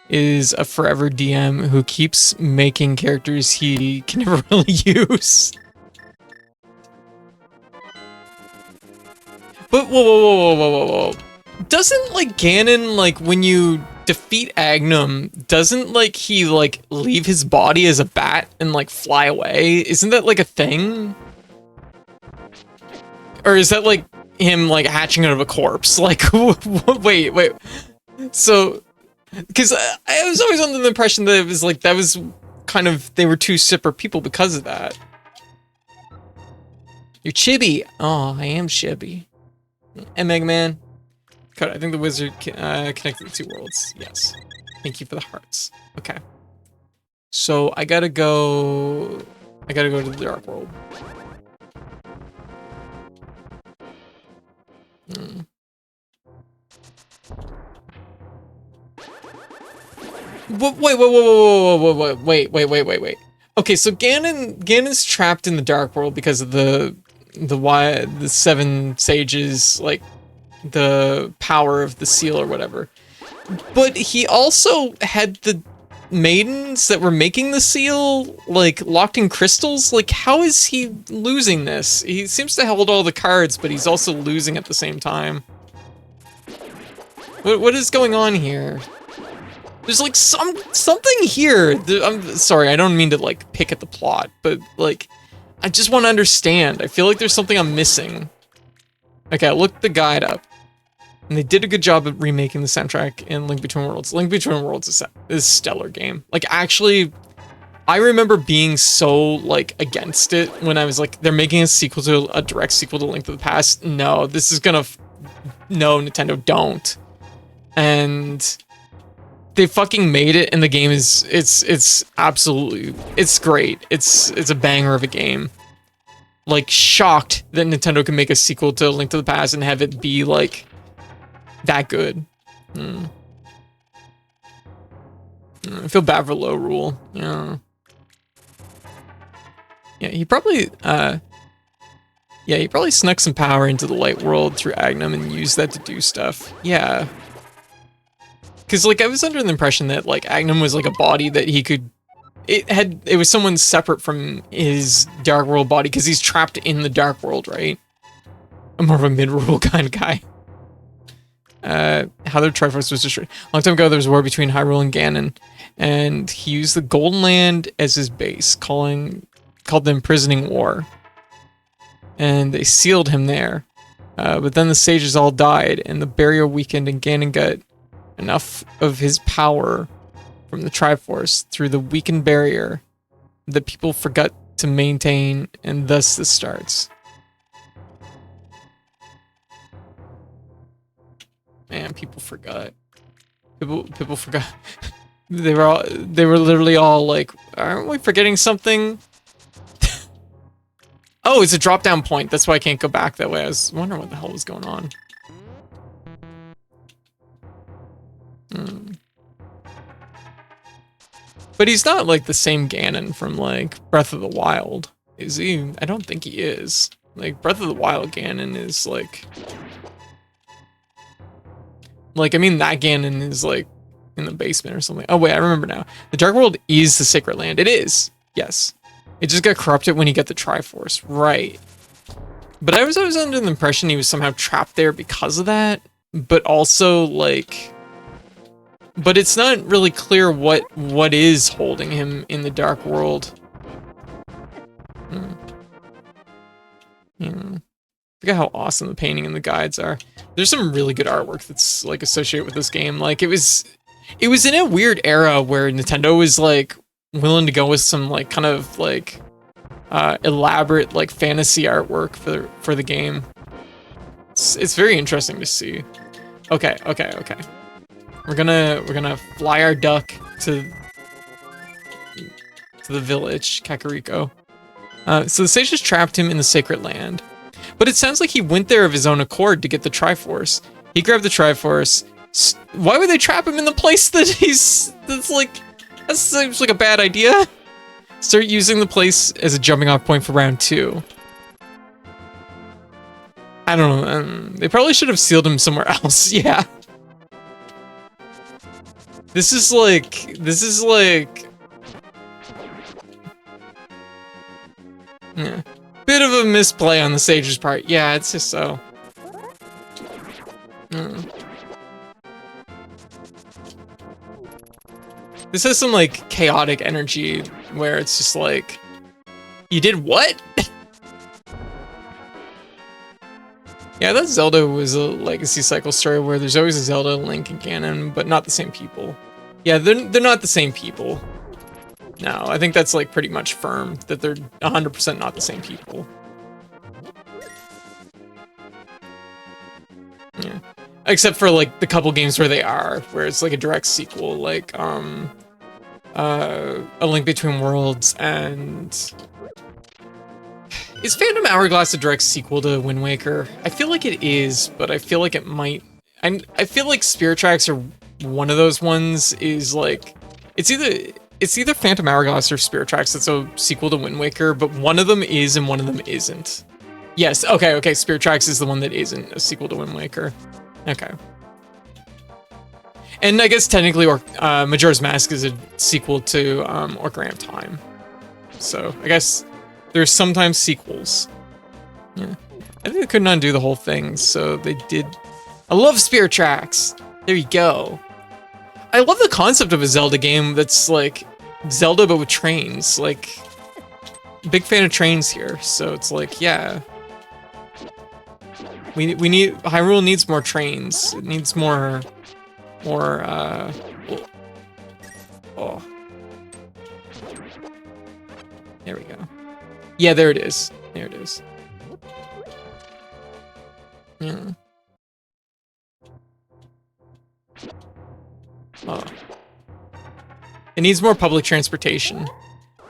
is a forever DM who keeps making characters he can never really use. But whoa. Doesn't, like, Ganon, like, when you defeat Agnum, doesn't like he like leave his body as a bat and like fly away? Isn't that like a thing? Or is that like him like hatching out of a corpse? Like, wait. So, because I was always under the impression that it was like, that was kind of, they were two separate people because of that. You're chibi. Oh, I am chibi. And Mega Man. God, I think the wizard connected the two worlds. Yes. Thank you for the hearts. Okay. So I gotta go to the Dark World. Wait. Okay, so Ganon's trapped in the Dark World because of the seven sages, like the power of the seal or whatever. But he also had the maidens that were making the seal, like, locked in crystals. Like, how is he losing this? He seems to hold all the cards, but he's also losing at the same time. What is going on here? There's like something here. I'm sorry, I don't mean to like pick at the plot, but like, I just want to understand. I feel like there's something I'm missing. Okay, I looked the guide up, and they did a good job of remaking the soundtrack in Link Between Worlds. Link Between Worlds is a stellar game. Like, actually, I remember being so like against it when I was like, they're making a sequel to a direct sequel to Link to the Past. No, this is gonna, no, Nintendo, don't. And they fucking made it, and the game is, it's absolutely, it's great. It's a banger of a game. Like, shocked that Nintendo can make a sequel to Link to the Past and have it be like that good. I feel bad for Low Rule. Yeah, he probably snuck some power into the Light World through Agnum and used that to do stuff. Yeah. Because, like, I was under the impression that, like, Agnum was, like, a body that he could... It was someone separate from his Dark World body, because he's trapped in the Dark World, right? I'm more of a mid-rule kind of guy. How the Triforce was destroyed. A long time ago, there was a war between Hyrule and Ganon, and he used the Golden Land as his base, called the Imprisoning War. And they sealed him there. But then the sages all died, and the barrier weakened, and Ganon got enough of his power from the Triforce through the weakened barrier that people forgot to maintain, and thus this starts. Man, people forgot. People forgot. They were literally all like, aren't we forgetting something? Oh, it's a drop down point. That's why I can't go back that way. I was wondering what the hell was going on. But he's not like the same Ganon from like Breath of the Wild, is he? I don't think he is. Like, Breath of the Wild Ganon is like, I mean, that Ganon is like in the basement or something. Oh wait, I remember now. The Dark World is the Sacred Land. It is. Yes. It just got corrupted when he got the Triforce. Right. But I was always under the impression he was somehow trapped there because of that. But also, like... But it's not really clear what is holding him in the Dark World. Yeah. Forget how awesome the painting and the guides are. There's some really good artwork that's like associated with this game. Like, it was in a weird era where Nintendo was like willing to go with some like kind of like elaborate like fantasy artwork for the game. It's very interesting to see. Okay. We're gonna fly our duck to the village, Kakariko. So the sages trapped him in the Sacred Land. But it sounds like he went there of his own accord to get the Triforce. He grabbed the Triforce. Why would they trap him in the place that that seems like a bad idea? Start using the place as a jumping off point for round 2. I don't know. They probably should have sealed him somewhere else. Yeah. This is like... Yeah. Bit of a misplay on the sage's part. Yeah, it's just so. This has some like chaotic energy where it's just like, you did what? Yeah, that Zelda was a legacy cycle story where there's always a Zelda, Link, and Ganon, but not the same people. Yeah, they're not the same people. No, I think that's like pretty much firm that they're 100% not the same people. Yeah. Except for like the couple games where they are, where it's like a direct sequel, like A Link Between Worlds and... Is Phantom Hourglass a direct sequel to Wind Waker? I feel like it is, but I feel like it might... I feel like Spirit Tracks are one of those ones is like... It's either Phantom Hourglass or Spirit Tracks that's a sequel to Wind Waker, but one of them is and one of them isn't. Yes, okay, Spirit Tracks is the one that isn't a sequel to Wind Waker. Okay. And I guess technically Majora's Mask is a sequel to Ocarina of Time. So I guess there's sometimes sequels. Yeah. I think they couldn't undo the whole thing, so they did. I love Spirit Tracks. There you go. I love the concept of a Zelda game that's like Zelda but with trains. Like, big fan of trains here, so it's like, yeah. We need Hyrule needs more trains. It needs more oh. There we go. Yeah, there it is. There it is. Yeah. Oh. It needs more public transportation.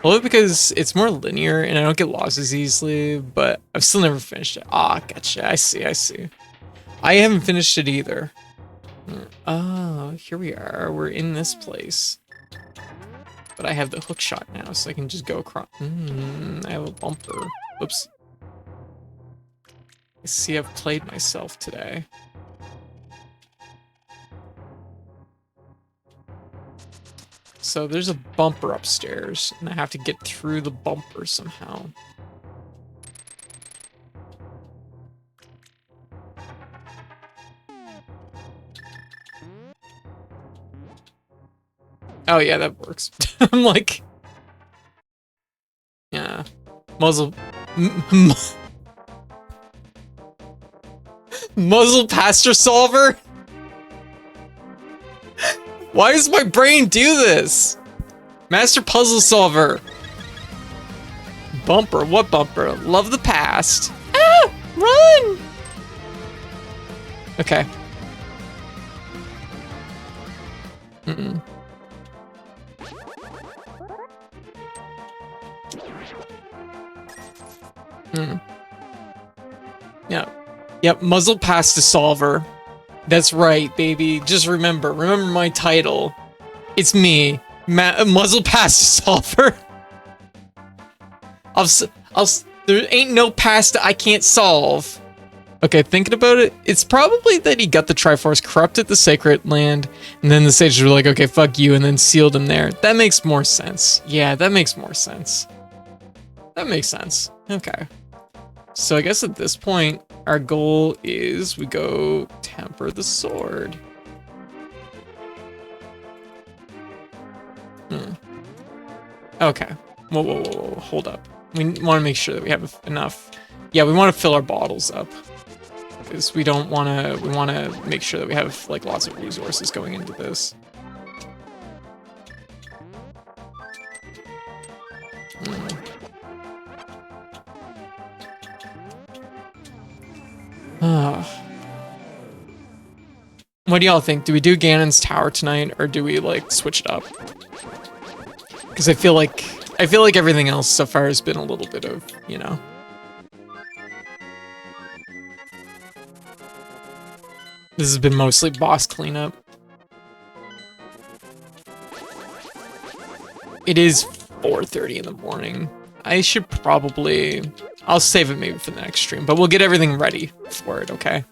Well, because it's more linear and I don't get lost as easily, but I've still never finished it. Ah, gotcha. I see. I haven't finished it either. Oh, here we are. We're in this place. But I have the hook shot now, so I can just go across. I have a bumper. Oops. I see I've played myself today. So there's a bumper upstairs, and I have to get through the bumper somehow. Oh yeah, that works. I'm like... Yeah. Muzzle... Muzzle Pastor Solver? Why does my brain do this? Master Puzzle Solver. Bumper, what bumper? Love the past. Ah! Run! Okay. Yeah. Yep, Muzzle Pasta Solver. That's right, baby. Just remember my title. It's me, Muzzle Pasta Solver. There ain't no pasta I can't solve. Okay, thinking about it, it's probably that he got the Triforce, corrupted the Sacred Land, and then the sages were like, okay, fuck you, and then sealed him there. That makes more sense. Yeah, that makes more sense. That makes sense. Okay. So I guess at this point, our goal is we go temper the sword. Okay. Whoa, hold up. We want to make sure that we have enough. Yeah, we want to fill our bottles up. Because we don't want to, we want to make sure that we have like lots of resources going into this. What do y'all think? Do we do Ganon's Tower tonight, or do we like switch it up? Because I feel like everything else so far has been a little bit of, you know. This has been mostly boss cleanup. It is 4:30 in the morning. I should probably... I'll save it maybe for the next stream, but we'll get everything ready for it, okay?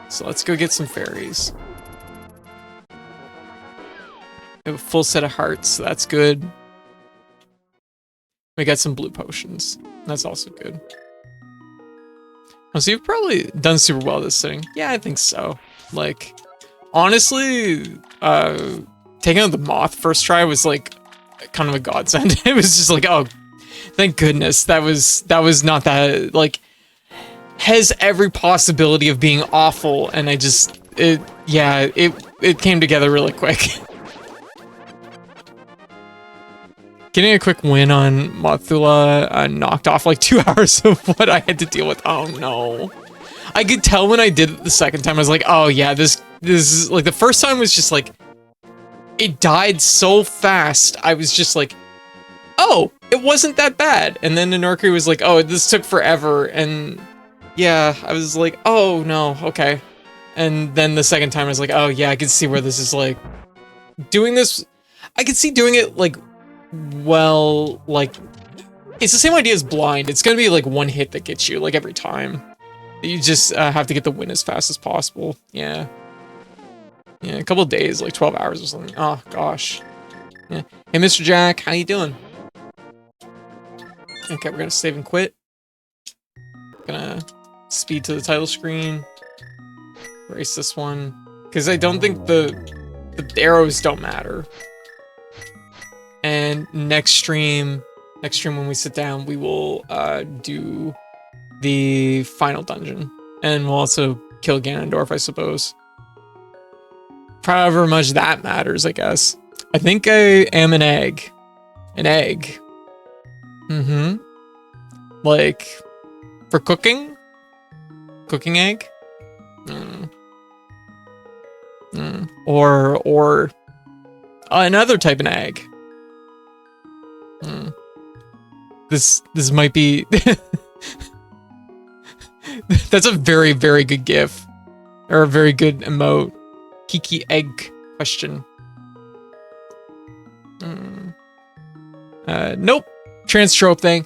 So let's go get some fairies. We have a full set of hearts, so that's good. We got some blue potions. That's also good. Oh, so you've probably done super well this sitting. Yeah, I think so. Like, honestly, taking out the moth first try was like kind of a godsend. It was just like, oh, thank goodness that was not that, like, has every possibility of being awful, and I just, it came together really quick. Getting a quick win on Mothula knocked off like 2 hours of what I had to deal with. Oh no. I could tell when I did it the second time, I was like, oh yeah, this is, like, the first time was just like, it died so fast, I was just like, oh, it wasn't that bad. And then Inorku was like, oh, this took forever, and yeah, I was like, oh no, okay. And then the second time I was like, oh yeah, I can see where this is like, doing this, I could see doing it like, well, like, it's the same idea as blind. It's gonna be like one hit that gets you, like, every time. You just have to get the win as fast as possible. Yeah. Yeah, a couple of days, like 12 hours or something. Oh, gosh. Yeah. Hey, Mr. Jack, how you doing? Okay, we're gonna save and quit. Gonna speed to the title screen. Erase this one. Because I don't think the arrows don't matter. And next stream when we sit down, we will do the final dungeon. And we'll also kill Ganondorf, I suppose. However much that matters, I guess. I think I am an egg. An egg. Mm-hmm. Like, for cooking? Cooking egg? Or another type of egg. This might be... That's a very, very good gif. Or a very good emote. Kiki egg question. Nope. Trans trope thing.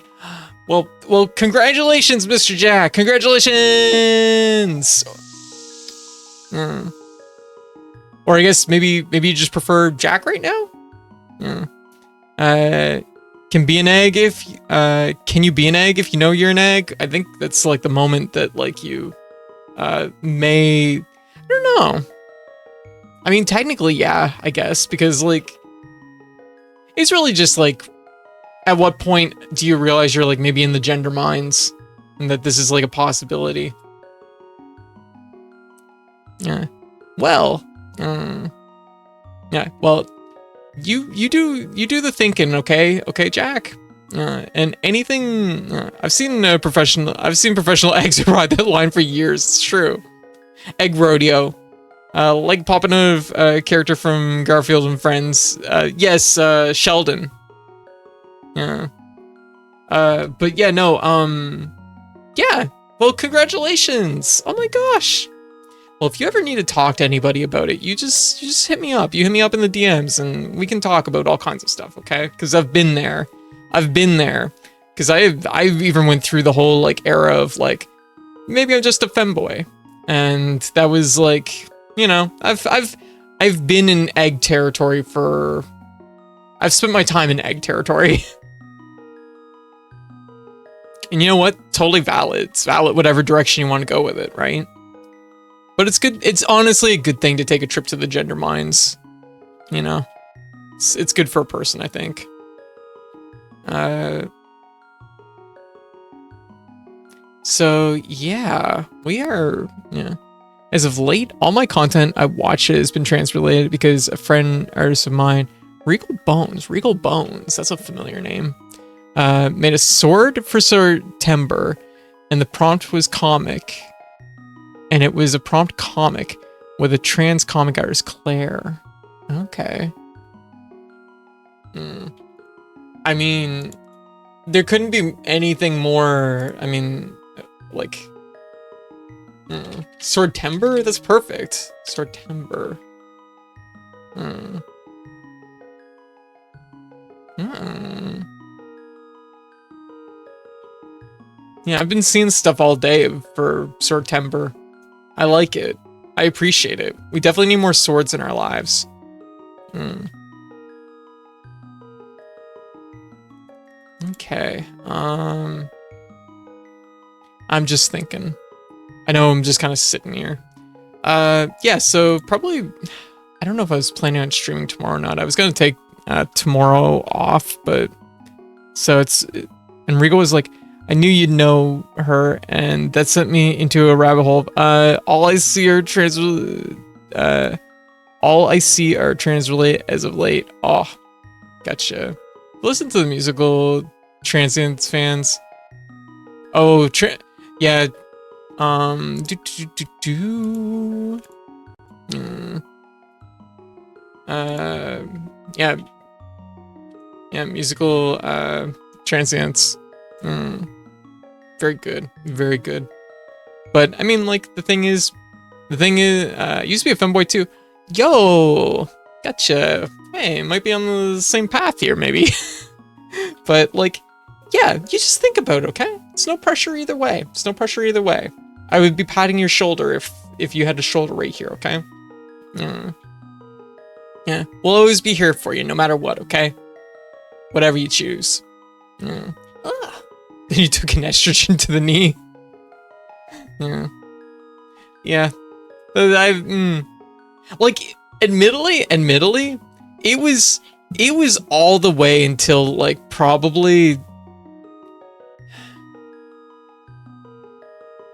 Well, congratulations, Mr. Jack. Congratulations. Or I guess maybe you just prefer Jack right now. Can be an egg if can you be an egg if you know you're an egg? I think that's like the moment that, like, you may, I don't know. I mean, technically, yeah, I guess, because, like, it's really just like, at what point do you realize you're, like, maybe in the gender minds and that this is, like, a possibility? Yeah. Well, yeah. Well, you do the thinking, okay, Jack. And anything, I've seen professional eggs ride that line for years. It's true. Egg rodeo, like popping of a character from Garfield and Friends. Yes, Sheldon. Yeah. But yeah, no. Yeah. Well, congratulations. Oh my gosh. Well, if you ever need to talk to anybody about it, you just hit me up. You hit me up in the DMs, and we can talk about all kinds of stuff, okay? Because I've been there. Because I've even went through the whole, like, era of, like, maybe I'm just a femboy, and that was like, you know, I've been in egg territory for. I've spent my time in egg territory. And you know what? Totally valid. It's valid whatever direction you want to go with it, right? But it's good. It's honestly a good thing to take a trip to the gender minds. You know, it's good for a person, I think. So yeah, we are. Yeah. As of late, all my content I watch has been trans-related because a friend artist of mine, Regal Bones, that's a familiar name, made a sword for September, and the prompt was comic. And it was a prompt comic with a trans comic artist, Claire. Okay. I mean, there couldn't be anything more, I mean, like, Swordtember? That's perfect. Swordtember. Yeah, I've been seeing stuff all day for Swordtember. I like it. I appreciate it. We definitely need more swords in our lives. Okay. I'm just thinking. I know I'm just kind of sitting here. Yeah, so probably I don't know if I was planning on streaming tomorrow or not. I was gonna take tomorrow off, but so it's and Rigo was like, I knew you'd know her, and that sent me into a rabbit hole. All I see are trans relate as of late. Oh, gotcha. Listen to the musical Transients fans. Oh, yeah. Yeah. Yeah, musical Transients. Very good. Very good. But I mean, like, the thing is, used to be a femboy too. Yo, gotcha. Hey, might be on the same path here, maybe. But like, yeah, you just think about it, okay? It's no pressure either way. It's no pressure either way. I would be patting your shoulder if you had a shoulder right here, okay? Yeah, we'll always be here for you, no matter what, okay? Whatever you choose. Then you took an estrogen to the knee. Yeah. Like, admittedly, it was all the way until like probably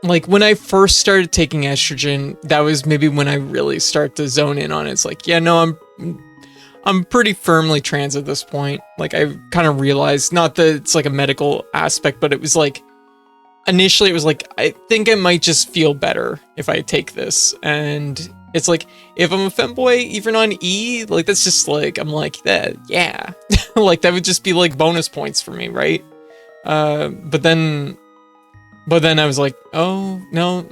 like when I first started taking estrogen. That was maybe when I really start to zone in on it. It's like, yeah, no, I'm pretty firmly trans at this point. Like, I kind of realized, not that it's like a medical aspect, but it was like, initially it was like, I think I might just feel better if I take this. And it's like, if I'm a femboy, even on E, like, that's just like, I'm like, that, yeah. Like, that would just be like bonus points for me, right? But then I was like, oh, no,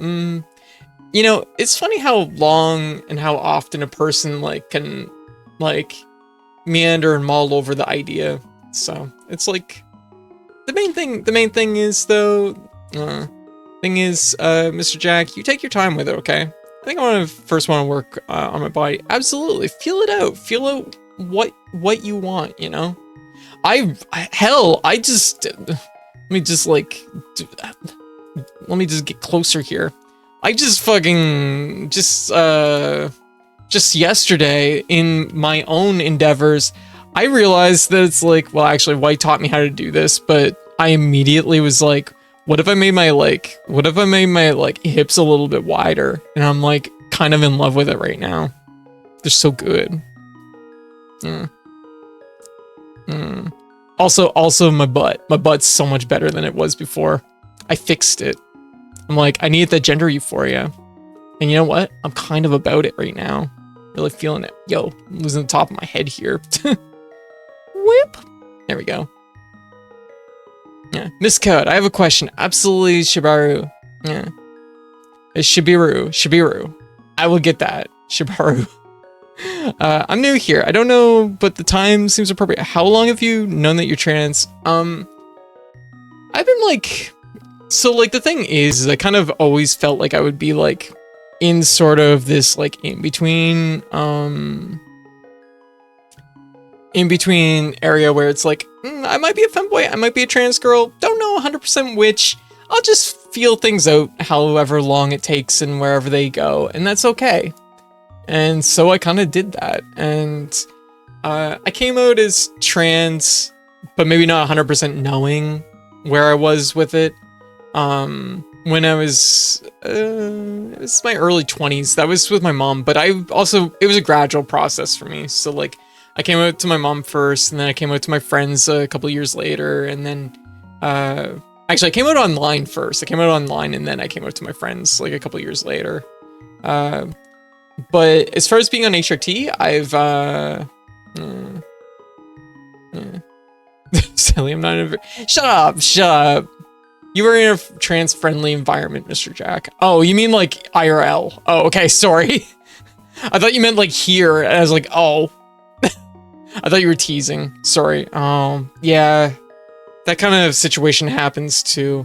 you know, it's funny how long and how often a person like can like meander and mull over the idea. So it's like the main thing is though, Mr. Jack, you take your time with it, okay? I think I want to work on my body. Absolutely, feel it out what you want, you know. Let me just get closer here. I just yesterday in my own endeavors, I realized that it's like, well, actually, White taught me how to do this, but I immediately was like, what if I made my hips a little bit wider? And I'm like kind of in love with it right now. They're so good. Also my butt's so much better than it was before. I fixed it. I'm like, I need that gender euphoria. And you know what? I'm kind of about it right now. Really feeling it. Yo, I'm losing the top of my head here. Whip. There we go. Yeah. Miss Code, I have a question. Absolutely, Shibaru. Yeah. It's Shibiru. I will get that. Shibaru. I'm new here. I don't know, but the time seems appropriate. How long have you known that you're trans? I've been like... So, like, the thing is I kind of always felt like I would be, like, in sort of this, like, in-between area where it's like, I might be a femboy, I might be a trans girl, don't know 100% which. I'll just feel things out however long it takes and wherever they go, and that's okay. And so I kind of did that, and I came out as trans, but maybe not 100% knowing where I was with it. When I was, it was my early 20s, that was with my mom, but it was a gradual process for me. So like, I came out to my mom first, and then I came out to my friends a couple years later, and then, actually I came out online first. I came out online, and then I came out to my friends like a couple years later. But as far as being on HRT, Silly, I'm not in a... Shut up! You were in a trans-friendly environment, Mr. Jack. Oh, you mean like IRL? Oh, okay, sorry. I thought you meant like here, and I was like, oh. I thought you were teasing. Sorry. Yeah. That kind of situation happens too.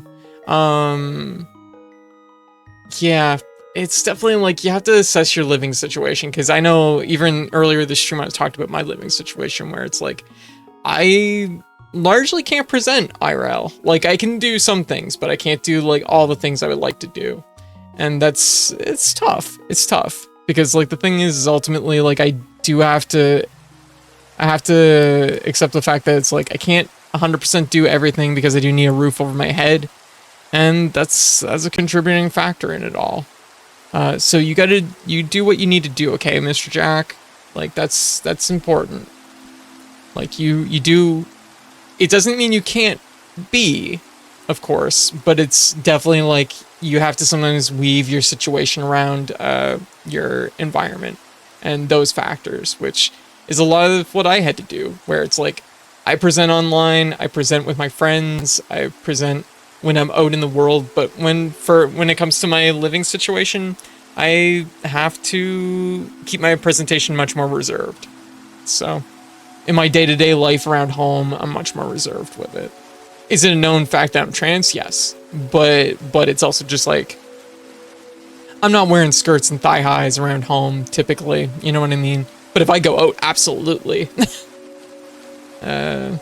Yeah. It's definitely like, you have to assess your living situation, because I know even earlier this stream I talked about my living situation where it's like, I largely can't present IRL. Like, I can do some things, but I can't do like all the things I would like to do. And it's tough. It's tough because like the thing is ultimately like I have to accept the fact that it's like I can't 100% do everything because I do need a roof over my head, and that's a contributing factor in it all. So you do what you need to do, okay, Mr. Jack? Like that's important. Like you do. It doesn't mean you can't be, of course, but it's definitely like you have to sometimes weave your situation around your environment and those factors, which is a lot of what I had to do, where it's like I present online, I present with my friends, I present when I'm out in the world, but when it comes to my living situation, I have to keep my presentation much more reserved. So in my day-to-day life around home, I'm much more reserved with it. Is it a known fact that I'm trans? Yes. But it's also just like, I'm not wearing skirts and thigh highs around home typically, you know what I mean? But if I go out, absolutely. Yeah,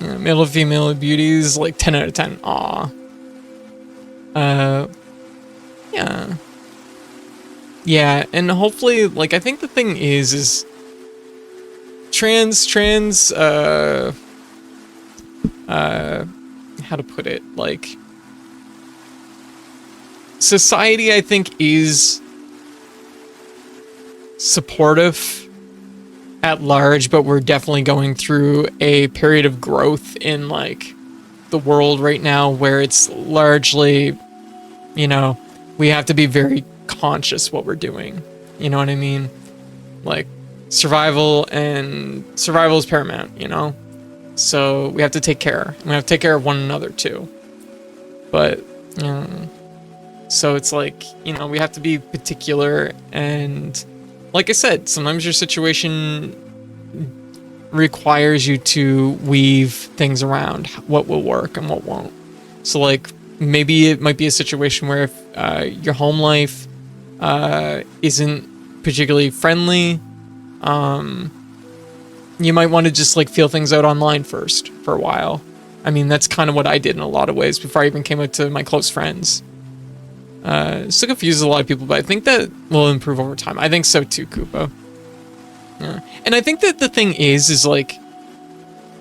male to female beauties, like 10 out of 10. Aw. Yeah. Yeah, and hopefully, like, I think the thing is how to put it, like, society, I think, is supportive at large, but we're definitely going through a period of growth in, like, the world right now where it's largely, you know, we have to be very conscious what we're doing. You know what I mean? Like, survival is paramount, you know? So we have to take care. We have to take care of one another too. But, you know, so it's like, you know, we have to be particular, and like I said, sometimes your situation requires you to weave things around what will work and what won't. So like maybe it might be a situation where if your home life isn't particularly friendly, you might want to just like feel things out online first for a while. I mean, that's kind of what I did in a lot of ways before I even came out to my close friends. Still confuses a lot of people, but I think that will improve over time. I think so too, Koopa. Yeah. And I think that the thing is like,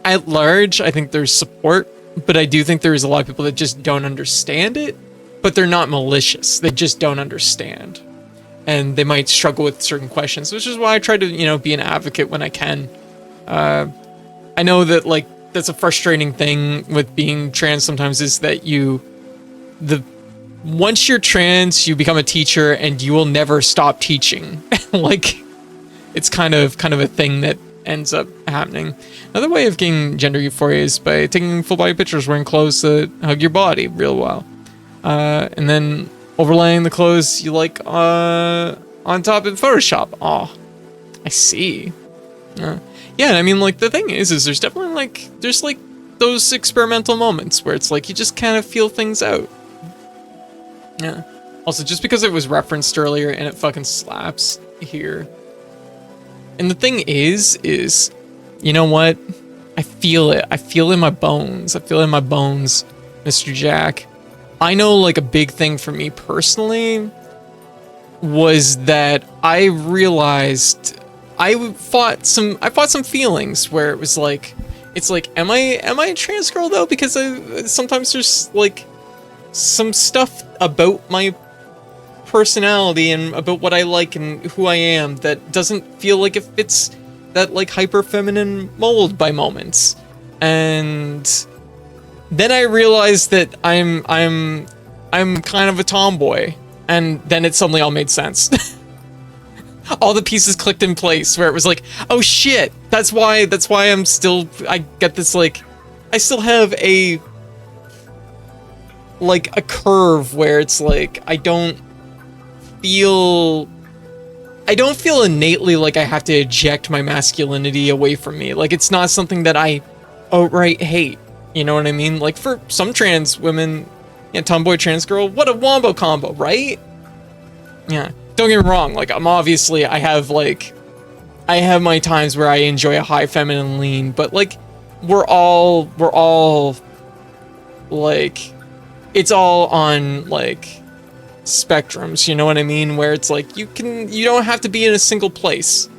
at large, I think there's support, but I do think there is a lot of people that just don't understand it, but they're not malicious. They just don't understand. And they might struggle with certain questions, which is why I try to, you know, be an advocate when I can. I know that, like, that's a frustrating thing with being trans sometimes, is that once you're trans, you become a teacher and you will never stop teaching. Like, it's kind of a thing that ends up happening. Another way of getting gender euphoria is by taking full body pictures wearing clothes that hug your body real well. And then overlaying the clothes you like on top in Photoshop. Oh, I see. Yeah, I mean, like, the thing is there's definitely, like, there's, like, those experimental moments where it's, like, you just kind of feel things out. Yeah. Also, just because it was referenced earlier and it fucking slaps here. And the thing is, you know what? I feel it. I feel it in my bones. I feel it in my bones, Mr. Jack. I know, like, a big thing for me personally was that I realized I fought some feelings where it was like, it's like, am I a trans girl though? Because sometimes there's like some stuff about my personality and about what I like and who I am that doesn't feel like it fits that like hyper feminine mold by moments. And then I realized that I'm kind of a tomboy, and then it suddenly all made sense. All the pieces clicked in place where it was like, oh shit, that's why I get this, like, I still have a curve where it's like, I don't feel innately like I have to eject my masculinity away from me. Like, it's not something that I outright hate. You know what I mean? Like, for some trans women, yeah, tomboy trans girl, what a wombo combo, right? Yeah. Don't get me wrong, like, I have my times where I enjoy a high feminine lean, but like, we're all like, it's all on like spectrums, you know what I mean? Where it's like you don't have to be in a single place.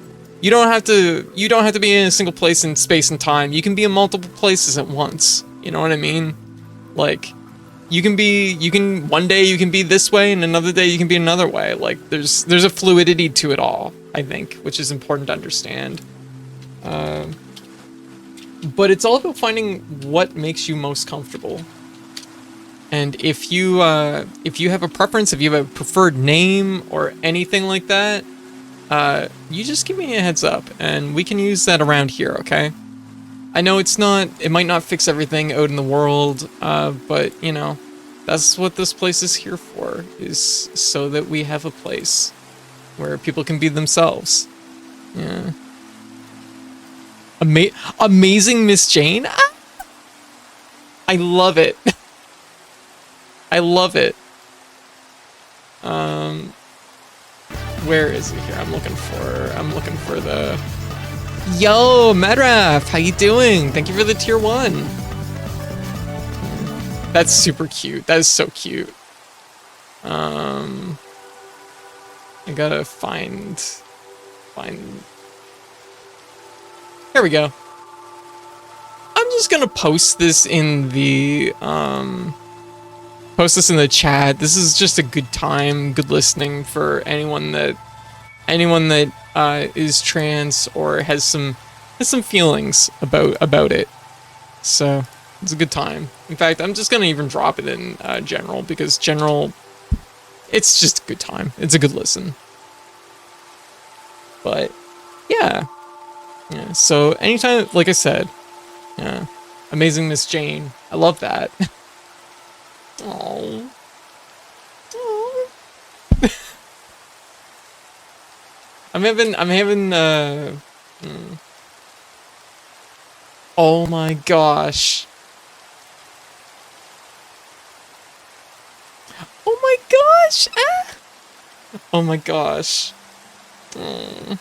You don't have to be in a single place in space and time. You can be in multiple places at once. You know what I mean? Like one day you can be this way and another day you can be another way. Like there's a fluidity to it all, I think, which is important to understand. But it's all about finding what makes you most comfortable. And if you have a preference, if you have a preferred name or anything like that, you just give me a heads up and we can use that around here, okay? I know it might not fix everything out in the world, but you know, that's what this place is here for, is so that we have a place where people can be themselves. Yeah. Amazing Miss Jane? Ah! I love it. I love it. Where is it here? I'm looking for the... Yo, Medraf, how you doing? Thank you for the tier 1. That's super cute. That is so cute. I gotta find... Here we go. I'm just gonna post this in the, chat. This is just a good time, good listening for anyone that is trans or has some feelings about it. So it's a good time. In fact, I'm just gonna even drop it in general, because general, it's just a good time. It's a good listen. But yeah. Yeah, so anytime, like I said, yeah, amazing Miss Jane. I love that. Oh. I'm having oh my gosh. Oh my gosh. Ah! Oh my gosh. Oh.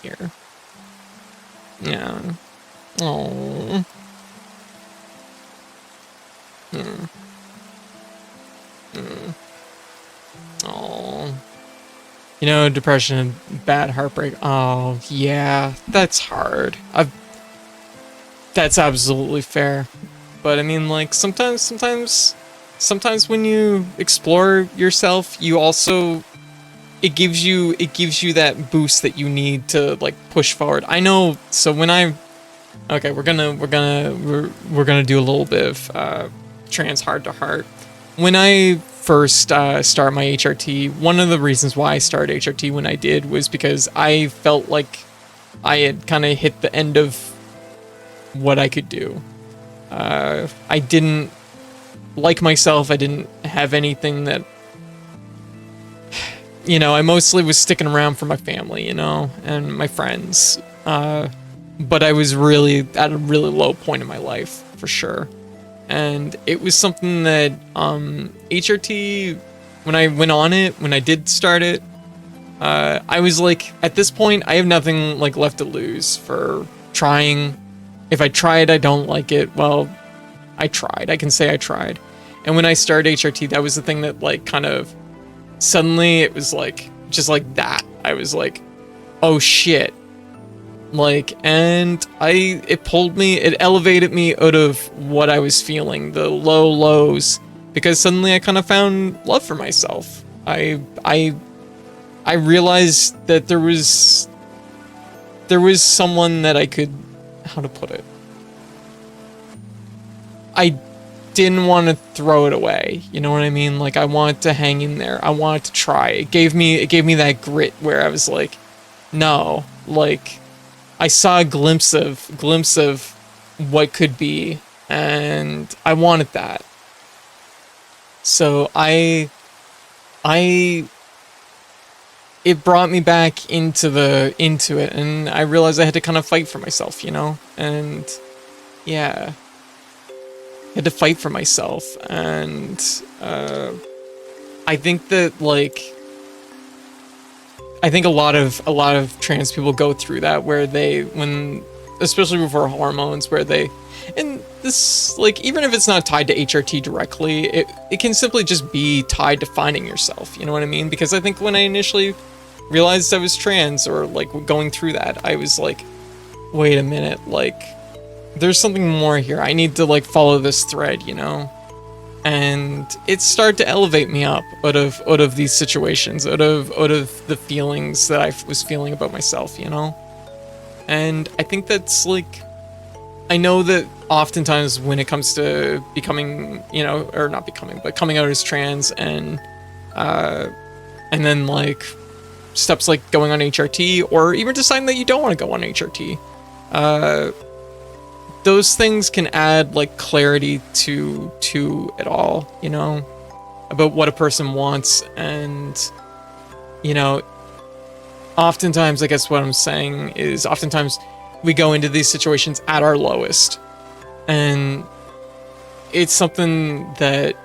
Here. Yeah. Oh. Oh. You know, depression and bad heartbreak. Oh, yeah. That's hard. That's absolutely fair. But I mean, like, sometimes when you explore yourself, you also... It gives you that boost that you need to like push forward. I know. So when okay, we're gonna do a little bit of trans heart to heart. When I first start my HRT, one of the reasons why I started HRT when I did was because I felt like I had kind of hit the end of what I could do. I didn't like myself. I didn't have anything that. You know, I mostly was sticking around for my family, you know, and my friends. But I was really at a really low point in my life, for sure. And it was something that HRT, when I went on it, when I did start it, I was like, at this point, I have nothing like left to lose for trying. If I tried, I don't like it. Well, I tried. I can say I tried. And when I started HRT, that was the thing that like kind of suddenly it was like just like that. I was like, oh shit. Like, and it elevated me out of what I was feeling, the low lows, because suddenly I kind of found love for myself. I realized that there was someone that I could, how to put it? I didn't want to throw it away. You know what I mean? Like, I wanted to hang in there. I wanted to try. It gave me that grit where I was like, no, like, I saw a glimpse of what could be, and I wanted that. So it brought me back into it, and I realized I had to kind of fight for myself, you know? And yeah, I had to fight for myself, and I think that I think a lot of trans people go through that, where when especially with our hormones, where they, and this, like, even if it's not tied to HRT directly, it can simply just be tied to finding yourself, you know what I mean? Because I think when I initially realized I was trans, or like going through that, I was like, wait a minute, like, there's something more here. I need to like follow this thread, you know? And it started to elevate me up out of these situations, out of the feelings that I was feeling about myself, you know? And I think that's like, I know that oftentimes when it comes to becoming, you know, or not becoming, but coming out as trans, and then like steps like going on HRT, or even deciding that you don't want to go on HRT, those things can add like clarity to it all, you know, about what a person wants. And, you know, oftentimes, I guess what I'm saying is, oftentimes we go into these situations at our lowest, and it's something that,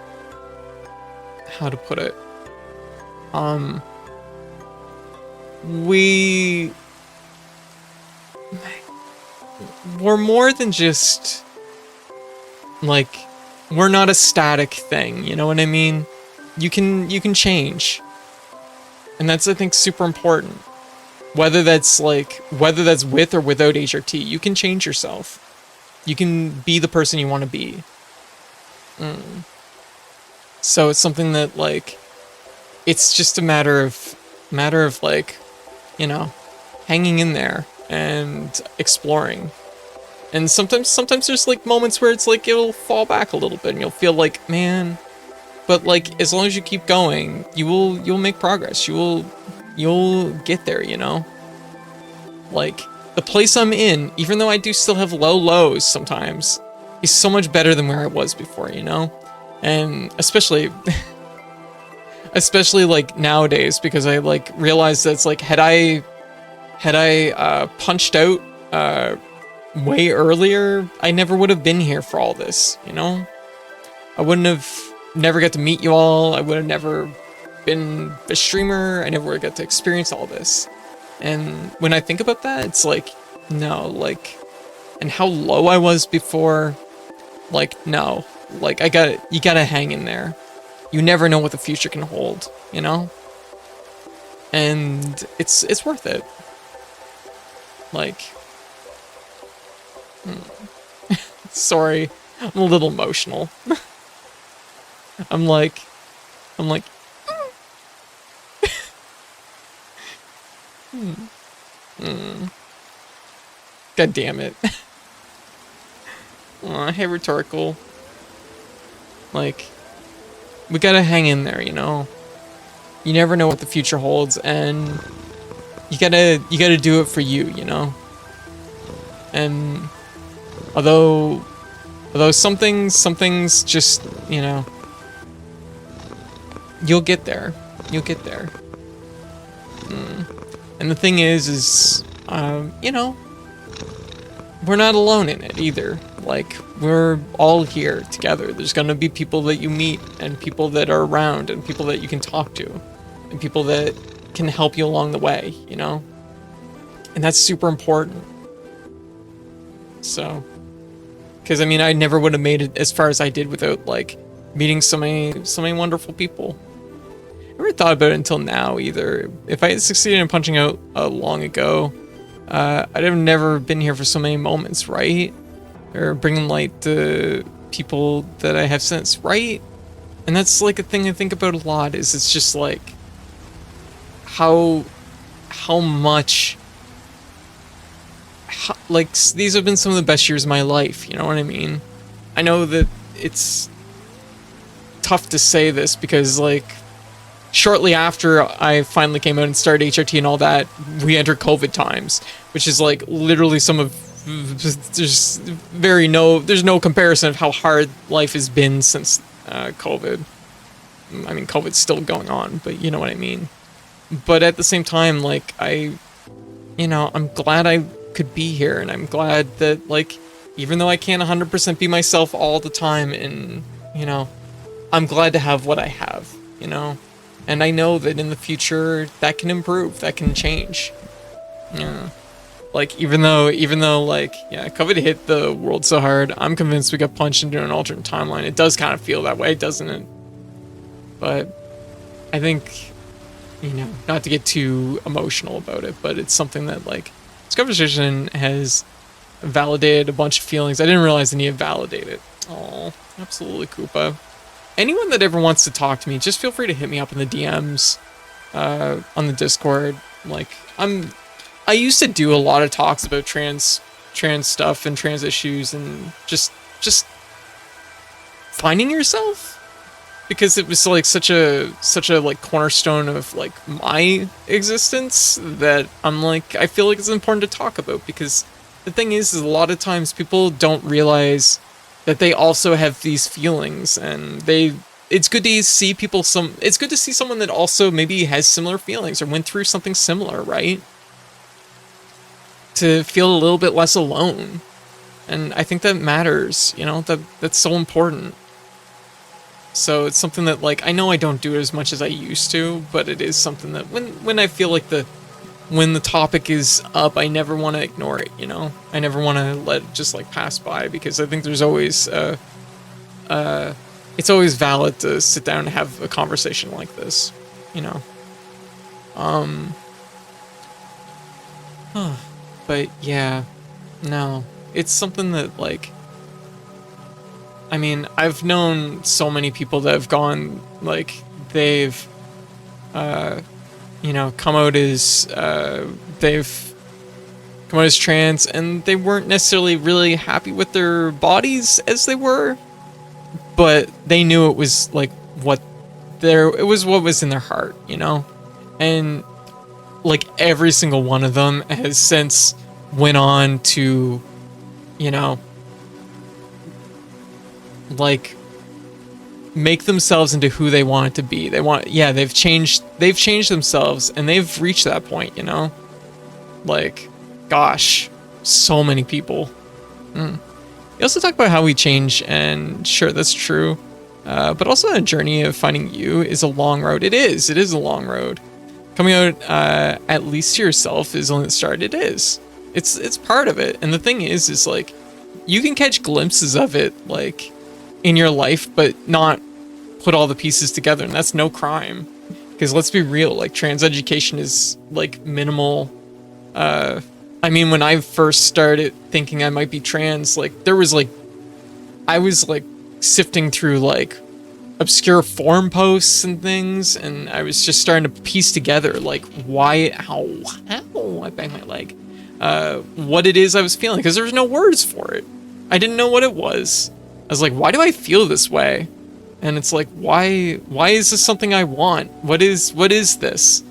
how to put it, we're more than just, like, we're not a static thing, you know what I mean? You can change. And that's, I think, super important. Whether that's with or without HRT, you can change yourself. You can be the person you want to be. So it's something that, like, it's just a matter of like, you know, hanging in there and exploring. And sometimes there's like moments where it's like it'll fall back a little bit, and you'll feel like, man, but like as long as you keep going, you'll make progress. You'll get there, you know? Like, the place I'm in, even though I do still have low lows sometimes, is so much better than where I was before, you know? And especially like nowadays, because I like realized that it's like, had I punched out way earlier, I never would have been here for all this, you know? I wouldn't have never got to meet you all. I would have never been a streamer. I never would have got to experience all this. And when I think about that, it's like, no, like, and how low I was before, like, no, like, you gotta hang in there. You never know what the future can hold, you know? And it's worth it. Like, sorry, I'm a little emotional. I'm like, God damn it. Aw, hey, rhetorical. Like, we gotta hang in there, you know? You never know what the future holds, and you gotta do it for you, you know? And although some things just, you know, you'll get there. You'll get there. And the thing is, you know, we're not alone in it either. Like, we're all here together. There's gonna be people that you meet, and people that are around, and people that you can talk to, and people that can help you along the way, you know? And that's super important. So, because I mean, I never would have made it as far as I did without, like, meeting so many wonderful people. I never thought about it until now either. If I had succeeded in punching out long ago, I'd have never been here for so many moments, right? Or bringing light to people that I have since, right? And that's like a thing I think about a lot, is it's just like how much, like, these have been some of the best years of my life, you know what I mean? I know that it's tough to say this because, like, shortly after I finally came out and started HRT and all that, we entered COVID times, which is like literally some of, there's no comparison of how hard life has been since COVID. I mean, COVID's still going on, but you know what I mean. But at the same time, like, I'm glad I could be here, and I'm glad that, like, even though I can't 100% be myself all the time, and, you know, I'm glad to have what I have, you know? And I know that in the future, that can improve, that can change. Yeah. Like, even though, like, yeah, COVID hit the world so hard, I'm convinced we got punched into an alternate timeline. It does kind of feel that way, doesn't it? But I think, you know, not to get too emotional about it, but it's something that, like, this conversation has validated a bunch of feelings I didn't realize I needed to validate it. Oh, absolutely, Koopa. Anyone that ever wants to talk to me, just feel free to hit me up in the DMs on the Discord. Like, I used to do a lot of talks about trans stuff and trans issues and just finding yourself, because it was like such a like cornerstone of like my existence that I'm like, I feel like it's important to talk about, because the thing is a lot of times people don't realize that they also have these feelings, and it's good to see it's good to see someone that also maybe has similar feelings or went through something similar, right? To feel a little bit less alone. And I think that matters, you know, that's so important. So it's something that, like, I know I don't do it as much as I used to, but it is something that when I feel like when the topic is up, I never want to ignore it, you know? I never want to let it just, like, pass by, because I think there's always, it's always valid to sit down and have a conversation like this, you know? But, yeah, no. It's something that, like, I mean, I've known so many people that have gone, like, they've, you know, come out as trans, and they weren't necessarily really happy with their bodies as they were, but they knew it was like what was in their heart, you know? And like every single one of them has since went on to, you know, like make themselves into who they want to be. They've changed themselves, and they've reached that point, you know? Like, gosh, so many people. You also talk about how we change, and sure, that's true. But also a journey of finding you is a long road. It is a long road. Coming out at least to yourself is only the start. It is. It's part of it. And the thing is like, you can catch glimpses of it, like, in your life, but not put all the pieces together, and that's no crime. Because let's be real, like, trans education is, like, minimal. I mean, when I first started thinking I might be trans, like, I was, like, sifting through, like, obscure forum posts and things, and I was just starting to piece together, like, how, I banged my leg, what it is I was feeling, because there was no words for it. I didn't know what it was. I was like, why do I feel this way? And it's like, why is this something I want? What is this?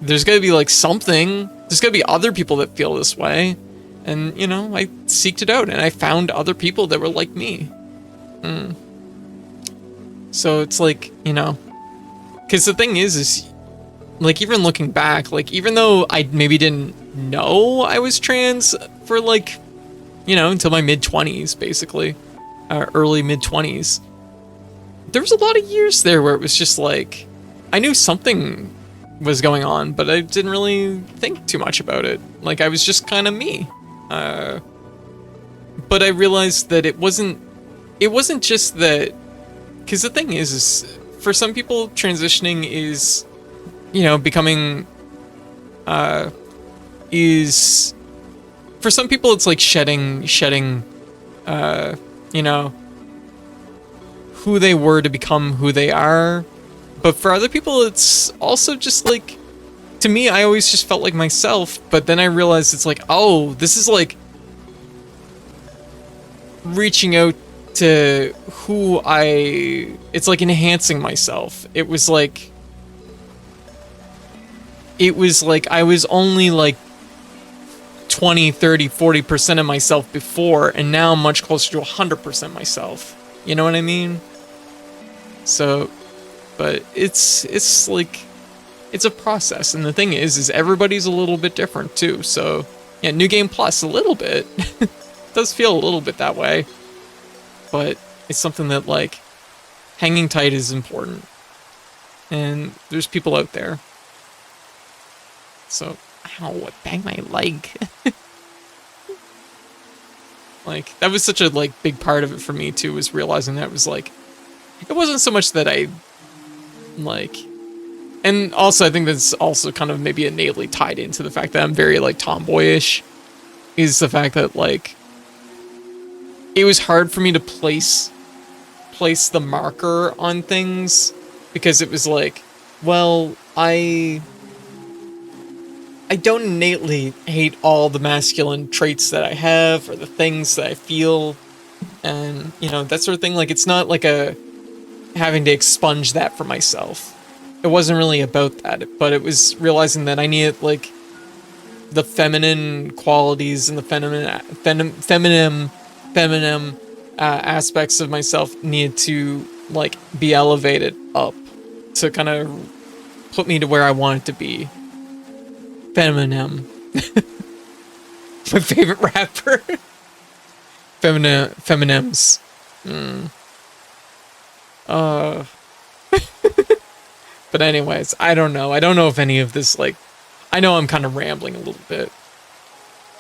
There's gotta be like something. There's gotta be other people that feel this way. And, you know, I seeked it out, and I found other people that were like me. So it's like, you know, because the thing is like, even looking back, like, even though I maybe didn't know I was trans for, like, you know, until my mid-20s, basically, early mid-20s, there was a lot of years there where it was just like, I knew something was going on, but I didn't really think too much about it. Like, I was just kind of me. But I realized that it wasn't just that, because the thing is for some people, transitioning is, you know, becoming, is, for some people it's like shedding, you know, who they were to become who they are. But for other people, it's also just like, to me, I always just felt like myself, but then I realized it's like, oh, this is like reaching out to who it's like enhancing myself. It was like I was only like 20, 30, 40% of myself before, and now I'm much closer to 100% myself. You know what I mean? So, but it's like, it's a process, and the thing is everybody's a little bit different too. So, yeah, New Game Plus, a little bit. Does feel a little bit that way. But it's something that, like, hanging tight is important. And there's people out there. So, ow, I banged my leg. Like, that was such a, like, big part of it for me, too, was realizing that it was, like, it wasn't so much that I, like, and also I think that's also kind of maybe innately tied into the fact that I'm very, like, tomboyish, is the fact that, like, it was hard for me to place the marker on things, because it was like, well, I don't innately hate all the masculine traits that I have, or the things that I feel, and, you know, that sort of thing. Like, it's not like a having to expunge that for myself. It wasn't really about that, but it was realizing that I needed, like, the feminine qualities and the feminine aspects of myself needed to, like, be elevated up to kind of put me to where I wanted to be. Feminem. My favorite rapper. Feminems. But anyways, I don't know. I don't know if any of this, like, I know I'm kind of rambling a little bit.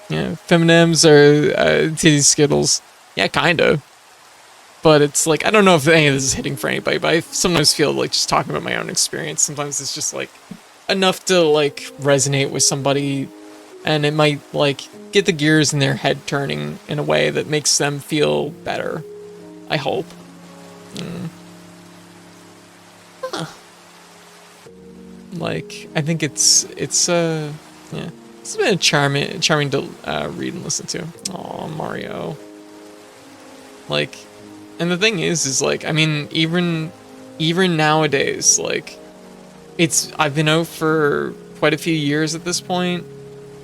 Yeah, Feminems or titty skittles. Yeah, kind of. But it's like, I don't know if any of this is hitting for anybody, but I sometimes feel like just talking about my own experience, sometimes it's just like enough to like resonate with somebody, and it might like get the gears in their head turning in a way that makes them feel better. I hope. Huh. Like, I think it's yeah. It's been charming to read and listen to. Aw, Mario. Like, and the thing is like, I mean, even nowadays, like, I've been out for quite a few years at this point,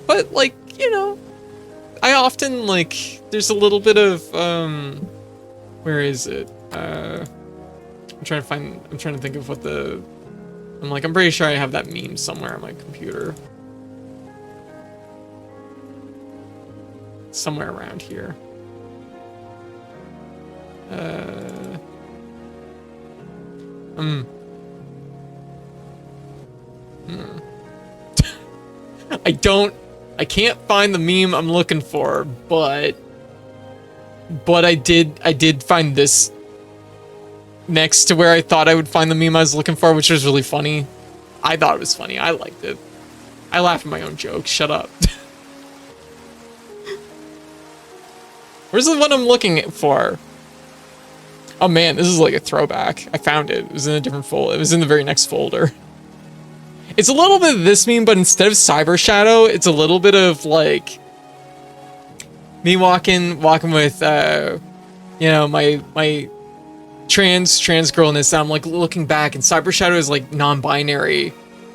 but like, you know, I often like, there's a little bit of, where is it? I'm trying to think of what I'm pretty sure I have that meme somewhere on my computer. Somewhere around here. I can't find the meme I'm looking for, but I did find this next to where I thought I would find the meme I was looking for, which was really funny. I thought it was funny. I liked it. I laughed at my own jokes. Shut up. Where's the one I'm looking for? Oh man, this is like a throwback. I found it. It was in a different folder. It was in the very next folder. It's a little bit of this meme, but instead of Cyber Shadow, it's a little bit of like me walking with you know, my trans girlness. And I'm like looking back, and Cyber Shadow is like non-binary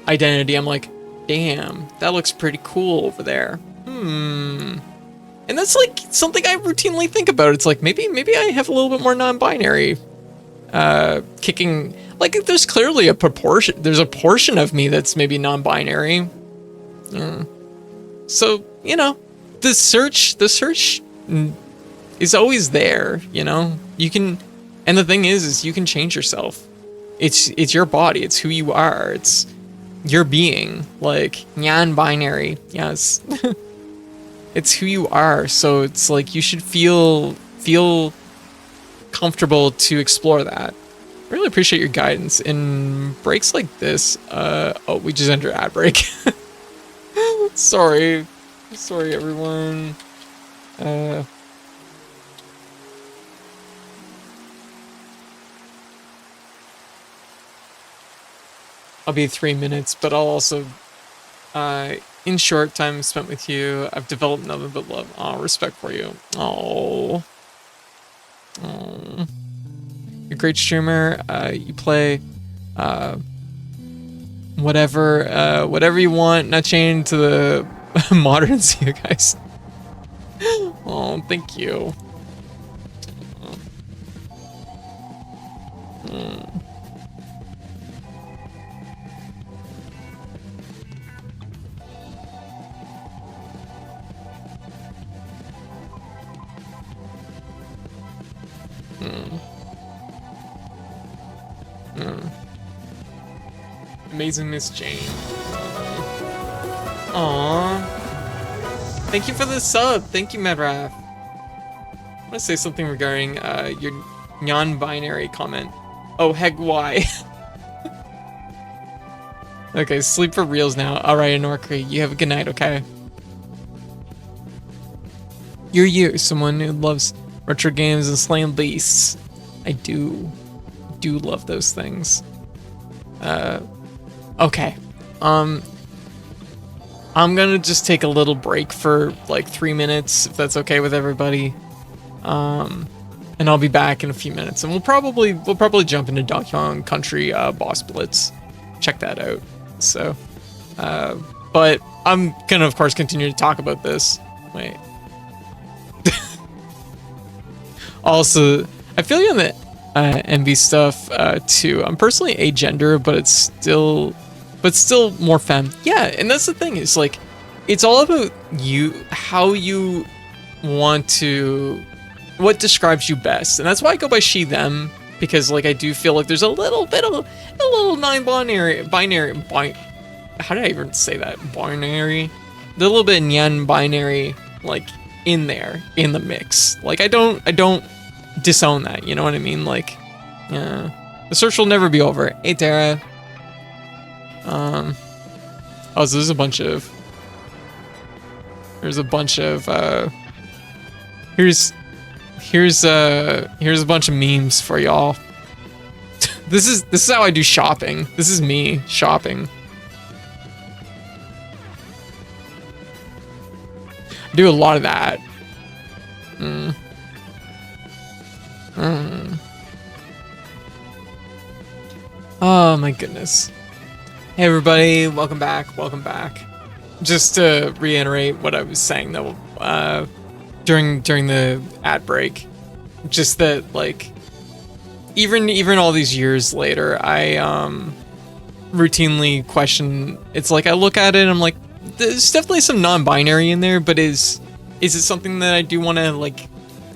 identity. I'm like, damn, that looks pretty cool over there. And that's like something I routinely think about. It's like, maybe I have a little bit more non-binary kicking. Like, there's clearly a proportion. There's a portion of me that's maybe non-binary. So, you know, the search is always there, you know? You can, and the thing is you can change yourself. It's your body. It's who you are. It's your being. Like, non-binary. Yes. It's who you are, so it's like you should feel comfortable to explore that. I really appreciate your guidance in breaks like this. Oh, we just entered ad break. Sorry everyone. I'll be 3 minutes, but I'll also in short time spent with you, I've developed nothing but love. Oh, respect for you. Oh. You're a great streamer. You play whatever you want, not chained to the moderns, you guys. Oh, thank you. Amazing Miss Jane. Aww. Thank you for the sub. Thank you, Medrath. want to say something regarding your non-binary comment. Oh, heck, why? Okay, sleep for reals now. Alright, Anorkri, you have a good night, okay? You're you, someone who loves retro games and slaying beasts. I do love those things. Okay. I'm gonna just take a little break for like 3 minutes, if that's okay with everybody. And I'll be back in a few minutes, and we'll probably jump into Donkey Kong Country Boss Blitz. Check that out. So, but I'm gonna of course continue to talk about this. Wait. Also, I feel you on the MV stuff too. I'm personally agender, but it's still more femme. Yeah, and that's the thing. Is like, it's all about you, how you want to, what describes you best, and that's why I go by she them, because like I do feel like there's a little non-binary how did I even say that? Binary, a little bit non-binary like in there in the mix. Like I don't disown that, you know what I mean? Like, yeah, the search will never be over. Hey Tara. Oh, so there's a bunch of here's a bunch of memes for y'all. This is how I do shopping. This is me shopping. I do a lot of that. Oh my goodness. Hey everybody, welcome back. Just to reiterate what I was saying though, during the ad break, just that like even all these years later, I routinely question. It's like I look at it and I'm like, there's definitely some non-binary in there, but is it something that I do want to like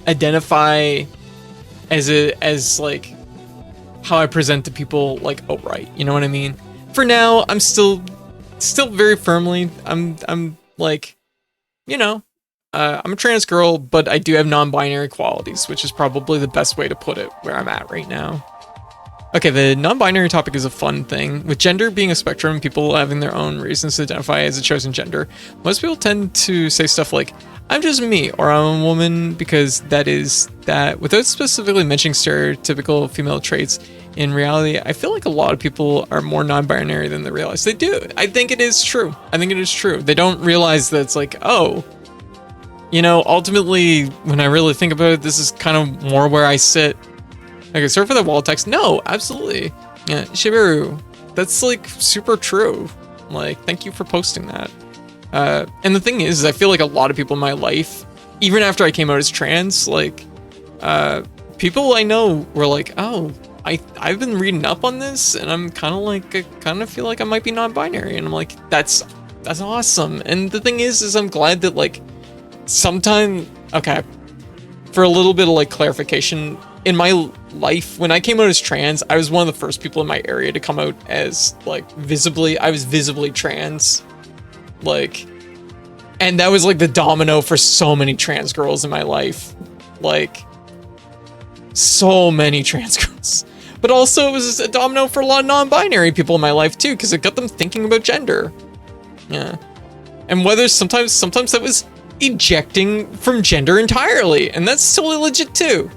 identify as like how I present to people, like, oh right, you know what I mean? For now, I'm still very firmly, I'm like, you know, I'm a trans girl, but I do have non-binary qualities, which is probably the best way to put it where I'm at right now. Okay, the non-binary topic is a fun thing. With gender being a spectrum, people having their own reasons to identify as a chosen gender, most people tend to say stuff like, I'm just me, or I'm a woman because that is that, without specifically mentioning stereotypical female traits. In reality, I feel like a lot of people are more non-binary than they realize. They do. I think it is true. They don't realize that it's like, oh, you know, ultimately, when I really think about it, this is kind of more where I sit. Okay, sorry for the wall text. No, absolutely. Yeah, Shibiru, that's like super true. Like, thank you for posting that. And the thing is I feel like a lot of people in my life, even after I came out as trans, like, people I know were like, oh, I've been reading up on this, and I'm kind of like, I kind of feel like I might be non-binary, and I'm like, that's awesome. And the thing is I'm glad that like sometime, okay, for a little bit of like clarification, in my life, when I came out as trans, I was one of the first people in my area to come out as like I was visibly trans, like, and that was like the domino for so many trans girls in my life, like so many trans girls. But also it was a domino for a lot of non-binary people in my life too, because it got them thinking about gender. Yeah. And whether sometimes that was ejecting from gender entirely, and that's totally legit too.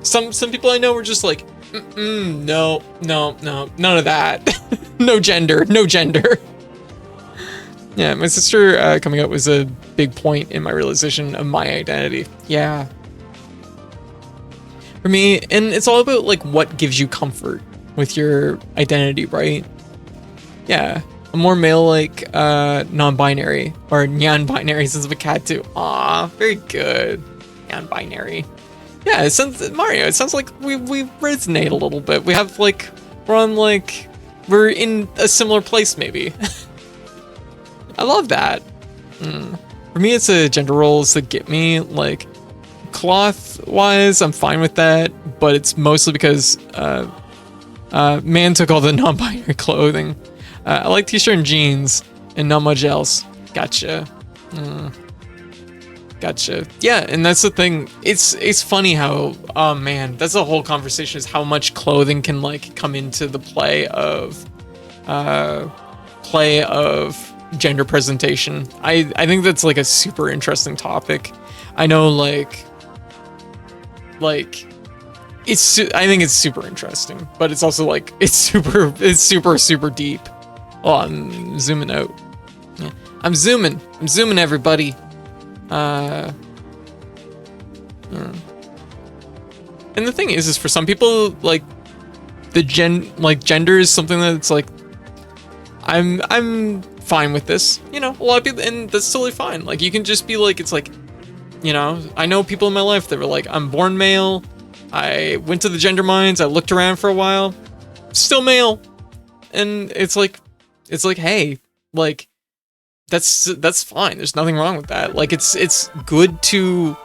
Some people I know were just like, no, none of that. no gender. Yeah, my sister coming out was a big point in my realization of my identity. Yeah. For me, and it's all about like what gives you comfort with your identity, right? Yeah, I'm more male, like non-binary, or non-binary since I'm a cat too. Aw, very good. Non-binary. Yeah, it sounds, Mario, it sounds like we resonate a little bit. We have like, we're in a similar place maybe. I love that. For me, it's the gender roles that get me, like, cloth-wise, I'm fine with that, but it's mostly because man took all the non-binary clothing. I like t-shirt and jeans, and not much else. Gotcha. Gotcha. Yeah, and that's the thing. It's funny how, oh man, that's a whole conversation, is how much clothing can like come into the play of gender presentation. I think that's like a super interesting topic. I know like it's, I think it's super interesting, but it's also like it's super deep. Oh, I'm zooming out. Yeah. I'm zooming everybody. Yeah. And the thing is for some people, like gender is something that's like, I'm fine with this. You know, a lot of people, and that's totally fine. Like, you can just be like, it's like, you know, I know people in my life that were like, I'm born male. I went to the gender mines. I looked around for a while. Still male. And it's like, hey, like, that's fine. There's nothing wrong with that. Like, it's good to,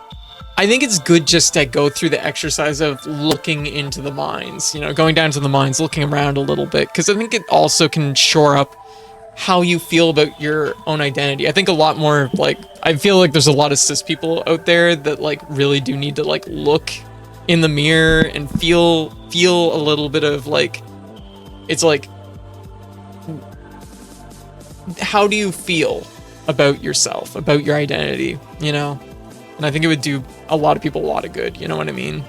I think it's good just to go through the exercise of looking into the mines, you know, going down to the mines, looking around a little bit, because I think it also can shore up how you feel about your own identity. I think a lot more, like, I feel like there's a lot of cis people out there that like really do need to like look in the mirror and feel a little bit of like, it's like, how do you feel about yourself, about your identity, you know? And I think it would do a lot of people a lot of good, you know what I mean?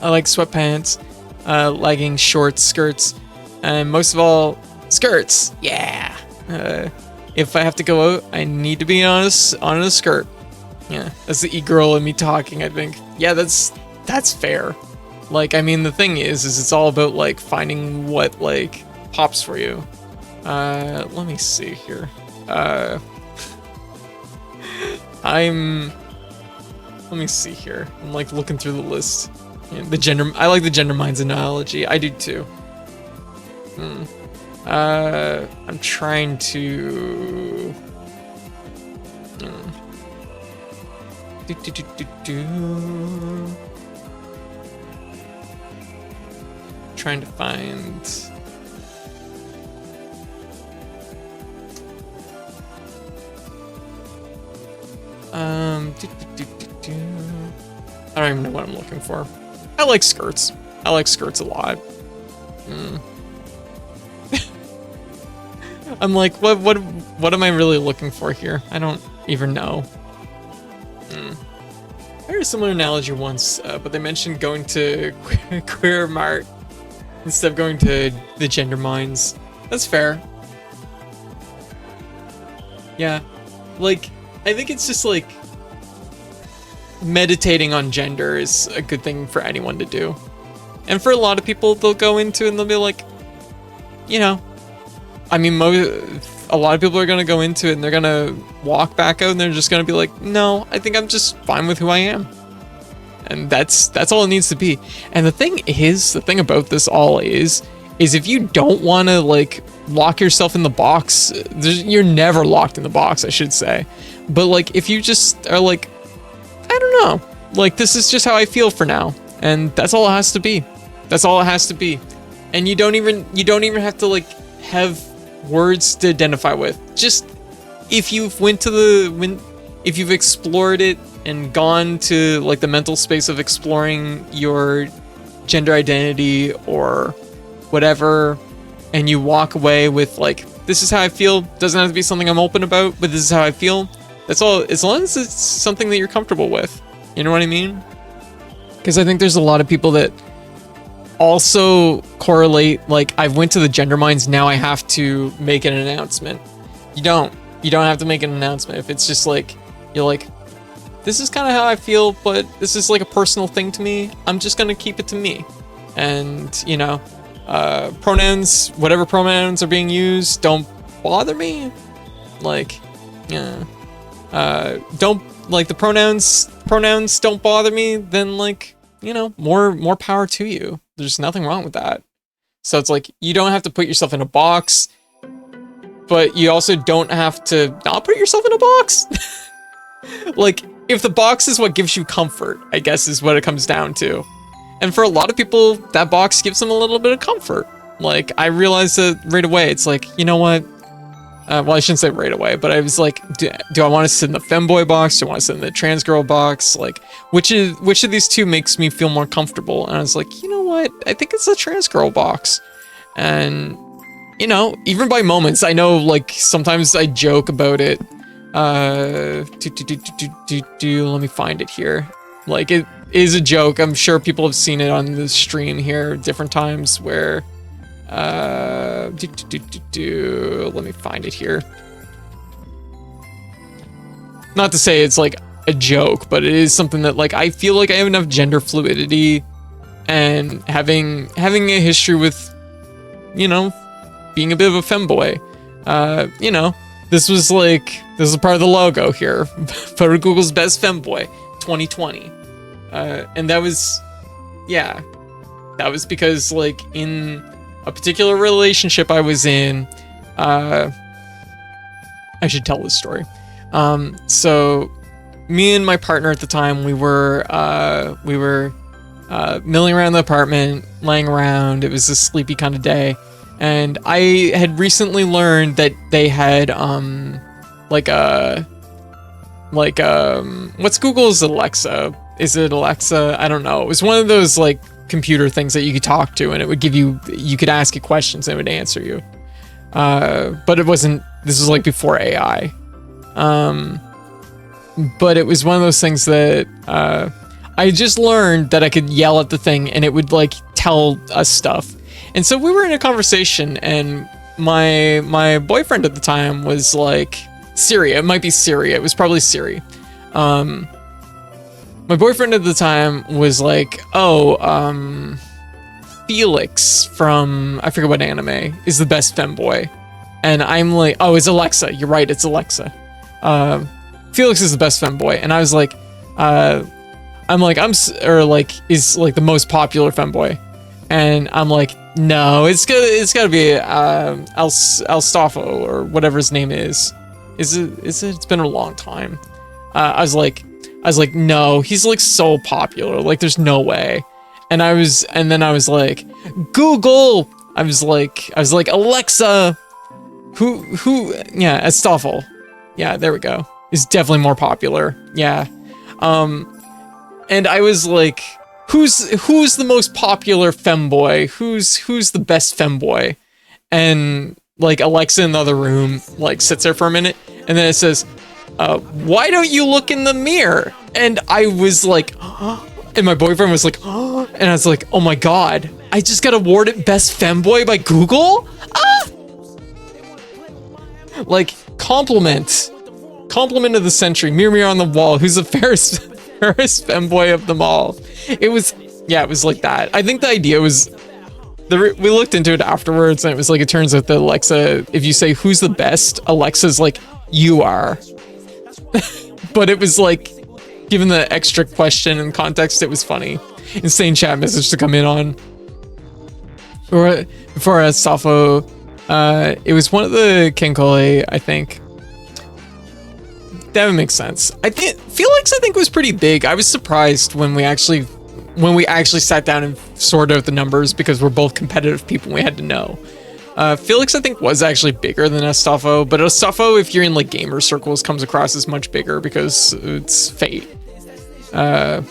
I like sweatpants, leggings, shorts, skirts, and most of all, skirts. Yeah. If I have to go out, I need to be on a skirt. Yeah, that's the e-girl in me talking, I think. Yeah, that's fair. Like, I mean, the thing is it's all about like finding what like pops for you. Let me see here. Let me see here. I'm like looking through the list. Yeah, I like the gender minds analogy. I do too. I'm trying to. Trying to find. I don't even know what I'm looking for. I like skirts. I like skirts a lot. I'm like, what am I really looking for here? I don't even know. I heard a similar analogy once, but they mentioned going to Queer Mart instead of going to the gender mines. That's fair. Yeah, like, I think it's just like meditating on gender is a good thing for anyone to do. And for a lot of people, they'll go into it and they'll be like, you know, I mean, a lot of people are going to go into it and they're going to walk back out and they're just going to be like, no, I think I'm just fine with who I am. And that's all it needs to be. And the thing about this all is if you don't want to like lock yourself in the box, you're never locked in the box, I should say. But like, if you just are like, I don't know, like, this is just how I feel for now, and that's all it has to be. That's all it has to be. And you don't even have to like have words to identify with. Just if you've if you've explored it and gone to like the mental space of exploring your gender identity or whatever, and you walk away with like, this is how I feel. Doesn't have to be something I'm open about, but this is how I feel. That's all, as long as it's something that you're comfortable with. You know what I mean? Because I think there's a lot of people that also correlate, like, I've went to the gender mines, now I have to make an announcement. You don't have to make an announcement. If it's just like, you're like, this is kind of how I feel, but this is like a personal thing to me, I'm just gonna keep it to me. And, you know, pronouns, whatever pronouns are being used, don't bother me. Like, yeah. Don't, like, the pronouns don't bother me, then, like, you know, more power to you. There's nothing wrong with that. So it's like, you don't have to put yourself in a box, but you also don't have to not put yourself in a box. Like, if the box is what gives you comfort, I guess is what it comes down to. And for a lot of people, that box gives them a little bit of comfort. Like, I realized that right away. It's like, you know what? well, I shouldn't say right away, but I was like, do I want to sit in the femboy box? Do I want to sit in the trans girl box? Like, which of these two makes me feel more comfortable? And I was like, you know what? I think it's the trans girl box. And, you know, even by moments, I know, like, sometimes I joke about it. Let me find it here. Like, it is a joke. I'm sure people have seen it on the stream here different times where... let me find it here. Not to say it's like a joke, but it is something that like I feel like I have enough gender fluidity and having a history with, you know, being a bit of a femboy. You know, this was a part of the logo here for Google's Best Femboy 2020. And that was, yeah, that was because like in a particular relationship I was in, I should tell this story. So me and my partner at the time, we were milling around the apartment, laying around. It was a sleepy kind of day. And I had recently learned that they had, what's Google's Alexa? Is it Alexa? I don't know. It was one of those like computer things that you could talk to, and it would give you could ask it questions and it would answer you. But it wasn't, this was like before AI. But it was one of those things that I just learned that I could yell at the thing and it would like tell us stuff. And so we were in a conversation, and my boyfriend at the time was like Siri. It might be Siri. It was probably Siri. My boyfriend at the time was like, oh, Felix from, I forget what anime, is the best femboy. And I'm like, oh, it's Alexa. You're right, it's Alexa. Felix is the best femboy. And I was like, is like the most popular femboy. And I'm like, no, it's gotta be Alstafo or whatever his name is. Is it? It's been a long time. I was like, no, he's like so popular. Like, there's no way. And then I was like, Google. I was like, Alexa. Yeah, Astolfo. Yeah, there we go. Is definitely more popular. Yeah. And I was like, who's the most popular femboy? Who's the best femboy? And like Alexa in the other room like sits there for a minute, and then it says, why don't you look in the mirror? And I was like, and my boyfriend was like, and I was like, oh my god, I just got awarded best femboy by Google? Ah! Like, compliment of the century, mirror on the wall, who's the fairest femboy of them all? It was like that. I think the idea was, we looked into it afterwards, and it was like, it turns out that Alexa, if you say who's the best, Alexa's like, you are. But it was like, given the extra question and context, it was funny. Insane chat message to come in on. Before Safo, it was one of the Kenkole, I think. That would make sense. Felix, I think, was pretty big. I was surprised when we actually sat down and sorted out the numbers, because we're both competitive people and we had to know. Felix, I think, was actually bigger than Astolfo, but Astolfo, if you're in like gamer circles, comes across as much bigger because it's fate. Yeah.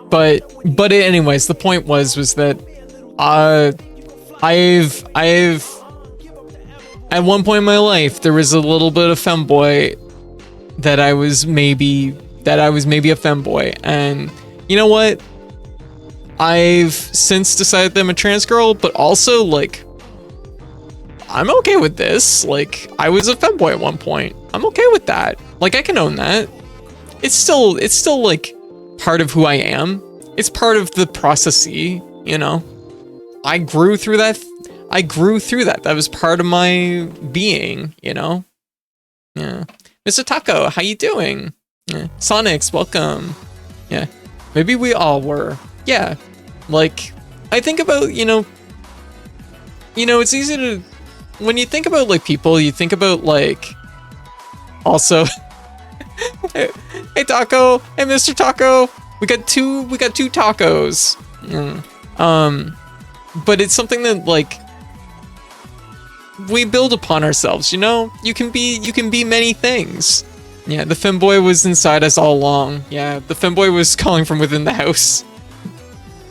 But anyways, the point was that I've at one point in my life, there was a little bit of femboy that I was maybe a femboy, and you know what? I've since decided that I'm a trans girl, but also like, I'm okay with this. Like, I was a femboy at one point. I'm okay with that. Like, I can own that. It's still like part of who I am. It's part of the processy, you know. I grew through that. That was part of my being, you know. Yeah. Mr. Taco, how you doing? Yeah. Sonics, welcome. Yeah. Maybe we all were. Yeah. Like, I think about, you know, it's easy to, when you think about like people, you think about like, also, hey Taco, hey Mr. Taco, we got two tacos. But it's something that like, we build upon ourselves, you know? You can be many things. Yeah, the femboy was inside us all along. Yeah, the femboy was calling from within the house.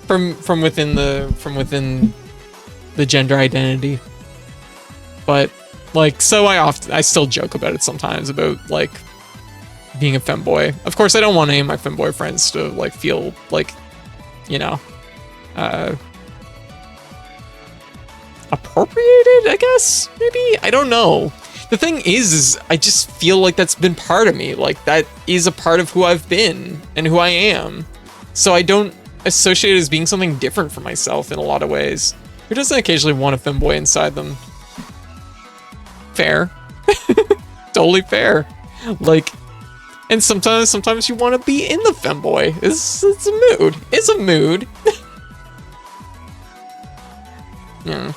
From within the gender identity. But like, so I still joke about it sometimes, about like being a femboy. Of course, I don't want any of my femboy friends to like feel like, you know, appropriated, I guess, maybe? I don't know. The thing is I just feel like that's been part of me. Like, that is a part of who I've been and who I am. So I don't associate it as being something different for myself in a lot of ways. Who doesn't occasionally want a femboy inside them? Fair. Totally fair. Like, and sometimes you want to be in the femboy. It's a mood. It's a mood. Yeah.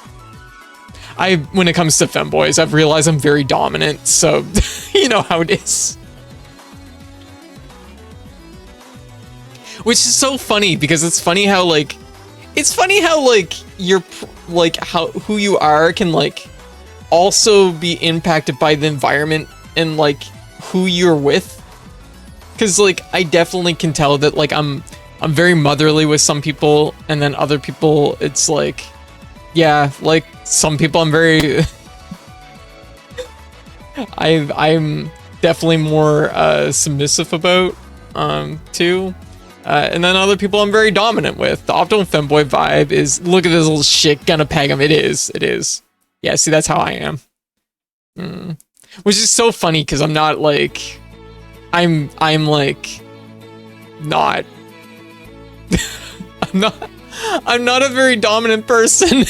When it comes to femboys, I've realized I'm very dominant, so you know how it is. Which is so funny, because it's funny how you're like how who you are can like also be impacted by the environment and like who you're with. Cause like I definitely can tell that like I'm very motherly with some people, and then other people it's like, yeah, like some people I'm very I'm definitely more submissive about too. And then other people I'm very dominant with. The optimal femboy vibe is, look at this little shit, gonna peg him. It is. Yeah, see, that's how I am. Which is so funny, because I'm not like, I'm like, not, I'm not a very dominant person.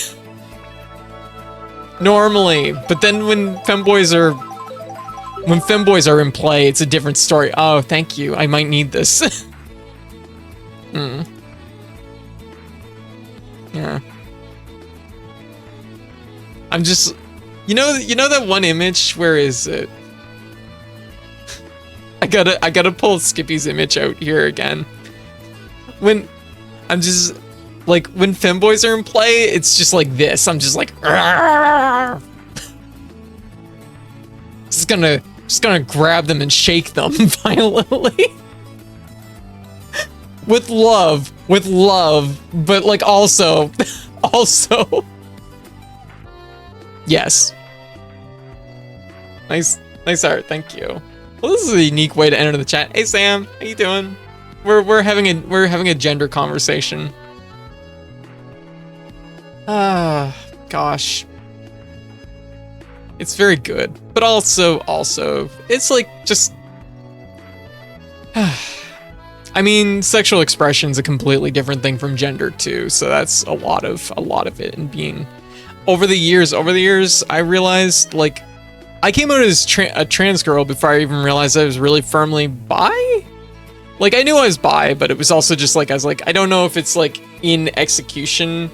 Normally. But then when femboys are in play, it's a different story. Oh, thank you. I might need this. Yeah. I'm just, you know that one image? Where is it? I gotta pull Skippy's image out here again. When I'm just like, when femboys are in play, it's just like this. I'm just like, just gonna grab them and shake them violently. With love, but like also, yes. Nice art, thank you. Well, this is a unique way to enter the chat. Hey Sam, how you doing? We're having a gender conversation. Gosh. It's very good, but also, it's like just. I mean, sexual expression's a completely different thing from gender too, so that's a lot of it. And being over the years, I realized like I came out as a trans girl before I even realized I was really firmly bi. Like, I knew I was bi, but it was also just like, I was like, I don't know if it's like in execution,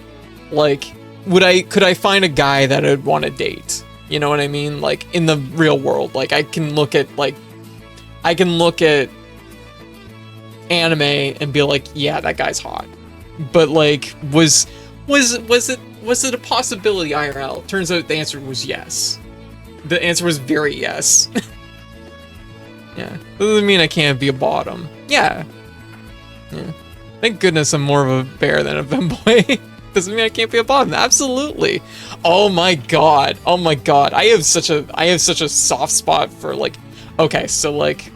like could I find a guy that I'd want to date? You know what I mean? Like in the real world, like I can look at anime and be like, yeah, that guy's hot. But like, was it a possibility IRL? Turns out the answer was yes. The answer was very yes. Yeah. That doesn't mean I can't be a bottom. Yeah. Thank goodness I'm more of a bear than a femboy. Doesn't mean I can't be a bottom. Absolutely. Oh my god. I have such a soft spot for like, okay, so like,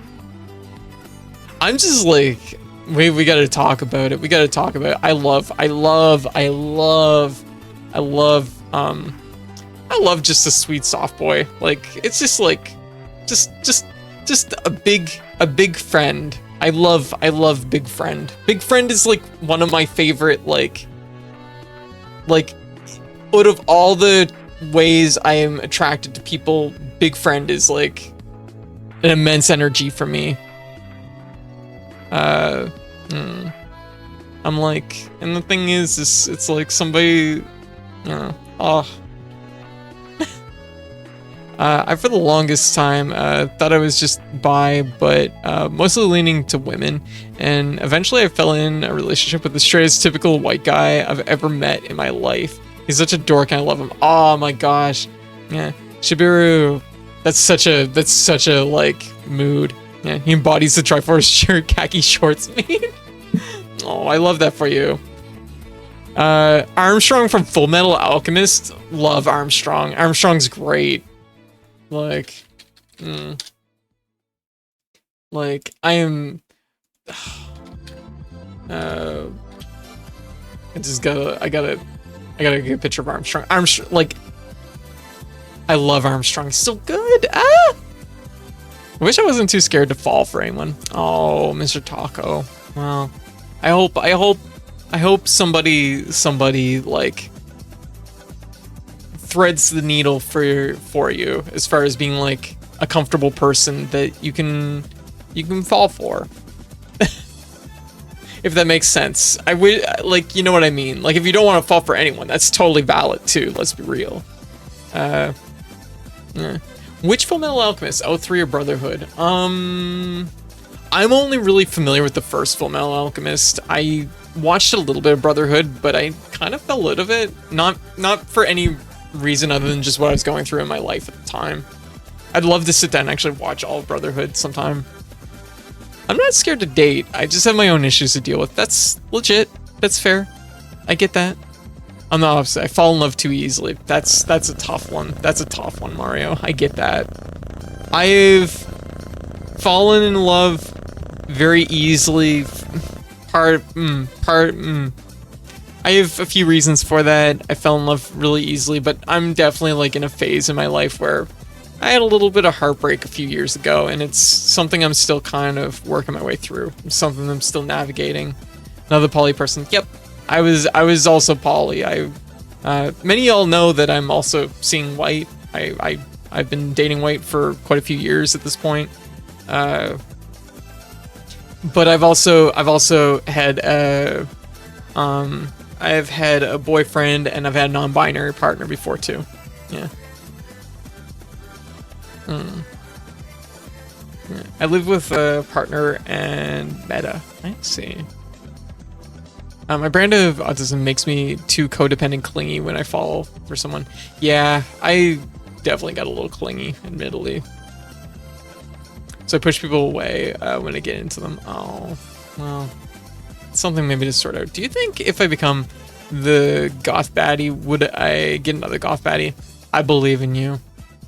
I'm just like, we gotta talk about it. I love just a sweet soft boy. Like, it's just like, just a big friend. I love big friend. Big friend is like one of my favorite, like out of all the ways I am attracted to people, big friend is like an immense energy for me. I'm like, and the thing is it's like somebody, I, for the longest time, thought I was just bi, but mostly leaning to women, and eventually I fell in a relationship with the straightest typical white guy I've ever met in my life. He's such a dork and I love him. Oh my gosh. Yeah, Shibiru. That's such a like mood. Yeah, he embodies the Triforce shirt khaki shorts meme. Oh, I love that for you. Armstrong from Full Metal Alchemist. Love Armstrong. Armstrong's great. Like, like I am. I gotta get a good picture of Armstrong. Armstrong, like, I love Armstrong. He's so good. I wish I wasn't too scared to fall for anyone. Oh, Mr. Taco. Well, I hope somebody like threads the needle for you as far as being like a comfortable person that you can fall for. If that makes sense. I would, like, you know what I mean? Like, if you don't want to fall for anyone, that's totally valid too, let's be real. Yeah. Which Full Metal Alchemist? Oh, 3 or Brotherhood? I'm only really familiar with the first Full Metal Alchemist. I watched a little bit of Brotherhood, but I kind of fell out of it. Not for any reason other than just what I was going through in my life at the time. I'd love to sit down and actually watch all of Brotherhood sometime. I'm not scared to date. I just have my own issues to deal with. That's legit. That's fair. I get that. I'm the opposite. I fall in love too easily. That's a tough one. That's a tough one, Mario. I get that. I've fallen in love very easily. I have a few reasons for that. I fell in love really easily, but I'm definitely like in a phase in my life where I had a little bit of heartbreak a few years ago, and it's something I'm still kind of working my way through. It's something I'm still navigating. Another poly person. Yep, I was also poly. Many of y'all know that I'm also seeing white. I've been dating white for quite a few years at this point. But I've also had I've had a boyfriend and I've had a non-binary partner before too. Yeah. Yeah. I live with a partner and meta. I see. My brand of autism makes me too codependent clingy when I fall for someone. Yeah, I definitely got a little clingy, admittedly. So I push people away when I get into them. Oh, well, something maybe to sort out. Do you think if I become the goth baddie, would I get another goth baddie? I believe in you.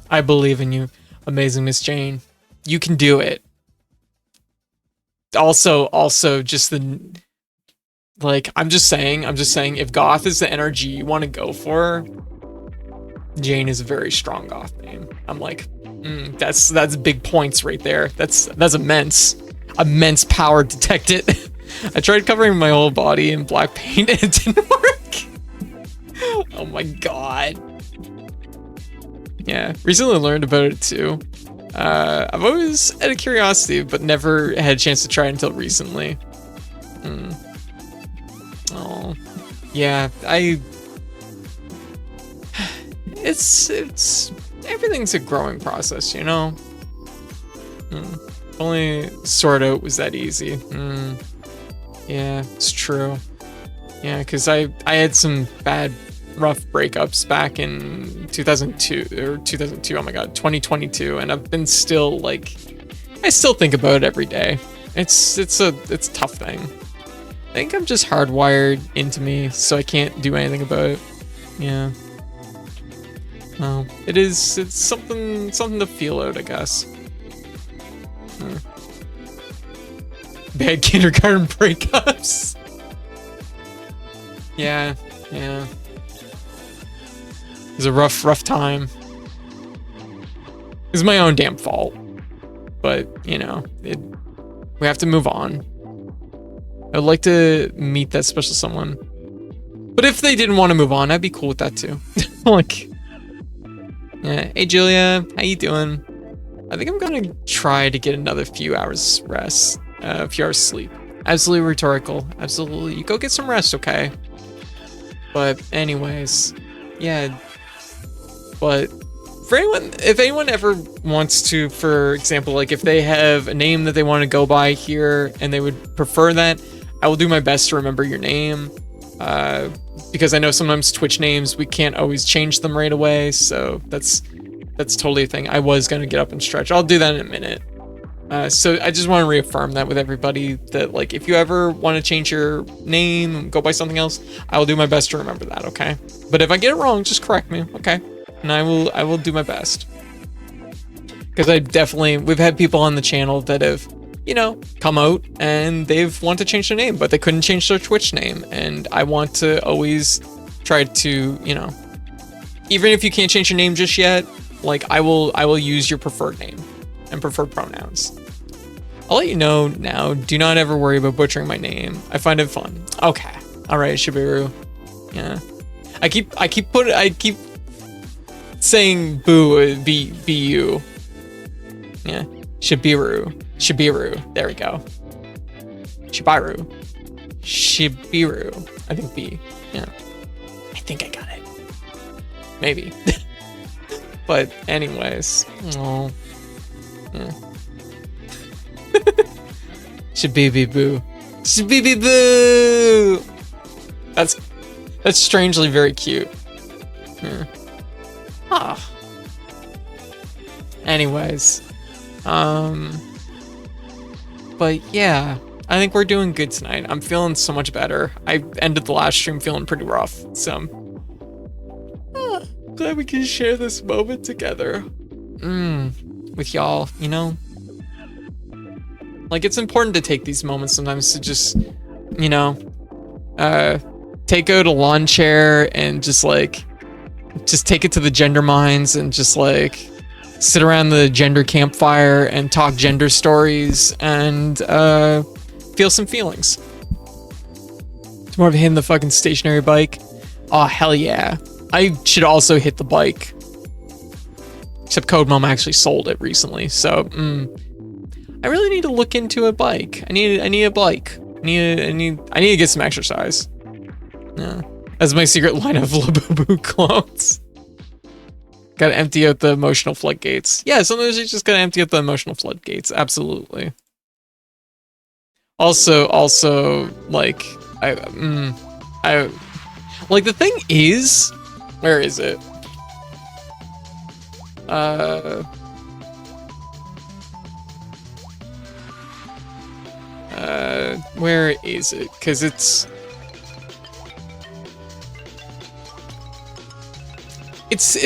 I believe in you. Amazing Miss Jane. You can do it. Also, just the, like, I'm just saying, if goth is the energy you want to go for, Jane is a very strong goth name. I'm like, that's big points right there. That's immense power detected. I tried covering my whole body in black paint and it didn't work. Oh my god. Yeah, recently learned about it too. I've always had a curiosity, but never had a chance to try it until recently. Oh, yeah, it's everything's a growing process, you know? Only sort out was that easy. Yeah, it's true. Yeah, because I had some bad, rough breakups back in 2002, oh my god, 2022, and I've been still, like, I still think about it every day. It's a tough thing. I think I'm just hardwired into me, so I can't do anything about it. Yeah. Well, it's something to feel out, I guess. Bad kindergarten breakups. Yeah. It was a rough time. It was my own damn fault. But, you know, we have to move on. I would like to meet that special someone. But if they didn't want to move on, I'd be cool with that too. Like, yeah. Hey Julia, how you doing? I think I'm gonna try to get another few hours rest, a few hours sleep. Absolutely rhetorical. Absolutely. You go get some rest, okay? But anyways, yeah. But for anyone, if anyone ever wants to, for example, like if they have a name that they want to go by here and they would prefer that, I will do my best to remember your name. because I know sometimes Twitch names, we can't always change them right away. So that's totally a thing. I was going to get up and stretch. I'll do that in a minute. So I just want to reaffirm that with everybody that like, if you ever want to change your name, go by something else, I will do my best to remember that. Okay. But if I get it wrong, just correct me. Okay. And I will do my best. Because we've had people on the channel that have, you know, come out and they've wanted to change their name, but they couldn't change their Twitch name. And I want to always try to, you know, even if you can't change your name just yet, like I will use your preferred name and preferred pronouns. I'll let you know now. Do not ever worry about butchering my name. I find it fun. Okay. All right, Shibiru. Yeah. I keep saying boo, B-U. Yeah. Shibiru. There we go. Shibiru. I think B. Yeah. I think I got it. Maybe. But anyways. Oh. Yeah. Shabibi boo. Shabibi boo! That's strangely very cute. Yeah. Ah. Anyways. But yeah, I think we're doing good tonight. I'm feeling so much better. I ended the last stream feeling pretty rough, so glad we can share this moment together. With y'all, you know? Like, it's important to take these moments sometimes to just, you know, take out a lawn chair and just take it to the gender minds and just like sit around the gender campfire and talk gender stories and feel some feelings. It's more of hitting the fucking stationary bike. Oh, hell yeah. I should also hit the bike. Except Code Mom actually sold it recently, so I really need to look into a bike. I need a bike. I need to get some exercise. Yeah. That's my secret line of Labubu clones. Gotta empty out the emotional floodgates. Yeah, sometimes you just gotta empty out the emotional floodgates. Absolutely. Also, like, I like the thing is, where is it? Where is it? Cause it's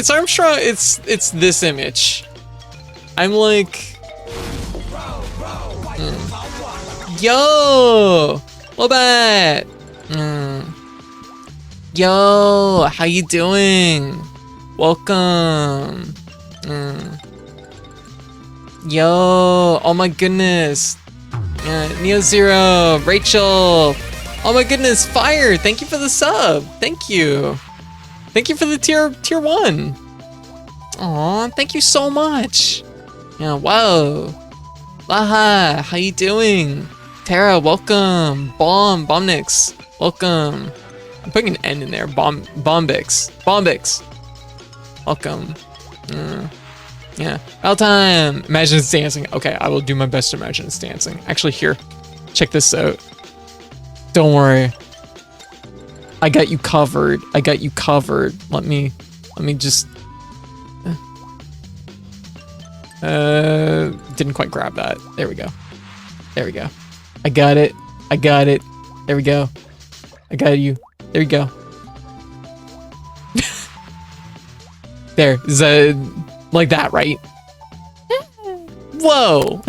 Armstrong. It's this image. I'm like, yo, Lobat. Yo, how you doing? Welcome. Yo, oh my goodness. Neo Zero, Rachel. Oh my goodness, Fire. Thank you for the sub. Thank you. Thank you for the tier 1. Aw, thank you so much. Yeah, whoa. Laha, how you doing? Tara, welcome. Bombnix, welcome. I'm putting an N in there. Bombix. Welcome. Yeah. All time. Imagine it's dancing. Okay, I will do my best to imagine it's dancing. Actually, here. Check this out. Don't worry. I got you covered. Let me just didn't quite grab that. There we go. I got it. There we go. I got you. There you go. There. Is that like that, right? Whoa.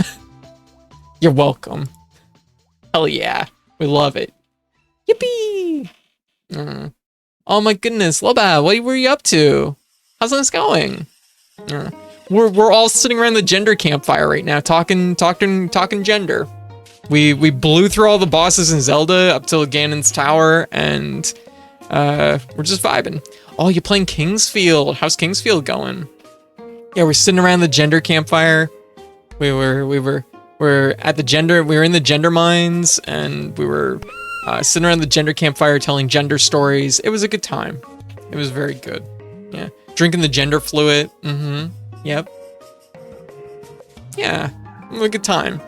You're welcome. Hell yeah. We love it. Yippee. Oh my goodness, Loba, what were you up to? How's this going? We're all sitting around the gender campfire right now, talking gender. We blew through all the bosses in Zelda up till Ganon's Tower, and we're just vibing. Oh, you're playing Kingsfield. How's Kingsfield going? Yeah, we're sitting around the gender campfire. We were at the gender. We were in the gender mines, and we were sitting around the gender campfire telling gender stories. It was a good time. It was very good. Yeah, drinking the gender fluid. Yep. Yeah, a good time.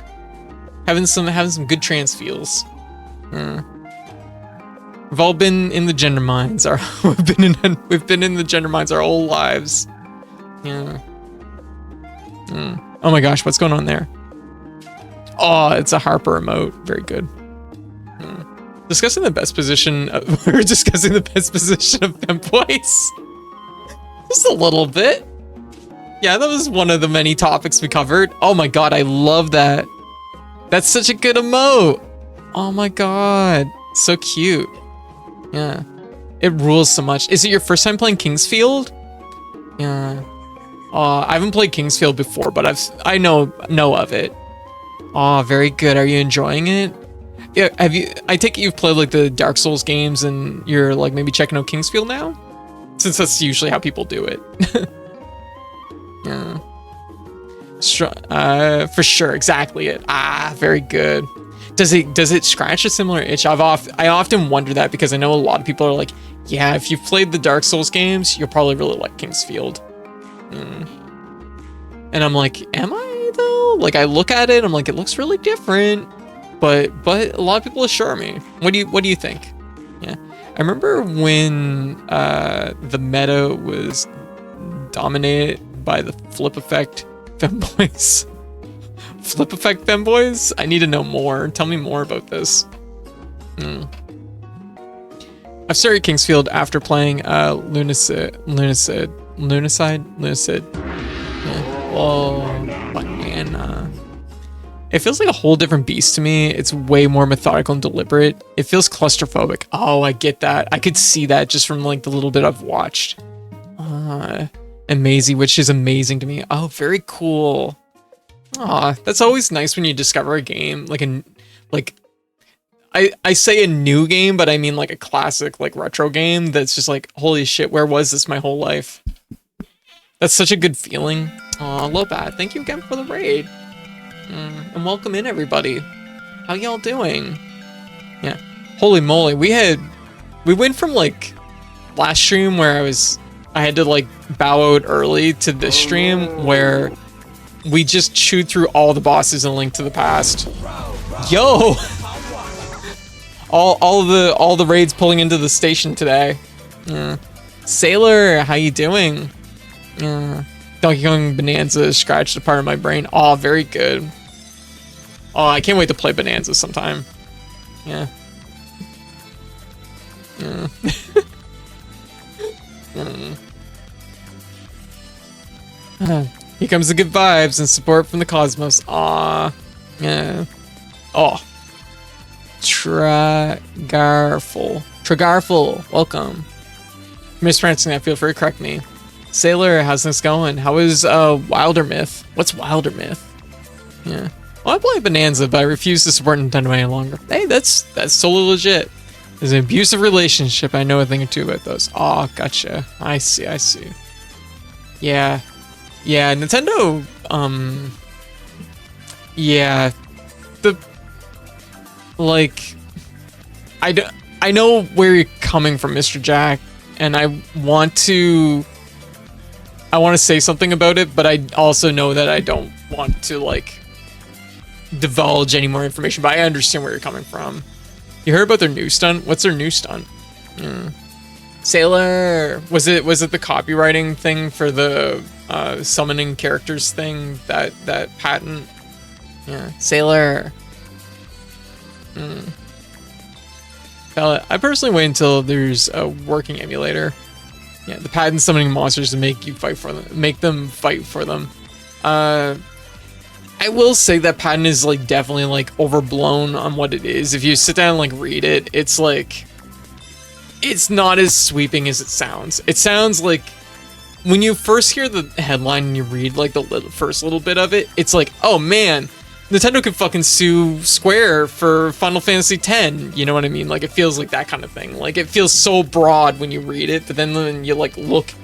Having some good trans feels. We've all been in the gender mines. We've been in the gender mines our whole lives. Yeah. Oh my gosh, what's going on there? Oh, it's a Harper emote. Very good. Discussing the best position. We're discussing the best position of femboys. Just a little bit. Yeah, that was one of the many topics we covered. Oh my god, I love that. That's such a good emote. Oh my god, so cute. Yeah, it rules so much. Is it your first time playing Kingsfield? Yeah. I haven't played Kingsfield before, but I know of it. Oh, very good. Are you enjoying it? Yeah. Have you? I take it you've played like the Dark Souls games, and you're like maybe checking out Kingsfield now, since that's usually how people do it. Yeah. For sure, exactly it. Ah, very good. Does it scratch a similar itch? I often wonder that because I know a lot of people are like, yeah, if you've played the Dark Souls games, you'll probably really like Kingsfield. And I'm like, am I though? Like I look at it, I'm like, it looks really different, but a lot of people assure me. What do you think? Yeah, I remember when the meta was dominated by the flip effect femboys. Flip effect femboys? I need to know more. Tell me more about this. I've started Kingsfield after playing Lunacid. Yeah. Oh, banana. It feels like a whole different beast to me. It's way more methodical and deliberate. It feels claustrophobic. Oh, I get that. I could see that just from like the little bit I've watched. And Maisie, which is amazing to me. Oh, very cool. Aw, that's always nice when you discover a game I say a new game, but I mean like a classic, like retro game that's just like, holy shit, where was this my whole life? That's such a good feeling. Aw, Lobat, thank you again for the raid. And welcome in, everybody. How y'all doing? Yeah. Holy moly, we went from like last stream where I had to like bow out early to this stream where we just chewed through all the bosses in Link to the Past. Yo! all the raids pulling into the station today. Yeah. Sailor, how you doing? Yeah. Donkey Kong Bonanza scratched a part of my brain. Oh, very good. Oh, I can't wait to play Bonanza sometime. Yeah. Yeah. Here comes the good vibes and support from the cosmos. Aw. Yeah. Oh. Tragarful. Welcome. Mispronouncing that, feel free to correct me. Sailor, how's this going? How is Wilder Myth? What's Wilder Myth? Yeah. Well, I play Bonanza, but I refuse to support Nintendo any longer. Hey, that's totally legit. There's an abusive relationship. I know a thing or two about those. Aw, gotcha. I see. Yeah. Yeah, Nintendo, yeah, I know where you're coming from, Mr. Jack, and I want to say something about it, but I also know that I don't want to, like, divulge any more information, but I understand where you're coming from. You heard about their new stunt? What's their new stunt? Sailor, was it the copywriting thing for the summoning characters thing, that patent? Yeah, Sailor. I personally wait until there's a working emulator. Yeah, the patent summoning monsters to make them fight for them. I will say that patent is like definitely like overblown on what it is. If you sit down and like read it, it's like, it's not as sweeping as it sounds. It sounds like when you first hear the headline and you read like the first little bit of it, it's like, oh man, Nintendo could fucking sue Square for Final Fantasy X. You know what I mean? Like, it feels like that kind of thing. Like, it feels so broad when you read it, but then when you like look,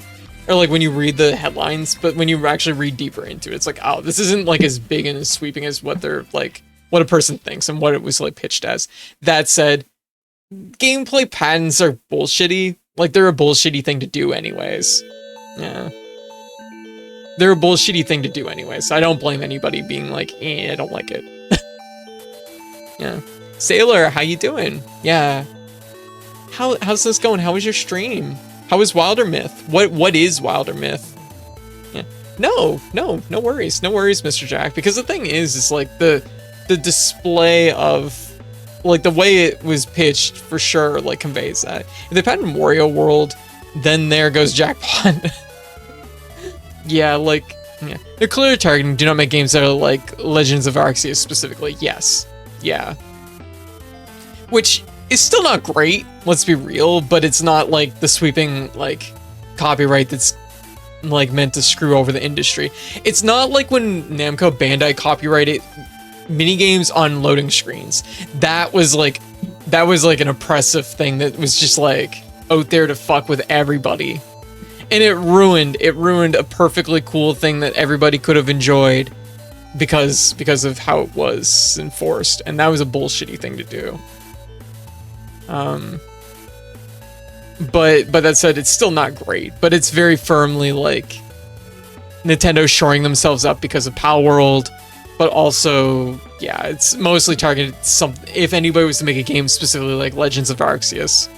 or like when you read the headlines, but when you actually read deeper into it, it's like, oh, this isn't like as big and as sweeping as what they're like, what a person thinks and what it was like pitched as. That said, gameplay patents are bullshitty. Like, they're a bullshitty thing to do anyways. Yeah. They're a bullshitty thing to do anyways. I don't blame anybody being like, I don't like it. Yeah. Sailor, how you doing? Yeah. how's this going? How was your stream? How is Wilder Myth? What is Wilder Myth? Yeah. No worries, Mr. Jack. Because the thing is like the display of like the way it was pitched for sure like conveys that. If they put in Wario World, then there goes Jackpot. Yeah, like yeah. They're clearly targeting do not make games that are like Legends of Arceus specifically. Yes. Yeah. Which is still not great, let's be real, but it's not like the sweeping like copyright that's like meant to screw over the industry. It's not like when Namco Bandai copyrighted minigames on loading screens. That was like an oppressive thing that was just like out there to fuck with everybody. And it ruined a perfectly cool thing that everybody could have enjoyed because of how it was enforced, and that was a bullshitty thing to do. But that said, it's still not great, but it's very firmly like Nintendo shoring themselves up because of Pal World, but also, yeah, it's mostly targeted if anybody was to make a game specifically like Legends of Arceus.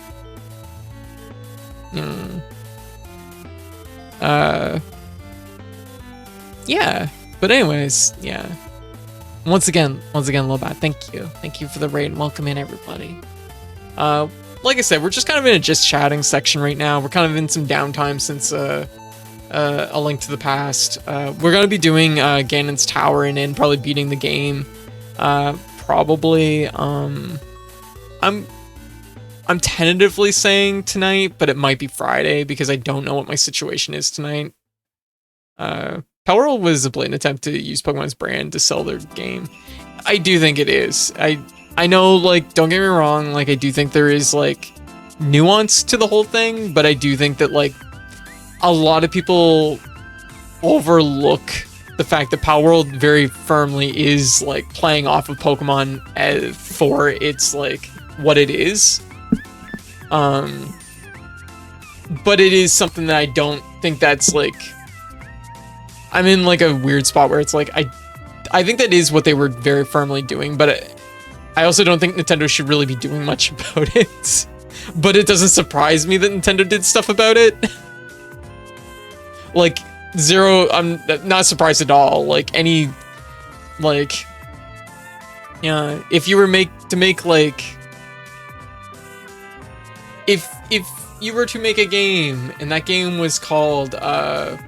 Yeah, but anyways, yeah. Once again, Lobat, thank you for the raid and welcome in everybody. Like I said, we're just kind of in a just chatting section right now. We're kind of in some downtime since A Link to the Past. We're gonna be doing Ganon's Tower and probably beating the game. Probably. I'm tentatively saying tonight, but it might be Friday because I don't know what my situation is tonight. Power World was a blatant attempt to use Pokemon's brand to sell their game. I do think it is. I know, like, don't get me wrong, like, I do think there is, like, nuance to the whole thing, but I do think that, like, a lot of people overlook the fact that Power World very firmly is, like, playing off of Pokemon for its, like, what it is. But it is something that I don't think that's, like... I'm in, like, a weird spot where it's, like, I think that is what they were very firmly doing, but I also don't think Nintendo should really be doing much about it. But it doesn't surprise me that Nintendo did stuff about it. Like, Zero, I'm not surprised at all. Like, any, like, yeah, if you were to make, like, if you were to make a game, and that game was called, I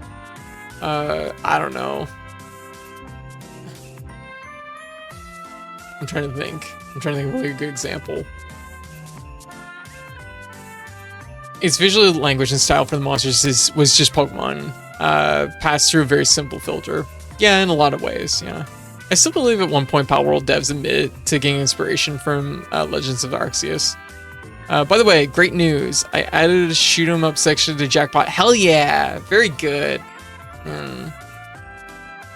don't know. I'm trying to think of a good example. Its visual language and style for the monsters was just Pokemon. Passed through a very simple filter. Yeah, in a lot of ways, yeah. I still believe at one point Pal World devs admitted to getting inspiration from Legends of Arceus. By the way, great news. I added a shoot 'em up section to Jackpot. Hell yeah! Very good.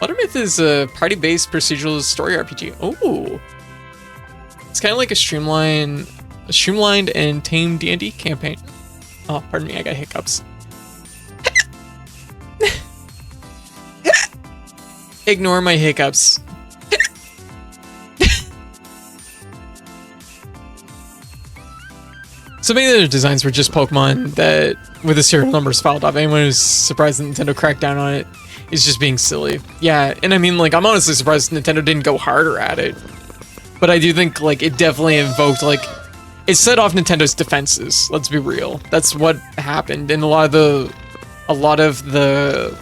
Buttermyth is a party-based procedural story RPG. Oh, it's kind of like a streamlined and tame D&D campaign. Oh, pardon me, I got hiccups. Ignore my hiccups. So many of their designs were just Pokemon that, with the serial numbers filed off. Anyone who's surprised that Nintendo cracked down on it is just being silly. Yeah, and I mean, like, I'm honestly surprised Nintendo didn't go harder at it. But I do think, like, it definitely invoked, like, it set off Nintendo's defenses. Let's be real. That's what happened. And a lot of the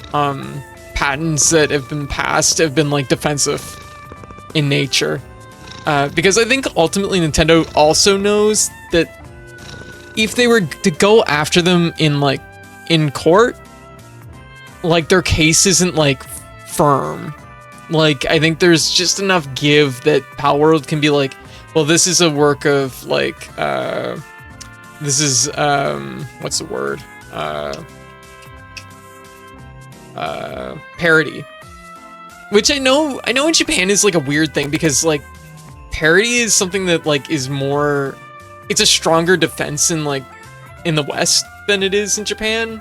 patents that have been passed have been, like, defensive in nature. Because I think ultimately Nintendo also knows that if they were to go after them in court, like, their case isn't, like, firm. Like, I think there's just enough give that Pal World can be like, well, this is a work of, like, this is, what's the word? Parody. Which I know in Japan is, like, a weird thing, because, like, parody is something that, like, is more, it's a stronger defense in, like, in the West than it is in Japan.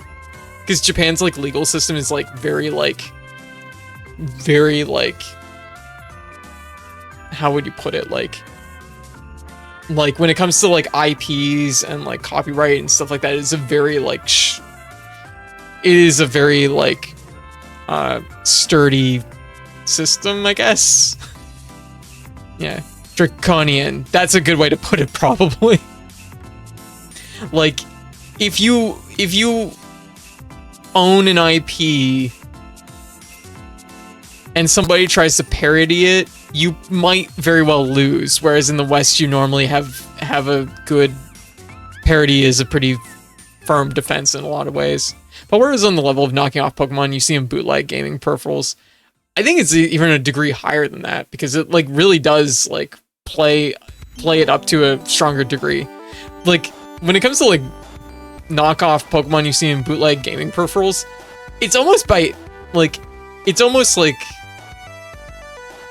Because Japan's, like, legal system is, like, very, like, how would you put it? Like, like when it comes to like IPs and like copyright and stuff like that, it's a very like it is a very like sturdy system, I guess. Yeah, draconian. That's a good way to put it, probably. Like, if you own an IP and somebody tries to parody it, you might very well lose. Whereas in the West, you normally have a good parody is a pretty firm defense in a lot of ways. But whereas on the level of knocking off Pokemon, you see in bootleg gaming peripherals, I think it's even a degree higher than that, because it like really does like play it up to a stronger degree. Like when it comes to like knockoff Pokemon you see in bootleg gaming peripherals, it's almost like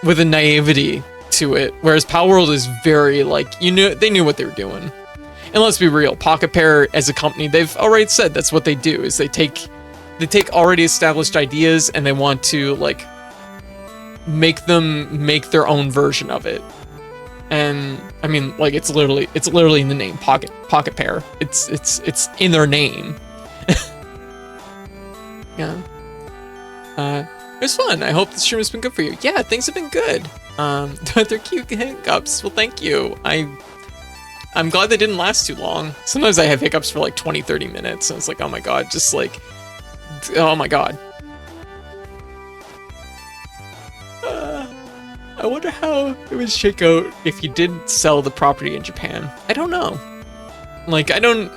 with a naivety to it, whereas Palworld is very like, they knew what they were doing. And let's be real, Pocket Pair as a company, they've already said that's what they do, is they take already established ideas and they want to like make their own version of it. And I mean, like, it's literally in the name, Pocket Pair. It's in their name. Yeah. It was fun. I hope the stream has been good for you. Yeah, things have been good. They're cute hiccups. Well, thank you. I'm glad they didn't last too long. Sometimes I have hiccups for like 20, 30 minutes, and it's like, oh my god, just like, oh my god. I wonder how it would shake out if you did sell the property in Japan. I don't know. Like, I don't,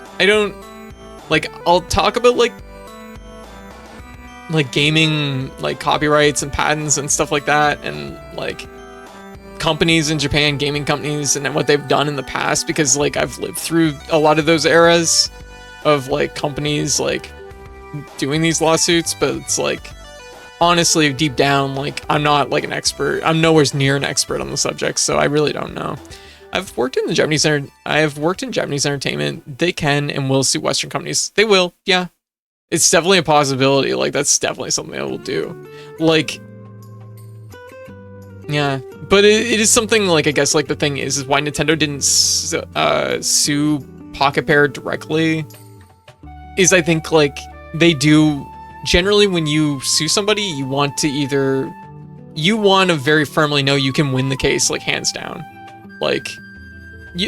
like, I'll talk about, like gaming, like, copyrights and patents and stuff like that, and, like, companies in Japan, gaming companies, and what they've done in the past, because, like, I've lived through a lot of those eras of, like, companies, like, doing these lawsuits, but it's, like, honestly, deep down, like, I'm not, like, an expert. I'm nowhere near an expert on the subject, so I really don't know. I've worked in Japanese entertainment. They can and will sue Western companies. They will, yeah. It's definitely a possibility. Like, that's definitely something I will do. Like, yeah. But it is something, like, I guess, like, the thing is why Nintendo didn't sue Pocket Pair directly is, I think, like, they do... Generally, when you sue somebody, you want to very firmly know you can win the case, like, hands down. Like,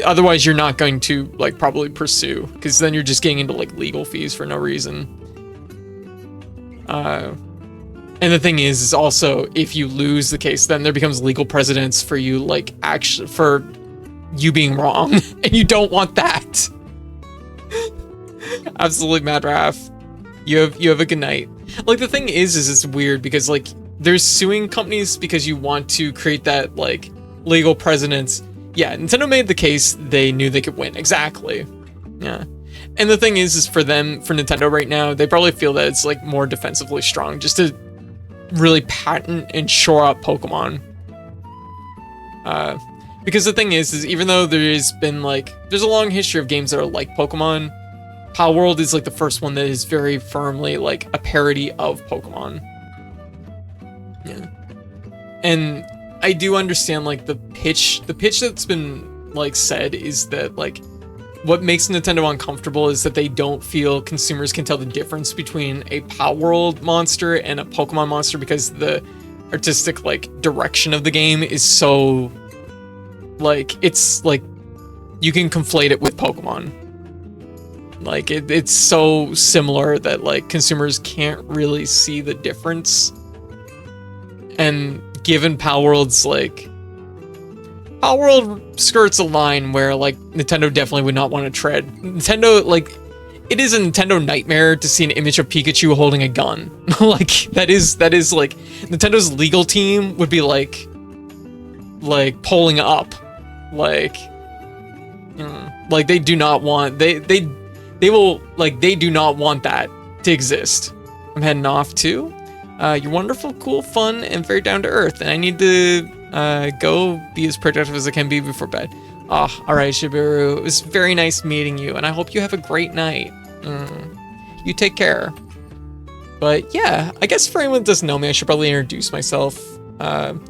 otherwise you're not going to, like, probably pursue, because then you're just getting into, like, legal fees for no reason. And the thing is also, if you lose the case, then there becomes legal precedence for you, like, actually, for you being wrong, and you don't want that. Absolutely, Mad Raph. You have a good night. Like, the thing is it's weird, because, like, there's suing companies because you want to create that, like, legal precedence. Yeah, Nintendo made the case they knew they could win. Exactly. Yeah. And the thing is for Nintendo right now, they probably feel that it's, like, more defensively strong, just to really patent and shore up Pokemon. Because the thing is even though there's a long history of games that are like Pokemon, Palworld is, like, the first one that is very firmly, like, a parody of Pokemon. Yeah. And I do understand, like, the pitch that's been, like, said is that, like, what makes Nintendo uncomfortable is that they don't feel consumers can tell the difference between a Palworld monster and a Pokemon monster, because the artistic, like, direction of the game is so, like, it's, like, you can conflate it with Pokemon. Like, it's so similar that, like, consumers can't really see the difference. And given Palworld's, like... Palworld skirts a line where, like, Nintendo definitely would not want to tread. Nintendo, like... It is a Nintendo nightmare to see an image of Pikachu holding a gun. Like, that is, like... Nintendo's legal team would be, like, pulling up. Like... like, they do not want... They do not want that to exist. I'm heading off too. You're wonderful, cool, fun, and very down to earth. And I need to go be as productive as I can be before bed. All right, Shibiru. It was very nice meeting you, and I hope you have a great night. You take care. But yeah, I guess for anyone that doesn't know me, I should probably introduce myself. I'm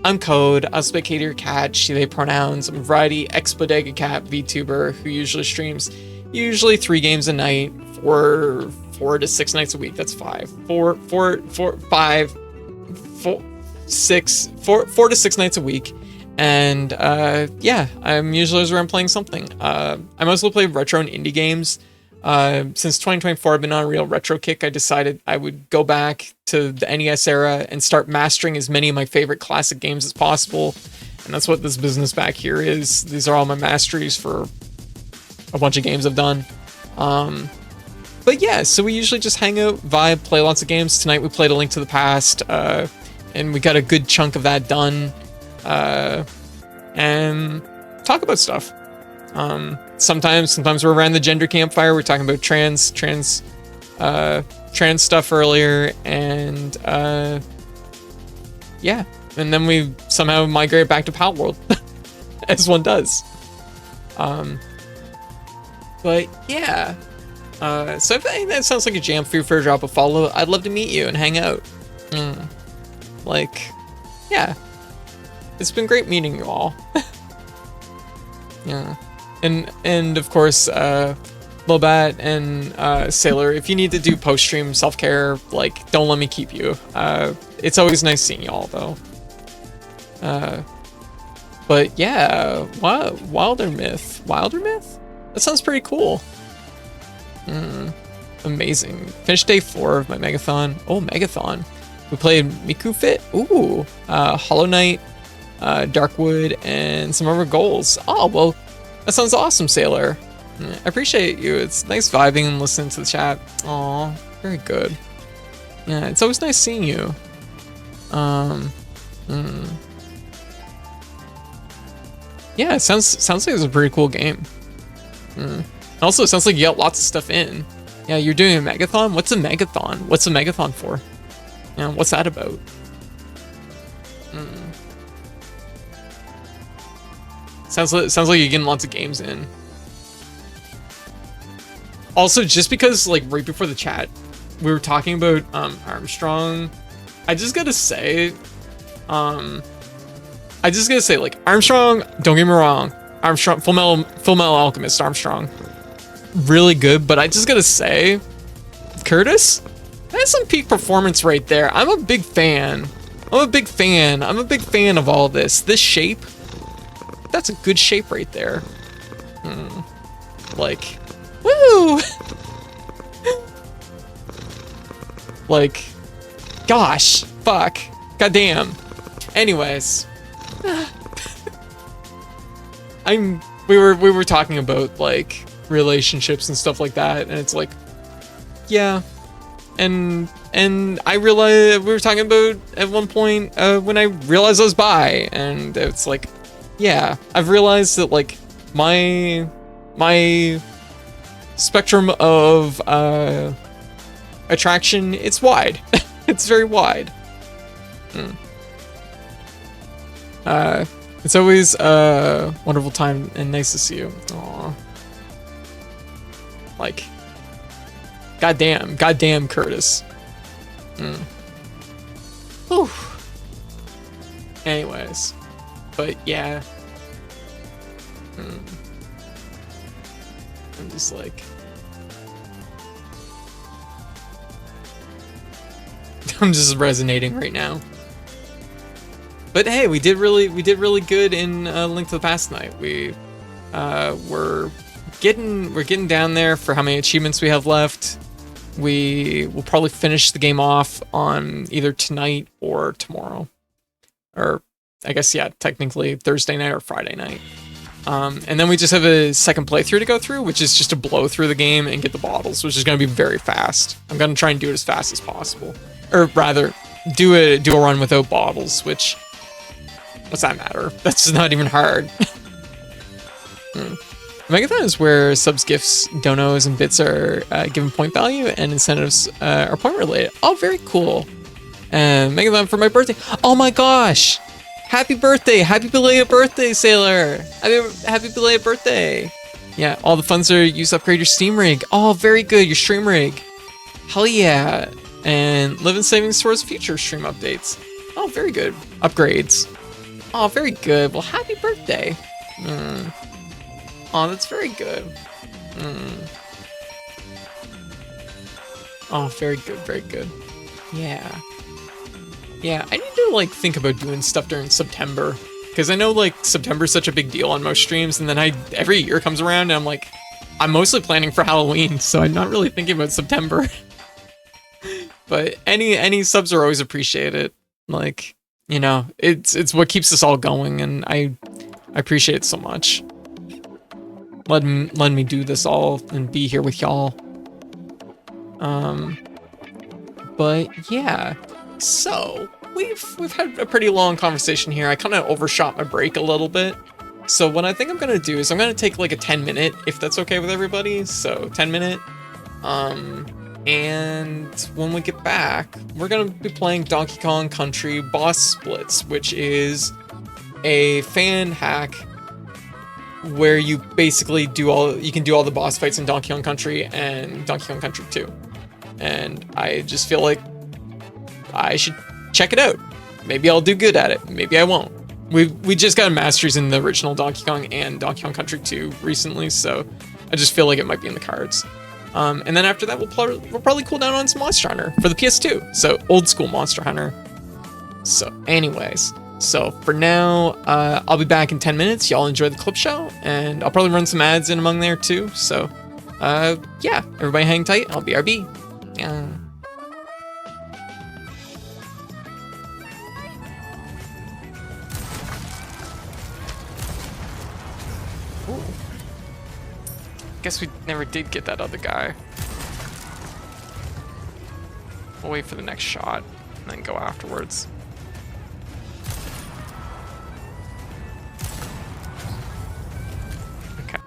I'm Code. I also Katie your cat, she, they pronouns. I'm a variety ex-bodega cat VTuber who usually streams 3 games a night for 4 to 6 nights a week. That's 5. 4 to 6 nights a week. And yeah, I'm usually always around playing something. I mostly play retro and indie games. Since 2024, I've been on a real retro kick. I decided I would go back to the NES era and start mastering as many of my favorite classic games as possible. And that's what this business back here is. These are all my masteries for a bunch of games I've done. But yeah, so we usually just hang out, vibe, play lots of games. Tonight we played A Link to the Past, and we got a good chunk of that done. And talk about stuff. Sometimes we're around the gender campfire. We're talking about trans stuff earlier, and yeah, and then we somehow migrate back to Pal World, as one does. But yeah, so if that sounds like a jam for you for a drop of follow, I'd love to meet you and hang out. Like, yeah, it's been great meeting you all. Yeah. And of course, Lobat and Sailor, if you need to do post-stream self-care, like, don't let me keep you. It's always nice seeing y'all, though. But yeah, Wilder Myth? That sounds pretty cool. Amazing. Finished day 4 of my Megathon. Oh, Megathon. We played Miku Fit. Ooh. Hollow Knight, Darkwood, and some of our goals. Oh, well, that sounds awesome, Sailor. I appreciate you. It's nice vibing and listening to the chat. Aw, very good. Yeah, it's always nice seeing you. Yeah, it sounds like it's a pretty cool game. Also, it sounds like you got lots of stuff in. Yeah, you're doing a Megathon? What's a Megathon? What's a Megathon for? Yeah, what's that about? Sounds like you're getting lots of games in. Also, just because, like, right before the chat, we were talking about Armstrong, I just gotta say, like, Armstrong, don't get me wrong, Armstrong, Full Metal Alchemist, Armstrong, really good, but I just gotta say, Curtis, that's some peak performance right there. I'm a big fan. I'm a big fan of all this. This shape, that's a good shape right there. Like, woo! Like, gosh, fuck, goddamn. Anyways, we were talking about, like, relationships and stuff like that, and it's like, yeah, and I realized we were talking about at one point when I realized I was bi, and it's like, yeah, I've realized that, like, my spectrum of attraction, it's wide. It's very wide. It's always a wonderful time and nice to see you. Aww. Like, goddamn Curtis. Whew. Anyways, but yeah. I'm just like, I'm just resonating right now. But hey, we did really good in Link to the Past tonight. We're getting down there for how many achievements we have left. We will probably finish the game off on either tonight or tomorrow, or I guess, yeah, technically Thursday night or Friday night. And then we just have a second playthrough to go through, which is just to blow through the game and get the bottles, which is going to be very fast. I'm going to try and do it as fast as possible, or rather, do a run without bottles. Which, what's that matter? That's not even hard. Megathon is where subs, gifts, donos, and bits are given point value, and incentives are point related. Oh, very cool. And Megathon for my birthday. Oh my gosh! Happy birthday! Happy belated birthday, Sailor! Happy belated birthday! Yeah, all the funds are used to upgrade your Steam rig. Oh, very good, your stream rig. Hell yeah! And live in savings towards future stream updates. Oh, very good. Upgrades. Oh, very good. Well, happy birthday. Oh, that's very good. Oh, very good, very good. Yeah. Yeah, I need to, like, think about doing stuff during September. Because I know, like, September's such a big deal on most streams, and then every year comes around, and I'm like, I'm mostly planning for Halloween, so I'm not really thinking about September. But any subs are always appreciated. Like, you know, it's what keeps us all going, and I appreciate it so much. Letting me do this all and be here with y'all. But yeah, so we've had a pretty long conversation here. I kind of overshot my break a little bit. So what I think I'm gonna do is I'm gonna take like a 10-minute, if that's okay with everybody. So 10-minute. And when we get back, we're gonna be playing Donkey Kong Country Boss Splits, which is a fan hack where you basically you can do all the boss fights in Donkey Kong Country and Donkey Kong Country 2. And I just feel like I should check it out. Maybe I'll do good at it. Maybe I won't. We just got masteries in the original Donkey Kong and Donkey Kong Country 2 recently, so I just feel like it might be in the cards. And then after that, we'll probably cool down on some Monster Hunter for the PS2. So old school Monster Hunter. So anyways, so for now, I'll be back in 10 minutes. Y'all enjoy the clip show, and I'll probably run some ads in among there too. So yeah, everybody hang tight. I'll BRB. Yeah. Ooh. Guess we never did get that other guy. We'll wait for the next shot and then go afterwards. Okay.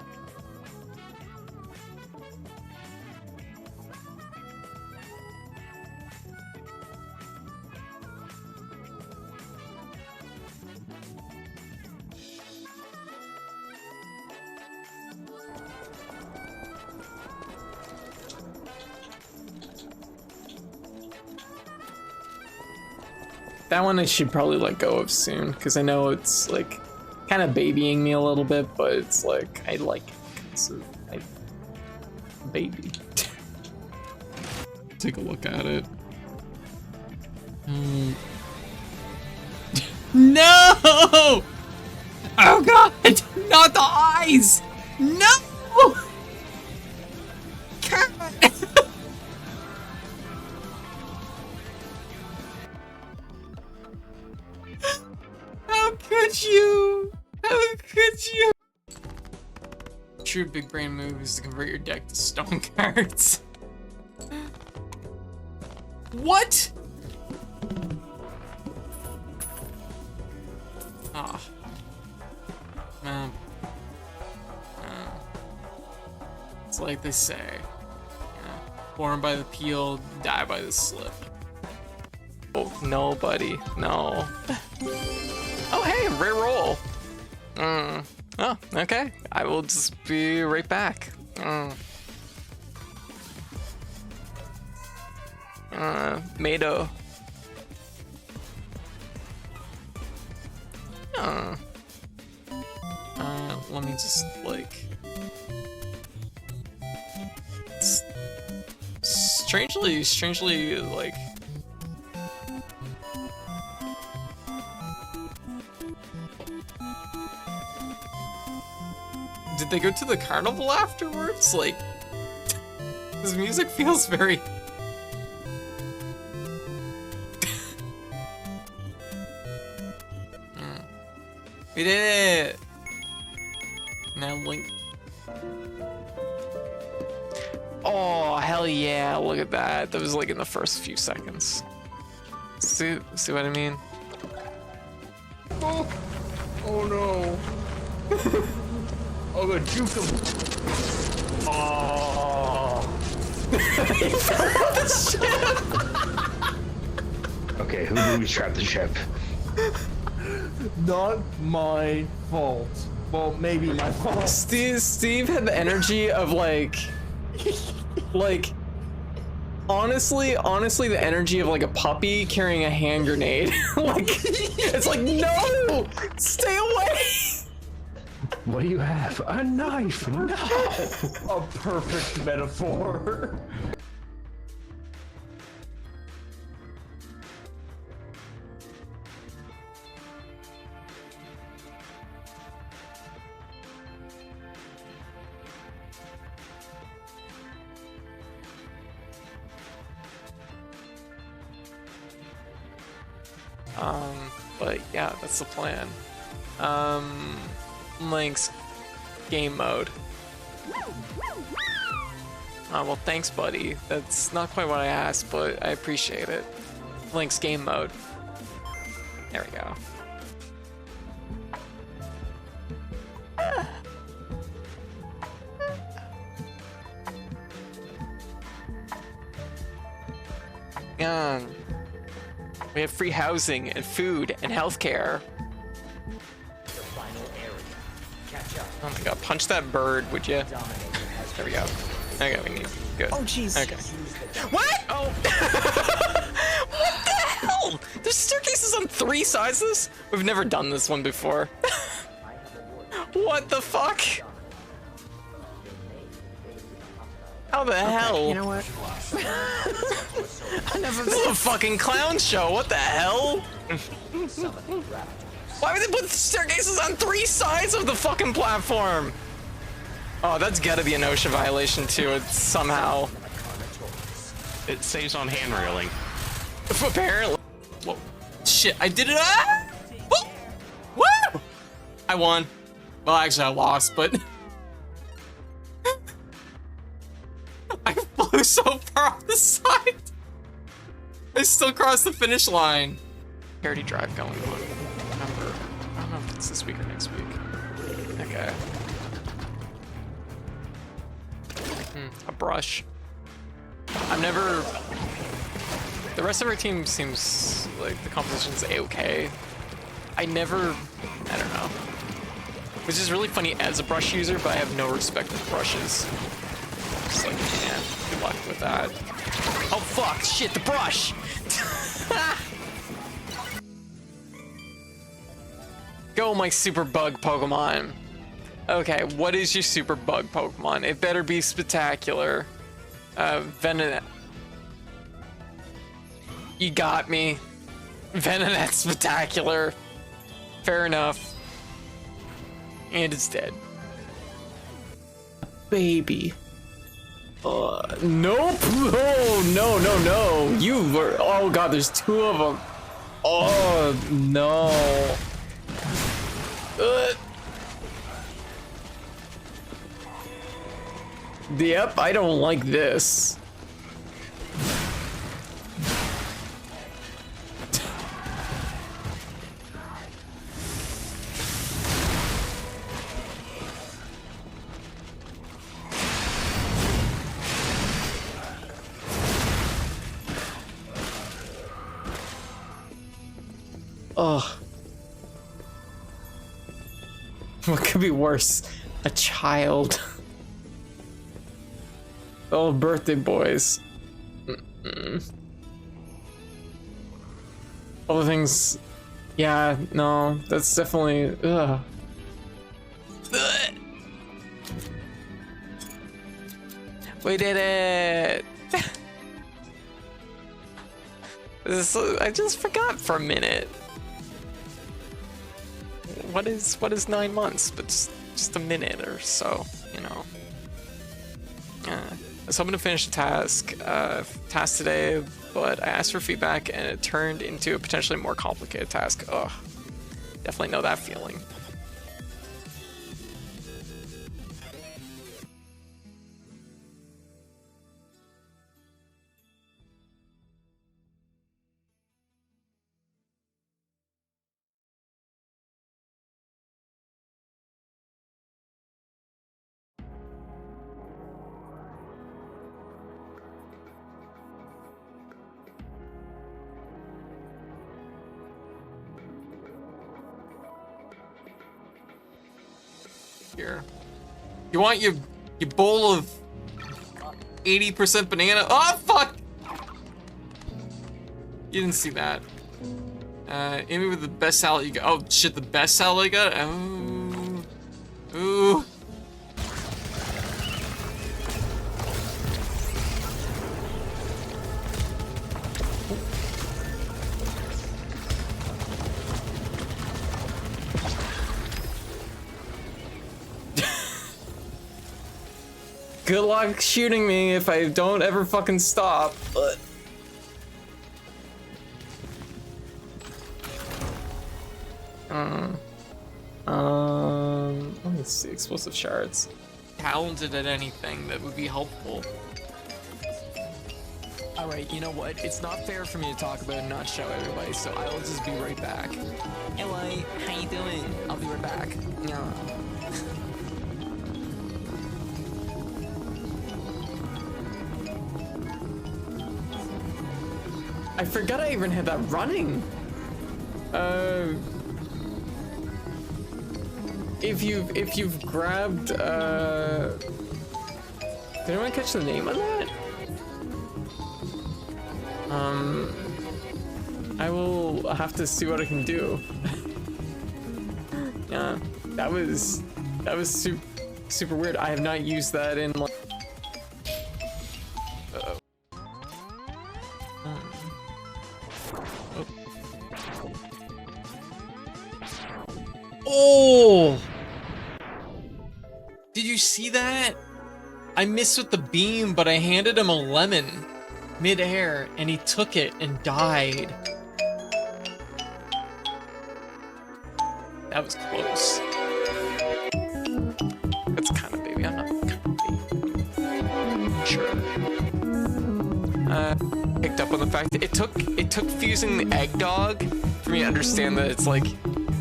That one I should probably let go of soon, because I know it's like kind of babying me a little bit, but it's like I like it. It's baby. Take a look at it. No! Oh god! Not the eyes! No! God. How could you? How could you? True big brain move is to convert your deck to stone cards. What? Ah. Man. It's like they say. Born by the peel, die by the slip. Oh, no, buddy. No. Oh, hey, rare roll. Oh, okay. I will just be right back. Mado. Let me just, like... Strangely, like... Did they go to the carnival afterwards? Like, this music feels very... We did it! Now Link... Oh, hell yeah, look at that. That was like in the first few seconds. See what I mean? Oh no. I'm gonna juke him. Oh. Okay, who booby-trapped the ship? Not my fault. Well, maybe my fault. Steve had the energy of like honestly, the energy of like a puppy carrying a hand grenade. Like, it's like, no, stay away. What do you have? A knife! No! A perfect metaphor. But yeah, that's the plan. Link's game mode. Well, thanks, buddy. That's not quite what I asked, but I appreciate it. Link's game mode. There we go. We have free housing and food and healthcare. Oh my god, punch that bird, would you? There we go. Okay, we need. Good. Oh, jeez. Okay. What? Oh. What the hell? There's staircases on 3 sides of this? We've never done this one before. What the fuck? How the hell? You know what? This is a fucking clown show. What the hell? Why would they put staircases on 3 sides of the fucking platform? Oh, that's gotta be an OSHA violation too. It's somehow. It saves on hand railing. Apparently. Whoa. Shit, I did it. Ah! Woo! Woo! I won. Well, actually, I lost, but. I flew so far off the side. I still crossed the finish line. Charity drive going on. I don't know if it's this week or next week. Okay. A brush. I've never. The rest of our team seems like the composition's a-okay. I don't know. Which is really funny as a brush user, but I have no respect for brushes. Just like, yeah, good luck with that. Oh fuck, shit, the brush! Go, my super bug Pokemon. Okay, what is your super bug Pokemon? It better be spectacular. Venonat. You got me. Venonat spectacular. Fair enough. And it's dead. Baby. Nope. Oh, no. You were. Oh god, there's 2 of them. Oh no. Yep, I don't like this. Ugh. What could be worse? A child. Oh, birthday boys. All the things. Yeah, no, that's definitely. Ugh. We did it! I just forgot for a minute. What is 9 months? But just a minute or so, you know. I was hoping to finish the task today, but I asked for feedback and it turned into a potentially more complicated task. Ugh, definitely know that feeling. Here. You want your bowl of 80% banana? Oh fuck! You didn't see that. Hit me with the best salad you got. Oh shit, the best salad I got? Oh. Ooh. Good luck shooting me if I don't ever fucking stop, but... let me see, explosive shards. Talented at anything that would be helpful. Alright, you know what? It's not fair for me to talk about and not show everybody, so I will just be right back. Hello, how you doing? I'll be right back. Yeah. I forgot I even had that running. If you've grabbed, did anyone catch the name on that? I will have to see what I can do. Yeah, that was super weird. I have not used that in like... Uh-oh. Oh! Did you see that? I missed with the beam, but I handed him a lemon mid-air, and he took it and died. That was close. That's kind of baby. I'm not kind of sure. Picked up on the fact that it took fusing the egg dog for me to understand that it's like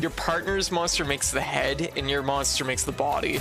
your partner's monster makes the head and your monster makes the body.